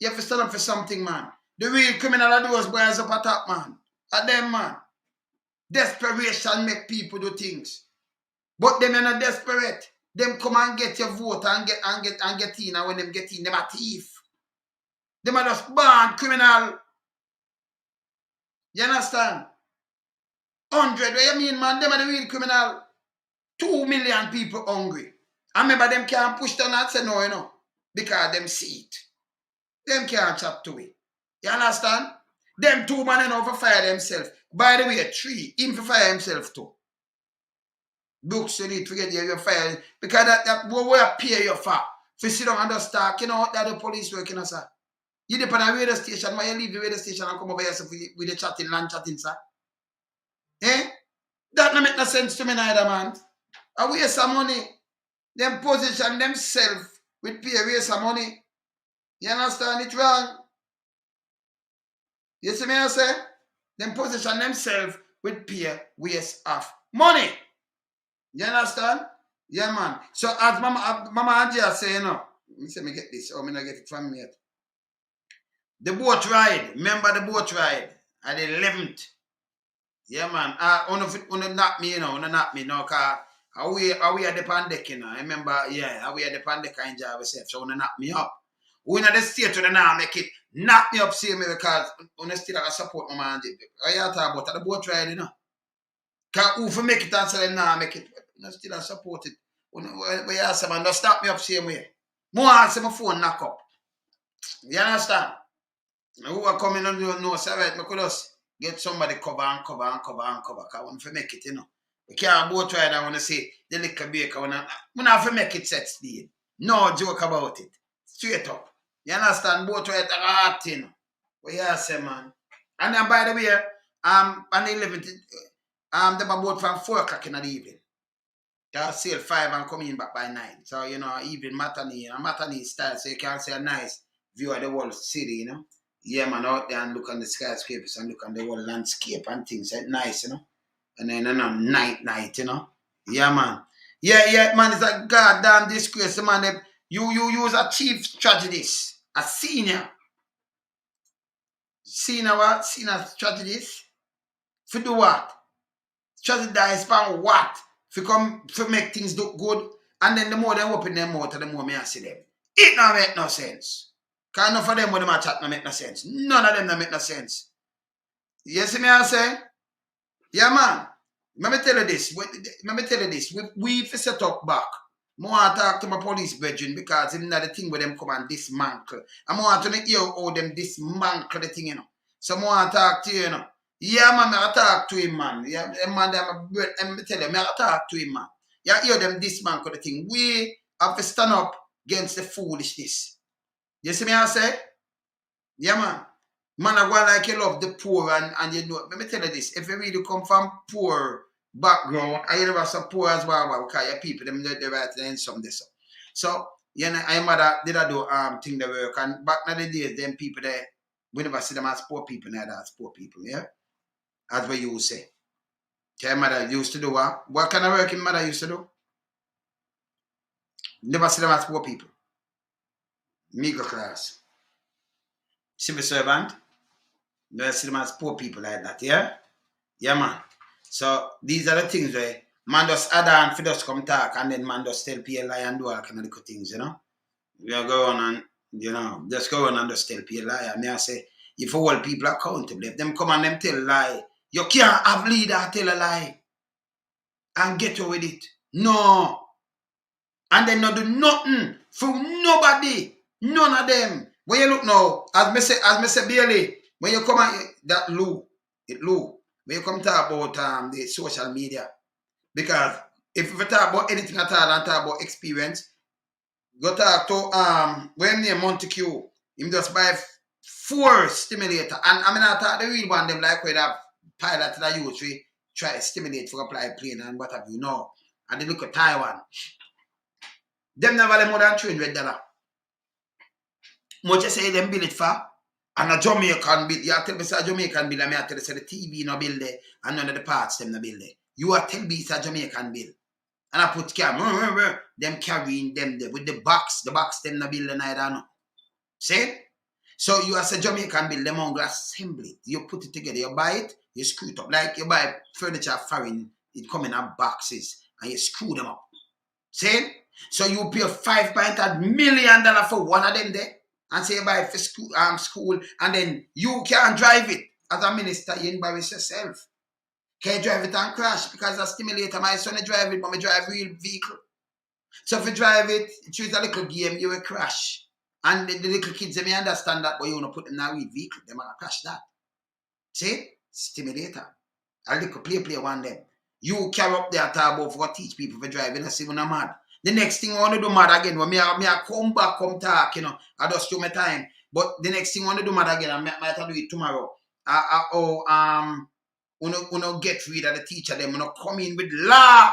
You have to stand up for something, man. The real criminal are those boys up at top, man. At them, man. Desperation make people do things. But them are not desperate. Them come and get your vote and get in, and when them get in, them are thief. Them are just born criminal. You understand? 100, what you mean, man? Them are the real criminal. 2 million people hungry. I remember them can't push down and say no, you know, because them see it. Them can't chat to it. You understand? Them 2 men over fire themselves. By the way, 3, him for fire himself too. Books you need to get your fire. Because that what we pay you for. If you sit down and just talk, you know what that the police working, sir. You depend on the radio station, when you leave the radio station and come over yourself with the chatting, land chatting, sir. Eh? That don't make no sense to me neither, man. I waste some money. Them position themselves with pay waste some money. You understand it wrong? You see me I say? Them position themselves with pay waste of money. You understand? Yeah, man. So as Mama Angia say, you know, let me say me get this, or me not get it from me yet. The boat ride. Remember the boat ride? At the 11th. Yeah, man. Wanna knock me, you know, cause how we at the pandemic, you know. I remember, yeah, how we at the pandemic and enjoy ourselves. So wanna knock me up. We in the state to the now make it knock me up, see me, because wanna still have support my man. I talk about the boat ride, you know. Cause who for make it and say them now make it. I still have support it. When you ask man, just stop me up same way. More answer my phone knock up. You understand? Who are coming on you know, say right, I could just get somebody cover. Cause I want to make it, you know. We can't boat ride, I want to say the liquor baker. We not to make it set speed. No joke about it. Straight up. You understand? Boat ride a hard thing. What you say, man? And then by the way, on the 11th, they boat from 4 o'clock in the evening. They'll sail 5 and come in back by 9. So, you know, even matinee style, so you can see a nice view of the whole city, you know. Yeah, man, out there and look on the skyscrapers and look on the whole landscape and things. It's nice, you know. And then, you know, night, you know. Yeah, man. Yeah, man, it's a goddamn disgrace, man. You use a chief strategist, a senior. Senior what? Senior strategist? For do what? Strategize for what? For make things look good. And then the more they open their mouth, the more me I see them. It don't make no sense. Because none of them when they chat don't make no sense. None of them don't make no sense. You see me I say? Yeah, man. Let me tell you this. We set up back. I want to talk to my police brethren because it's not the thing where them come and dismantle. I want to hear how them dismantle the thing, you know. So I want to talk to you, you know. Yeah, man, I talk to him, man. Yeah, man, I'm tell you, I talk to him, man. Yeah, hear them dismantle the thing. We have to stand up against the foolishness. You see me I say? Yeah, man. Man, I go like you love the poor and you know, let me tell you this. If you really come from poor background, I never so poor as well, because your people, them they right and some this. So, you know, I mother did I do thing the work, and back in the days, them people there, we never see them as poor people, neither as poor people, yeah? That's what you say. Your mother used to do what? What kind of work your mother used to do? Never see them as poor people. Middle class. Civil servant. Never see them as poor people like that, yeah? Yeah, man. So these are the things where man just add on for just come talk and then man just tell people lie and do all kind of little things, you know? We are going on and, you know, just go on and just tell people lie. And I say, if you hold people accountable, if them come and them tell a lie, you can't have leader tell a lie and get away with it. No. And then not do nothing for nobody. None of them. When you look now, as me say Bailey, when you come and that Lou, when you come talk about the social media, because if you talk about anything at all and talk about experience, go talk to when near Montague, him just buy 4 stimulator, and I mean I talk the real one them like where that pilot that use we try to stimulate for apply plane and what have you know, and they look at Taiwan. Them never value more than $300. much you say them build it for? And a Jamaican bill, you tell me it's a Jamaican bill, and I tell you say the TV no build there, and none of the parts them no build there. You are tell me it's a Jamaican bill. And I put camera, them carrying them there with the box them no build neither no. See? So you as a Jamaican bill, them on assemble it. You put it together, you buy it, you screw it up. Like you buy furniture foreign, it come in boxes, and you screw them up. See? So you pay $5 million for one of them there. And say you buy it for school, and then you can't drive it. As a minister, you embarrass yourself. Can't drive it and crash because a stimulator. My son drive it, but I drive real vehicle. So if you drive it, choose a little game, you will crash. And the little kids, they may understand that, but you want to put them in a real vehicle, they might crash that. See? Stimulator. A little play one them. You carry up there about for teach people for driving and see when I'm mad. The next thing I want to do mad again, when I come back, come talk, you know, I just do my time. But the next thing I want to do mad again, I might do it tomorrow. Uno get rid of the teacher, them uno come in with law.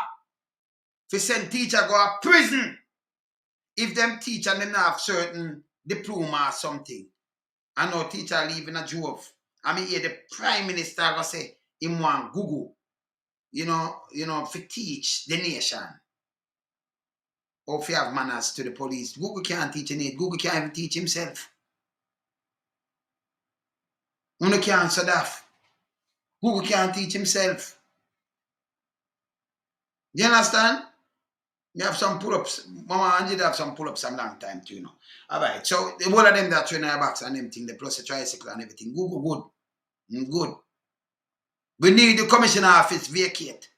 If send teacher go to prison. If them teacher and them have certain diploma or something, I know teacher leaving a job. I mean, hear the Prime Minister go say, him want Gugu, you know, for teach the nation. Or if you have manners to the police. Gugu can't teach it. Gugu can't even teach himself. Uno can't so daft. Gugu can't teach himself. Do you understand? You have some pull-ups. Mama Angie have some pull-ups some long time too, you know. Alright, so the whole of them that train in box and everything, the plus the tricycle and everything. Gugu good. Good. We need the commissioner office vacate.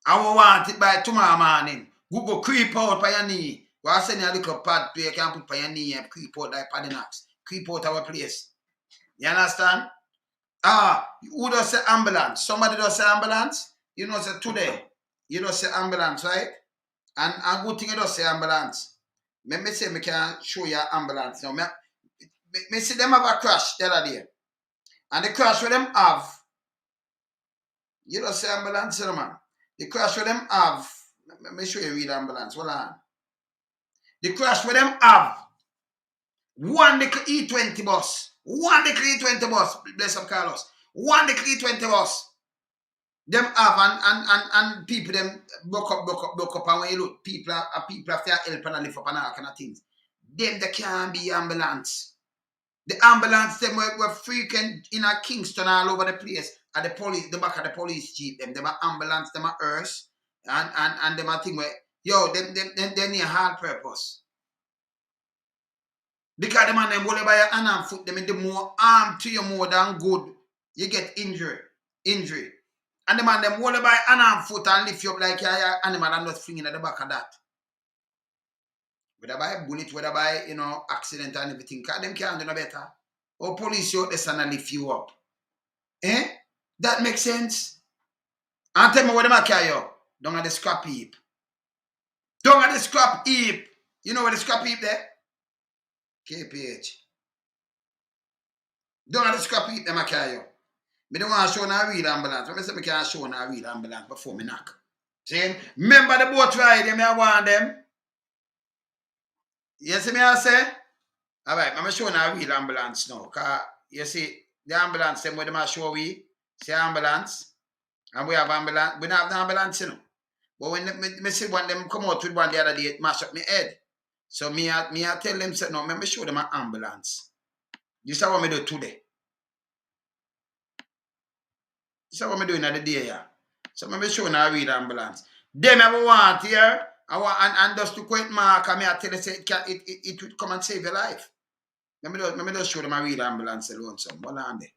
I want it by tomorrow morning. Gugu creep out by your knee. We'll send you a little pad to you can put by your knee and creep out like Padinax. Creep out our place. You understand? Who does say ambulance? Somebody does say ambulance? You know, say today. You don't say ambulance, right? And a good thing you don't say ambulance. Me say me can show you ambulance. Now, me see them have a crash the other day. And the crash with them have. You don't say ambulance, man. The crash with them have. Let me show you read ambulance. Hold on. The crash with them have one little E20 bus. One little E20 bus. Bless up Carlos. One little E20 bus. Them have and people them broke up. And when you look, people have to help and lift up and all kind of things. Them they can't be ambulance. The ambulance them were freaking in a Kingston all over the place. At the police, the back of the police jeep them. Them are ambulance, them are earth. And them a thing where, yo, them need a hard purpose. Because the man them will by your hand and foot, them in the more arm to you more than good, you get injury. And the man them will by hand and foot and lift you up like your animal and not flinging at the back of that. Whether by bullet, whether by, you know, accident and everything, because them can't do no better. Or police you out there and lift you up. That makes sense? And tell me what them a carry you. Don't at the scrap heap. Don't at the scrap heap. You know where the scrap heap there? KPH. Don't at the scrap heap them a carry you. Me don't want to show no real ambulance. When I say me can't show no real ambulance before me knock. See? Remember the boat ride them, I want them. You see me I say? Alright, I'm show no real ambulance now. Because you see, the ambulance them where them a show we. See ambulance. And we have ambulance. We don't have the ambulance, you know. But when me see one them come out with one the other day, it mash up my head. So me I tell them, say, no, me show them an ambulance. This is what me do today. This is what me doing at the day here. So me show them a real ambulance. Them ever want here, I want and just to quit mark, and me I tell you, say it would come and save your life. Me just show them a real ambulance alone, so hold on there.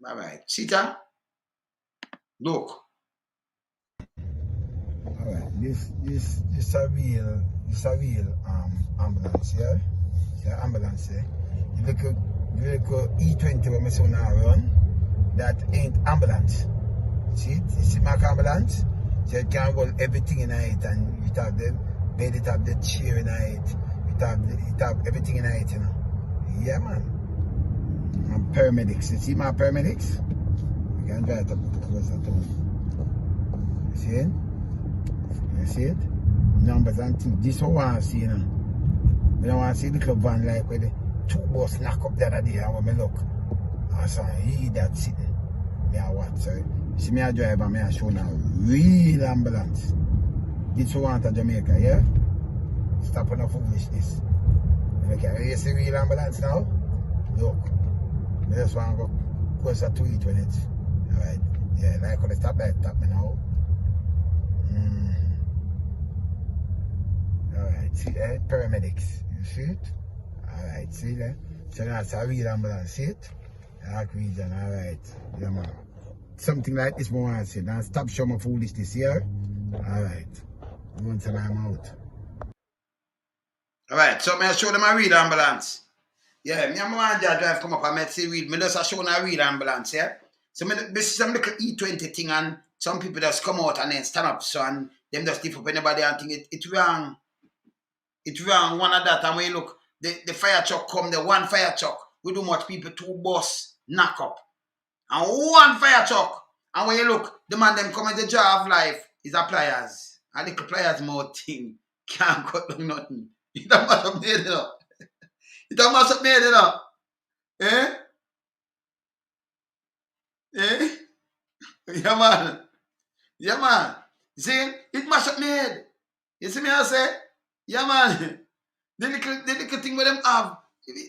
Alright. Sita? Look. Alright, this a real ambulance, yeah? Yeah, ambulance, yeah? The little E20 when I say now run, that ain't ambulance. See it? You see my ambulance? So it can hold everything in it, and it have the bed, it have the chair in it, it have everything in it, you know. Yeah, man. And paramedics. You see my paramedics? You can try to put closer to me. You see it? You see it? Numbers and things. This is what I want to see, you know. I don't want to see the little van like with 2 bus knock up the other day and when me look, I saw he that sitting. Me a watch, so see me a drive and me a show now real ambulance. This want a Jamaica, yeah? Stop on the foolishness. Okay, you see real ambulance now? Look. I just want to go closer to it when it's alright. Yeah, like when they stop by top me now. Alright, see paramedics. You see it? Alright, see there? So that's a real ambulance, see it? Dark region, alright. Yeah man. Something like this more I say. Now stop showing my foolishness here. Alright. Once and I'm out. Alright, so I show them a real ambulance. Yeah, me and my man drive come up and me see real. Me just show them a real ambulance, yeah? So me this some little E20 thing and some people just come out and then stand up so and them just lift up anybody and think it wrong. It wrong, one of that and when you look, the fire truck come, the one fire truck, we do much people 2 bus knock up. And one fire truck. And when you look, the man them come in the jar of life is a pliers. A little pliers more thing. Can't cut down nothing. It don't mash up made it up. It don't mash up made it up. Eh? Eh? Yeah man. Yeah man. See? It mash up made. You see me I say? Yeah man. The little thing with them have.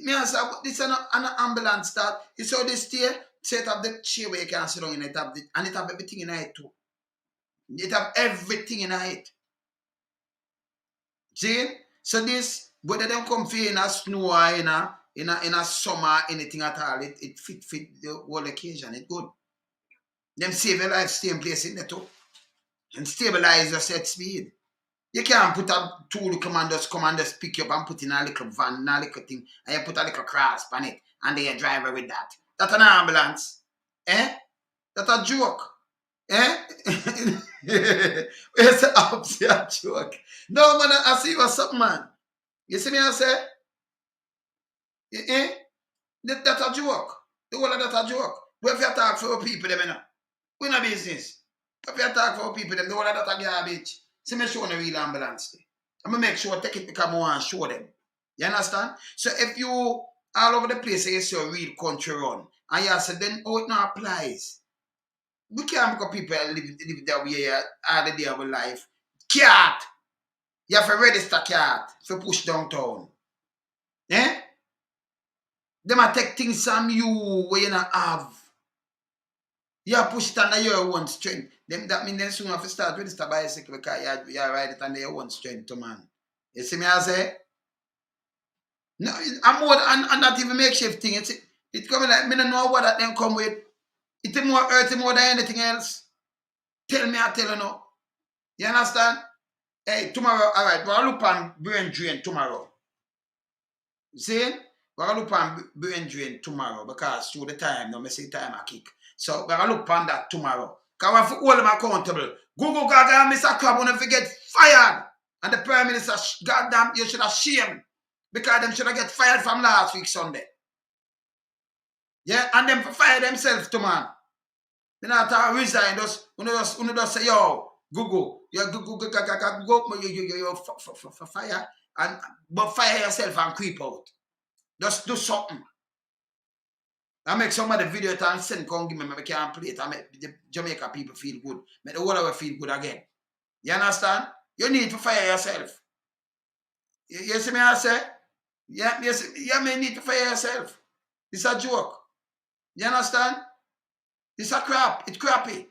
Me I say, this is an ambulance start. You saw this tier, set up the chair where you can sit down in it, and it have everything in it too. It have everything in it. See? So this, whether them come for in a snow or in a summer, anything at all, it fit the whole occasion. It good. Them save your life, stay in place in the too. And stabilize your set speed. You can't put a 2 little commanders pick you up and put in a little van, a little thing, and you put a little cross on it, and then you drive with that. That's an ambulance. Eh? That's a joke. Eh? It's a joke. No, man, I see what's up, man. You see me, I say? Eh? That's a joke. The whole of that's a joke. We have to talk for people, them, you know. We're not business. We have to talk for people, them. The whole of that's a garbage. See me show a real ambulance. I'm going to make sure take it because I want to show them. You understand? So if you all over the place you see a real country run, and you say then it now applies. We can't make people live that way all the day of life. Cat. You have to register cat to push downtown. Eh? They might take things from you where you not have. You have push it under your own strength. That means then soon have to start register bicycle because you ride it under your own strength to man. You see me I say? No, I'm more and not even makeshift thing. It's coming like me don't know what that them come with. It's more earthy more than anything else. Tell me I tell you no. You understand? Hey, tomorrow, alright, we'll look on brain drain tomorrow. See? We'll look on brain drain tomorrow because through the time, no me say time I kick. So we'll look on that tomorrow. Because we have to hold them accountable. Gugu Gaga and Mr. Crab will never get fired. And the Prime Minister, goddamn, you should have shame. Because them should have get fired from last week Sunday. Yeah, and them fire themselves to man. They not to resign, just say, yo, Gugu, you fire, but fire yourself and creep out. Just do something. I make somebody video it and send come give me, I can't play it. I make the Jamaica people feel good. Make the whole of feel good again. You understand? You need to fire yourself. You see me I say? Yeah, you may need to fire yourself. It's a joke. You understand? It's a crap. It's crappy.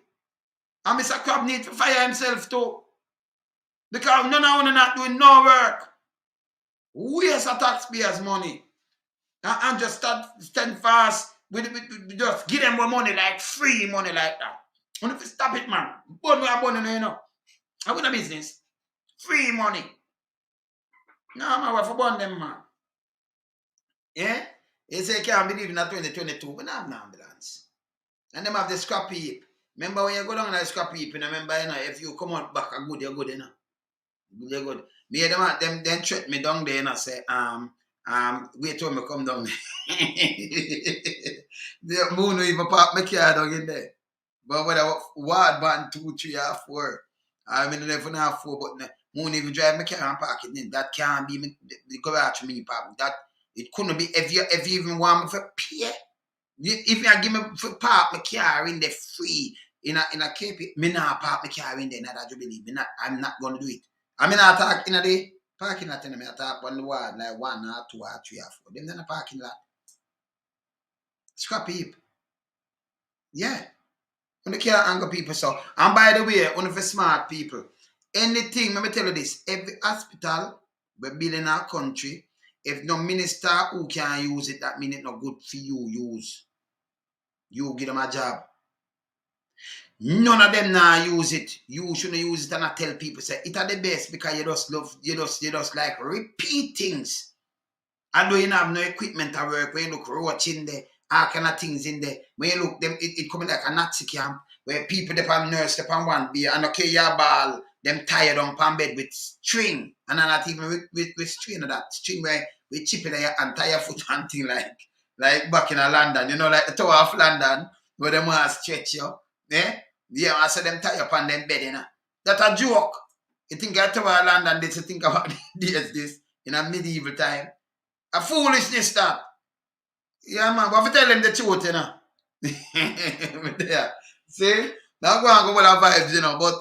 And Mr. Crab needs to fire himself too. Because none of them not doing no work. Waste of taxpayers' money. And just stand fast. We just give them more money, like free money like that. And if you stop it, man. Burn me a burn, you know. I win a business. Free money. No, man, what for burn them, man? Yeah? They say you can't believe in 2022, but not have no ambulance. And them have the scrappy heap. Remember when you go down on the scrappy heap, and remember, you know, if you come out back good, you're good, you know. You're good. Me, them threat me down there, and I say, wait till me come down there. The moon will even park my car down in there. But when I ward band 2, 3, or 4, I mean, if I have 4, but moon even drive my car and park it in. That can't be the garage for me, park. It couldn't be if you even want me for pay. If you give me for park my car in the free in a KP, me not park my car in there, that you believe me. I'm not gonna do it. I mean I talk in a day, parking lot in me, I talk on the ward like 1 or 2 or 3 or 4. Them in a parking lot. Scrap heap. Yeah. When they can't anger people so. And by the way, one of the smart people, anything, let me tell you this, every hospital we build in our country, if no minister who can use it, that means it's not good for you use. You give them a job. None of them now use it. You shouldn't use it and I tell people say it are the best because you just love, you just like repeat things. And though you have no equipment to work, when you look roach in there, all kind of things in there. When you look them, it coming like a Nazi camp where people depend nurse depend one beer and okay your ball, them tired on pan bed with string. And not even with string of that. String where we chip it and tie your foot and thing like back in London, you know, like the Tower of London, where them want to stretch you. Eh? Yeah, I said them tie up on them bed, you know. That's a joke. You think at Tower of London, they think about this in a medieval time. A foolishness that. Yeah, man, but if you tell them the truth, you know. Yeah. See? Now go and go with our vibes, you know, but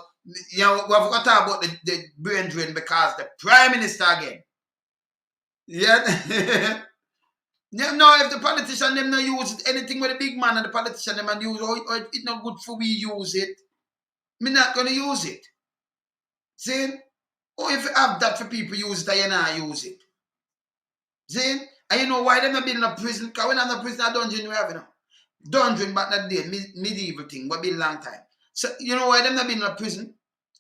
you know, we have got to talk about the brain drain because the Prime Minister again. Yeah. Yeah, no, if the politician them not use it, anything with the big man and the politician them and use or it's not good for we use it, me not gonna use it. See? Or if you have that for people use it, you not use it. See? And you know why them not building a prison? Because when I'm a prison, a dungeon we have, you know. Dungeon back that day, medieval thing, but been long time. So you know why them not building a prison?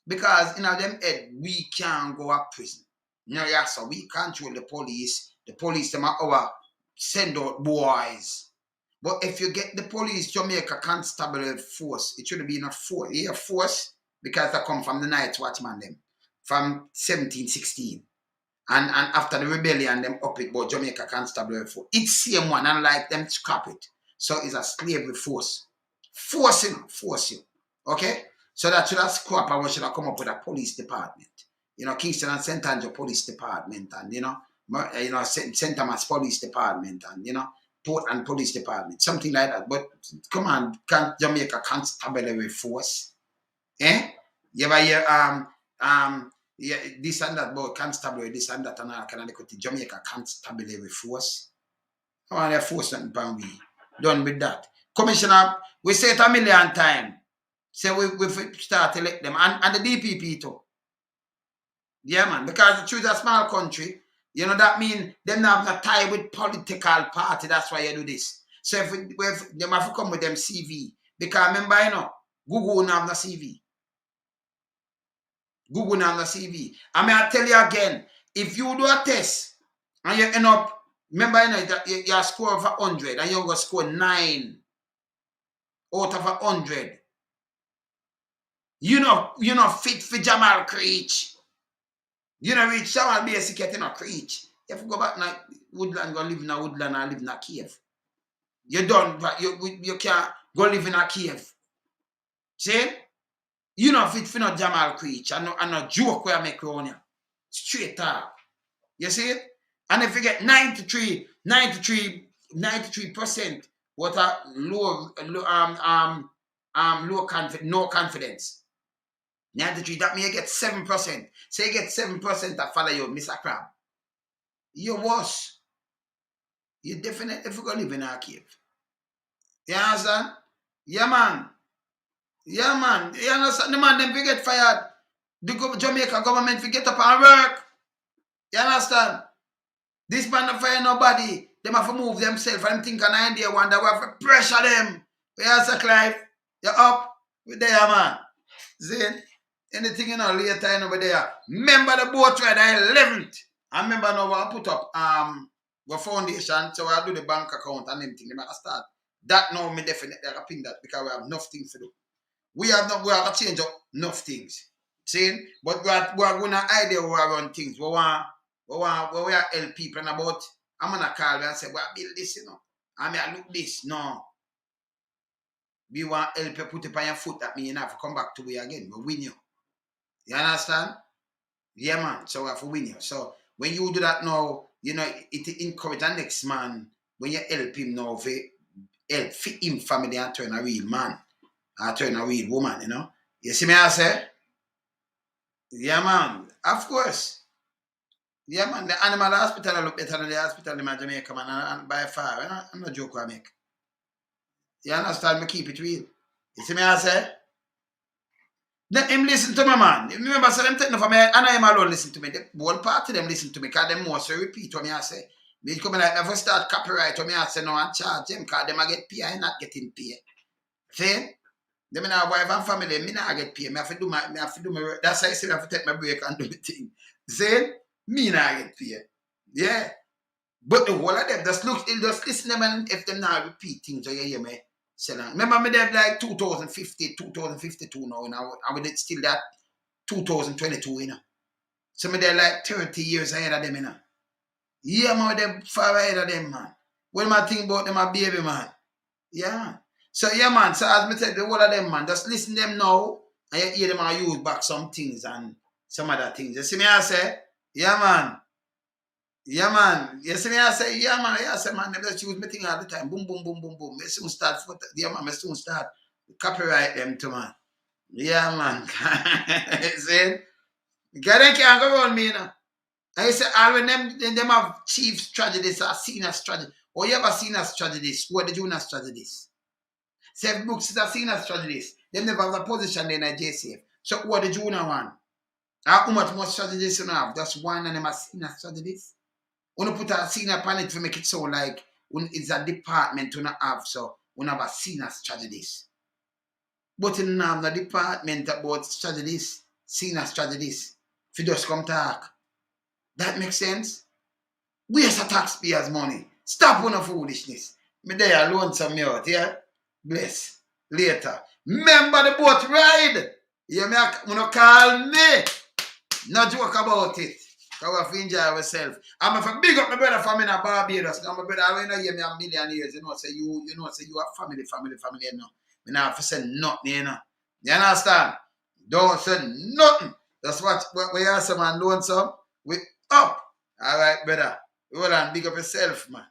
Because in them head, we can't go to prison. You know, yeah, so we control the police. The police them are our send out boys. But if you get the police Jamaica constabulary force, it should be in a force. Yeah, force because they come from the night watchman them from 1716. And after the rebellion, them up it, but Jamaica constabulary force. It's same one, and like them scrap it. So it's a slavery force. Force you. Okay? So that should have scrap and we should have come up with a police department. You know, Kingston and St. Andrew Police Department and, you know, St. Thomas Police Department and, you know, Portland Police Department. Something like that. But come on, can't Jamaica constabulary force? Eh? You ever hear yeah, this and that, but constabulary, this and that, and all kind of the Jamaica constabulary force. Come on, they force something upon we. Done with that. Commissioner, we say it a million times. Say we start to elect them. And the DPP too. Yeah, man. Because the truth is a small country, you know, that means them not have no tie with political party. That's why you do this. So if them have to come with them CV. Because remember, you know, Google not have no CV. Google not have no CV. I mean, I tell you again, if you do a test and you end up, remember, you know, you score of 100 and you're going to score 9 out of 100. You know fit for Jamal Creech. You know reach Jamal basic yet, you know Creech. You have to go back now, Woodland, go live in a Woodland and live in a cave. You done, but you can't go live in a cave. See? You know fit for no Jamal Creech and no joke where I make around you. Straight up. You see it? And if you get 93% what a no confidence. 93, that means you get 7%. So you get 7% that follow you, Mr. Crab. You're worse. You definitely forgot to live in a cave. You understand? Yeah, man. Yeah, man. You understand? The man, them we get fired. The Jamaica government we get up and work. You understand? This man don't fire nobody. Them have to move themselves and think an idea one that we have to pressure them. You understand, Clive? You're up. We're there, man. See? Anything you know later over there. Remember the boat ride the 11th. I remember now I put up the foundation, so I do the bank account and everything. I start. That now me definitely I ping that because we have enough things to do. We have to change up enough things. See? But we are going to idea where we run things. We are help people and about I'm gonna call you and say, well, build this, you know. I mean I look this. No. We want help you put it on your foot that means you have to come back to we again. We win you. You understand? Yeah, man. So we have to win you. So when you do that now, you know, it encourage the next man when you help him now for help fit him family and turn a real man or turn a real woman, you know. You see me I say? Yeah, man. Of course. Yeah, man. The animal hospital look better than the hospital in Jamaica, man. And by far, you know, I'm not joking I make. You understand me? Keep it real. You see me I say? Let him listen to me, man. Remember, so them taking for me, and I am alone listen to me. The whole part of them listen to me, because them mostly repeat what me I say. Me come like, never start copyright what me I say, no, and charge them, because them I get paid, I not getting paid. See? Them in our wife and family, me not get paid. Me have to do my work. That's why I say I have to take my break and do the thing. See? Me not get paid. Yeah. But the whole of them, just listen to them, and if them not repeat things, you hear me? Remember me there like 2050, 2052 now, and we still that 2022, you know. So me there like 30 years ahead of them, you know. Yeah, man, them far ahead of them, man. What am I think about them, a baby, man? Yeah, man. So, yeah, man, so as me said, the whole of them, man, just listen to them now, and you hear them and use back some things and some other things. You see me I say? Yeah, man. Yeah, man. You see me I say, yeah, man. Yeah, I say, man, them just use me thing all the time. Boom, boom, boom, boom, boom. Me soon start, yeah, man, me soon start copyright them too, man. Yeah, man. See? Because they can't go around me, you know. And you say, all when them have chief strategists or senior strategists. Or you ever seen a strategist? What the junior strategists? Say, books is a senior strategist. Them never have a position in a JCf. So what the junior one? How much more strategists you have? Just one and them a senior strategist? When you put a senior upon it to make it so like it's a department you not have, so we have a senior strategist. But you don't have a department about strategists, senior strategists. If you just come talk. That makes sense? Waste of taxpayers' money. Stop on the foolishness. Me there alone some me out, yeah? Bless. Later. Remember the boat ride? You wanna call me? No joke about it. Because we have to enjoy ourselves. I'm a big up my brother from in Barbados. Now my brother, I know you me a million years. You know, say you are family, you know. Me not have to say nothing, you know. You understand? Don't say nothing. That's what we are some man doing some. We up. All right, brother. Hold on, big up yourself, man.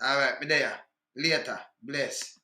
All right, me there. Later. Bless.